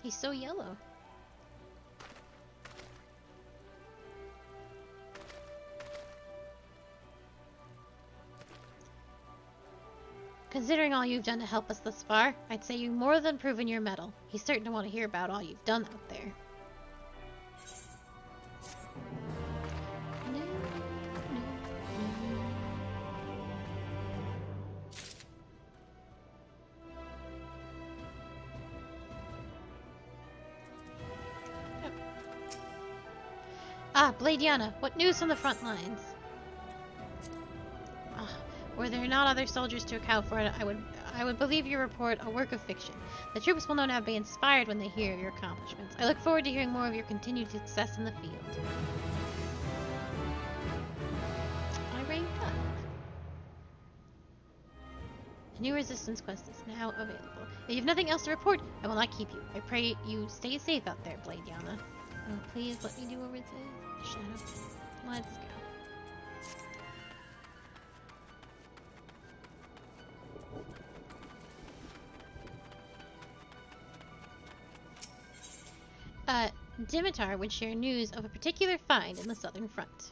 He's so yellow. Considering all you've done to help us thus far, I'd say you've more than proven your mettle. He's certain to want to hear about all you've done out there. Ah, Bladiana, what news from the front lines? Were there not other soldiers to account for it, I would believe your report a work of fiction. The troops will no doubt be inspired when they hear of your accomplishments. I look forward to hearing more of your continued success in the field. I ranked up. A new resistance quest is now available. If you have nothing else to report, I will not keep you. I pray you stay safe out there, Bladiana. Oh, please let me do a resist. Shadow. Let's go. Dimitar would share news of a particular find in the southern front.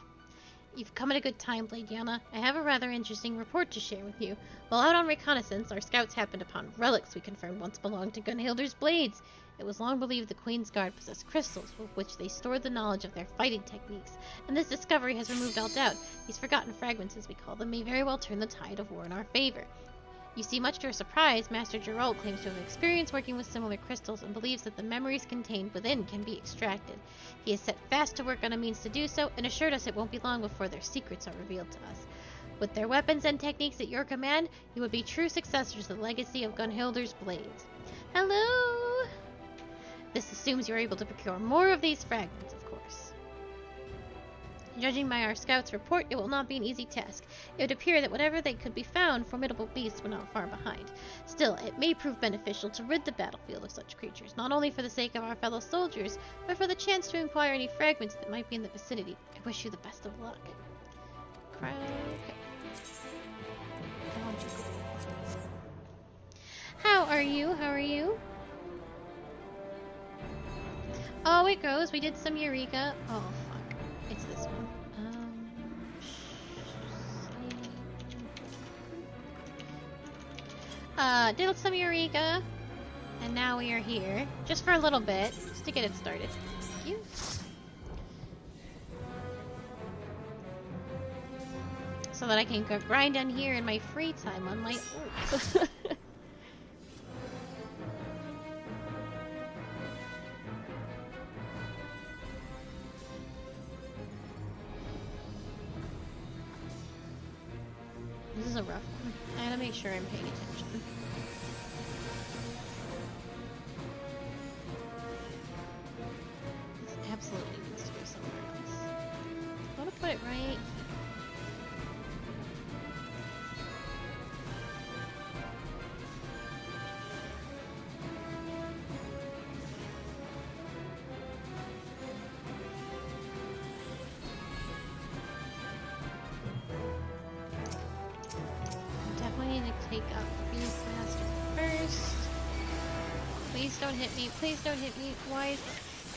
You've come at a good time, Bladiana. I have a rather interesting report to share with you. While out on reconnaissance, our scouts happened upon relics we confirmed once belonged to Gunhilder's blades. It was long believed the Queen's Guard possessed crystals with which they stored the knowledge of their fighting techniques, and this discovery has removed all doubt. These forgotten fragments, as we call them, may very well turn the tide of war in our favor. You see, much to her surprise, Master Geralt claims to have experience working with similar crystals and believes that the memories contained within can be extracted. He has set fast to work on a means to do so and assured us it won't be long before their secrets are revealed to us. With their weapons and techniques at your command, you would be true successors to the legacy of Gunhilder's blades. Hello! This assumes you're able to procure more of these fragments, of course. Judging by our scout's report, it will not be an easy task. It would appear that whatever they could be found, formidable beasts were not far behind. Still, it may prove beneficial to rid the battlefield of such creatures, not only for the sake of our fellow soldiers, but for the chance to acquire any fragments that might be in the vicinity. I wish you the best of luck. Crowd. How are you? How are you? Oh, it goes. We did some Eureka. Oh, fuck. It's this one. Did some Eureka. And now we are here. Just for a little bit. Just to get it started. Thank you. So that I can go grind down here in my free time on my orcs. This is a rough one. I gotta make sure I'm paying attention. This absolutely needs to go somewhere else. I want to put it right. Please don't hit me. Please don't hit me. Why is it?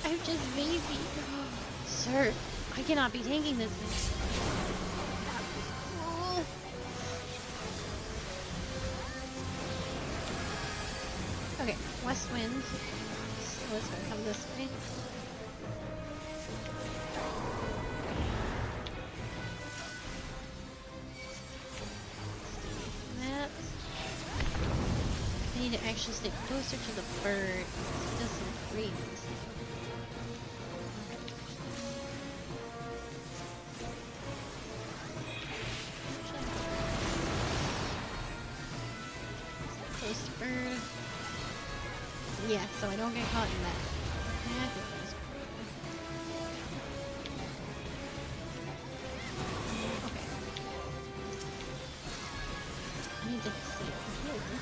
I'm just baby. Oh, sir, I cannot be taking this. Oh. Okay, west wind. So let's come this way. I need to actually stay closer to the bird. It does some crazy stuff. Close to bird. Yeah, so I don't get caught in that. Okay. I need to stay here.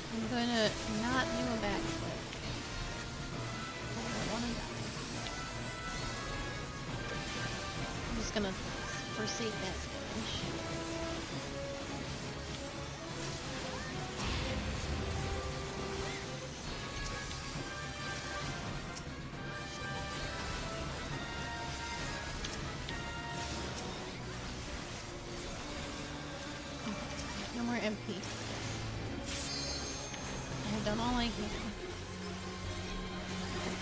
I'm gonna not do a backflip. I don't wanna die. I'm just gonna forsake that stage. No more MP. I've done all I can.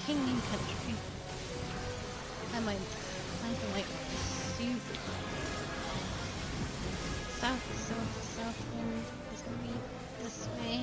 King and country. I might like super south wind is gonna be this way.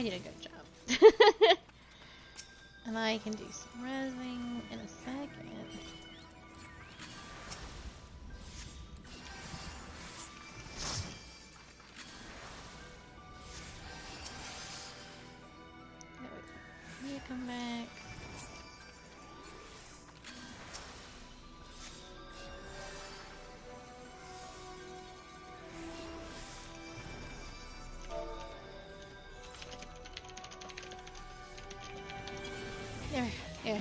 I did a good job. And I can do some rezzing in a second. You come back. There, yeah.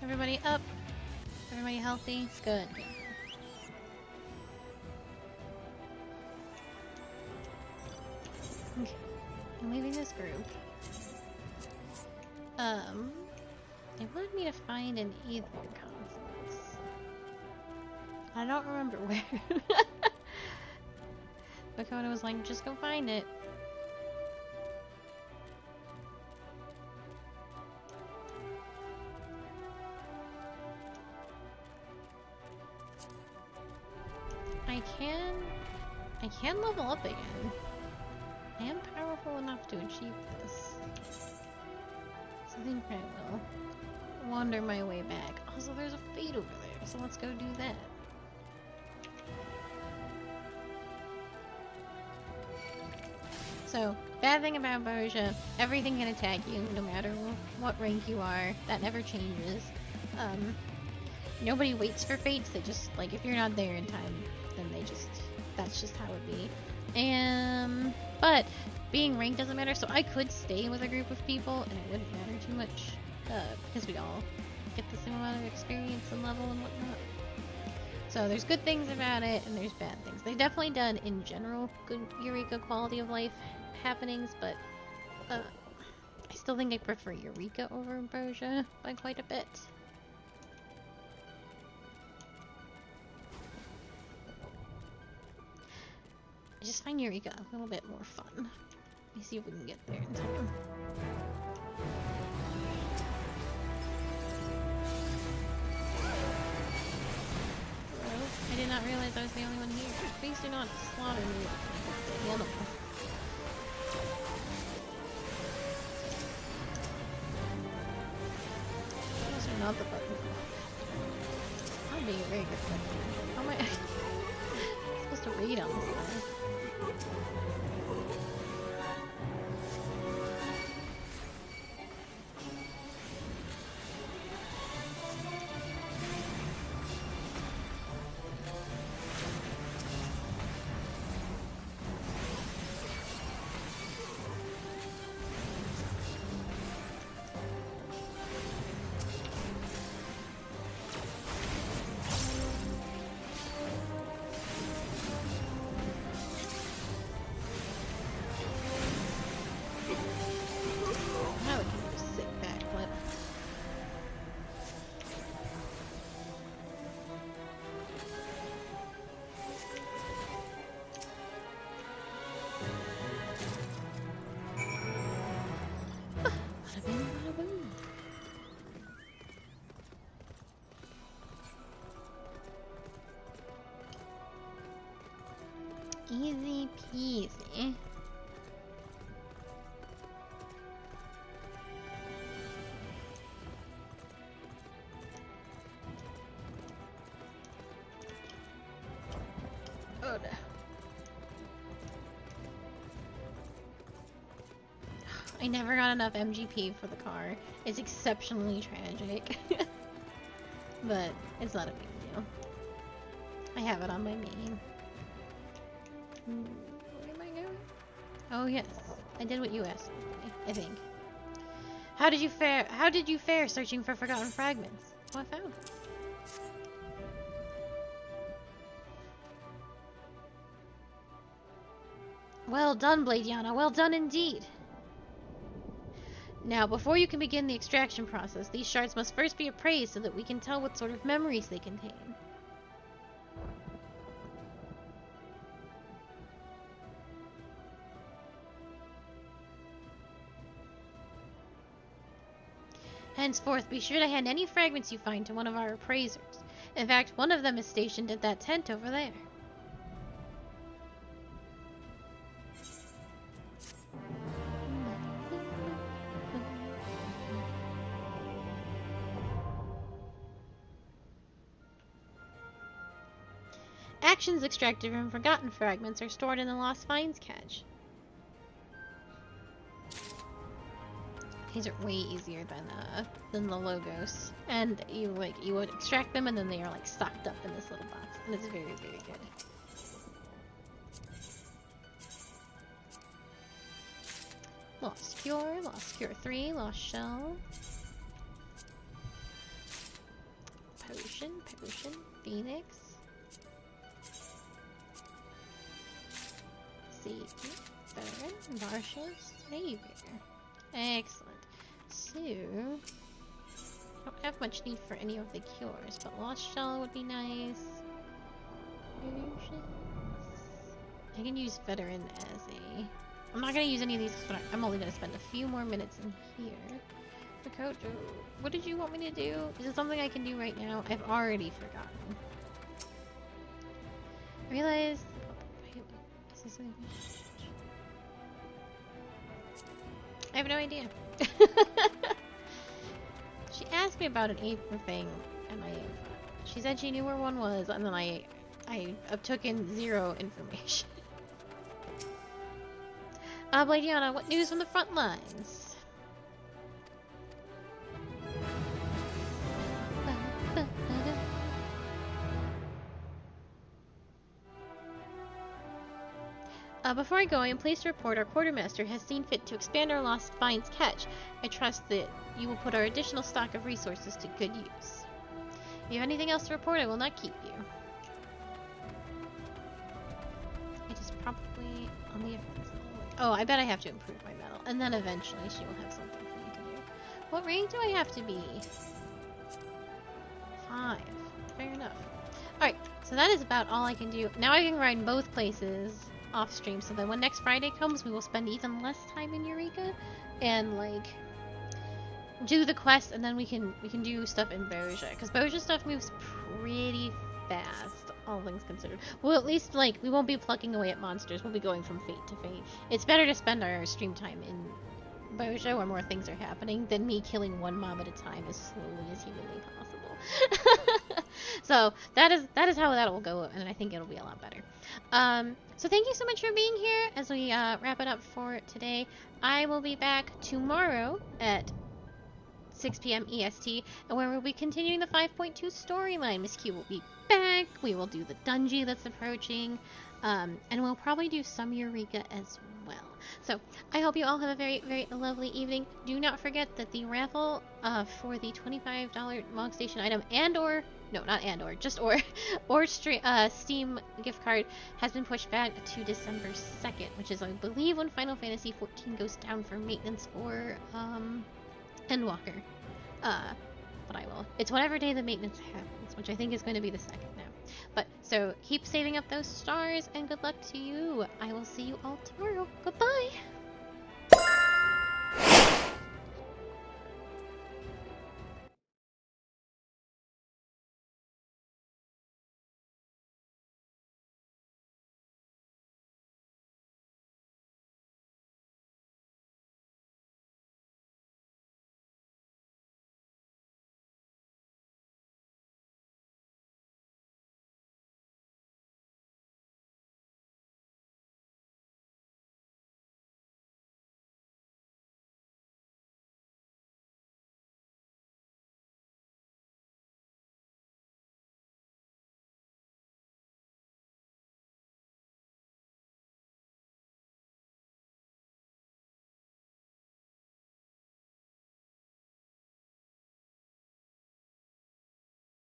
Everybody up. Everybody healthy. Good. Okay. I'm leaving this group. They wanted me to find an ether confluence. I don't remember where. Dakota was like, just go find it. I can level up again. I am powerful enough to achieve this. So I think I will wander my way back. Also, there's a fate over there, so let's go do that. So, bad thing about Boja, everything can attack you, no matter what rank you are. That never changes. Nobody waits for fates, they just, like, if you're not there in time, then they just, that's just how it be. But being ranked doesn't matter, so I could stay with a group of people, and it wouldn't matter too much, because we all get the same amount of experience and level and whatnot. So there's good things about it, and there's bad things. They've definitely done, in general, good Eureka quality of life happenings, but I still think I prefer Eureka over Boja by quite a bit. I just find Eureka a little bit more fun. Let me see if we can get there in time. Hello? I did not realize I was the only one here. Please do not slaughter me with the animal. Those are not the buttons. I'm being a very good button. How am I supposed to read on this one? Easy peasy. Oh no. I never got enough MGP for the car. It's exceptionally tragic. But it's not a big deal. I have it on my main. Where am I going? Oh yes, I did what you asked me, I think. How did you fare searching for forgotten fragments? Oh, I found it. Well done, Bladiana. Well done indeed. Now, before you can begin the extraction process, these shards must first be appraised so that we can tell what sort of memories they contain. Henceforth, be sure to hand any fragments you find to one of our appraisers. In fact, one of them is stationed at that tent over there. Actions extracted from forgotten fragments are stored in the Lost Finds cache. These are way easier than the logos, and you would extract them, and then they are like stocked up in this little box, and it's very, very good. Lost Cure 3, Lost Shell, Potion, Phoenix, Seed, Veteran, Marsha's Savior. Excellent. So, I don't have much need for any of the cures, but Lost Shell would be nice. I can use Veteran as a... I'm not going to use any of these, but I'm only going to spend a few more minutes in here. The code... What did you want me to do? Is it something I can do right now? I've already forgotten. I realized... I have no idea. She asked me about an April thing, and she said she knew where one was, and then I took in zero information. Bladiana, what news from the front lines? Before I go, I am pleased to report our quartermaster has seen fit to expand our Lost Finds cache. I trust that you will put our additional stock of resources to good use. If you have anything else to report, I will not keep you. It is probably on the offensive. Oh, I bet I have to improve my battle, and then eventually she will have something for me to do. What rank do I have to be? 5. Fair enough. Alright, so that is about all I can do. Now I can grind both places off stream, so that when next Friday comes, we will spend even less time in Eureka and like do the quest, and then we can do stuff in Boja, because Boja stuff moves pretty fast, all things considered. Well, at least like we won't be plucking away at monsters. We'll be going from fate to fate. It's better to spend our stream time in Boja, where more things are happening, than me killing one mob at a time as slowly as humanly possible. So that is how that will go, and I think it'll be a lot better. So thank you so much for being here as we wrap it up for today. I will be back tomorrow at 6 p.m. EST, and where we'll be continuing the 5.2 storyline. Miss Q will be back. We will do the dungeon that's approaching, and we'll probably do some Eureka as well. So I hope you all have a very, very lovely evening. Do not forget that the raffle for the $25 Log Station item or Steam gift card has been pushed back to December 2nd, which is, I believe, when Final Fantasy XIV goes down for maintenance for Endwalker. But I will. It's whatever day the maintenance happens, which I think is going to be the 2nd now. But, so, keep saving up those stars, and good luck to you. I will see you all tomorrow. Goodbye!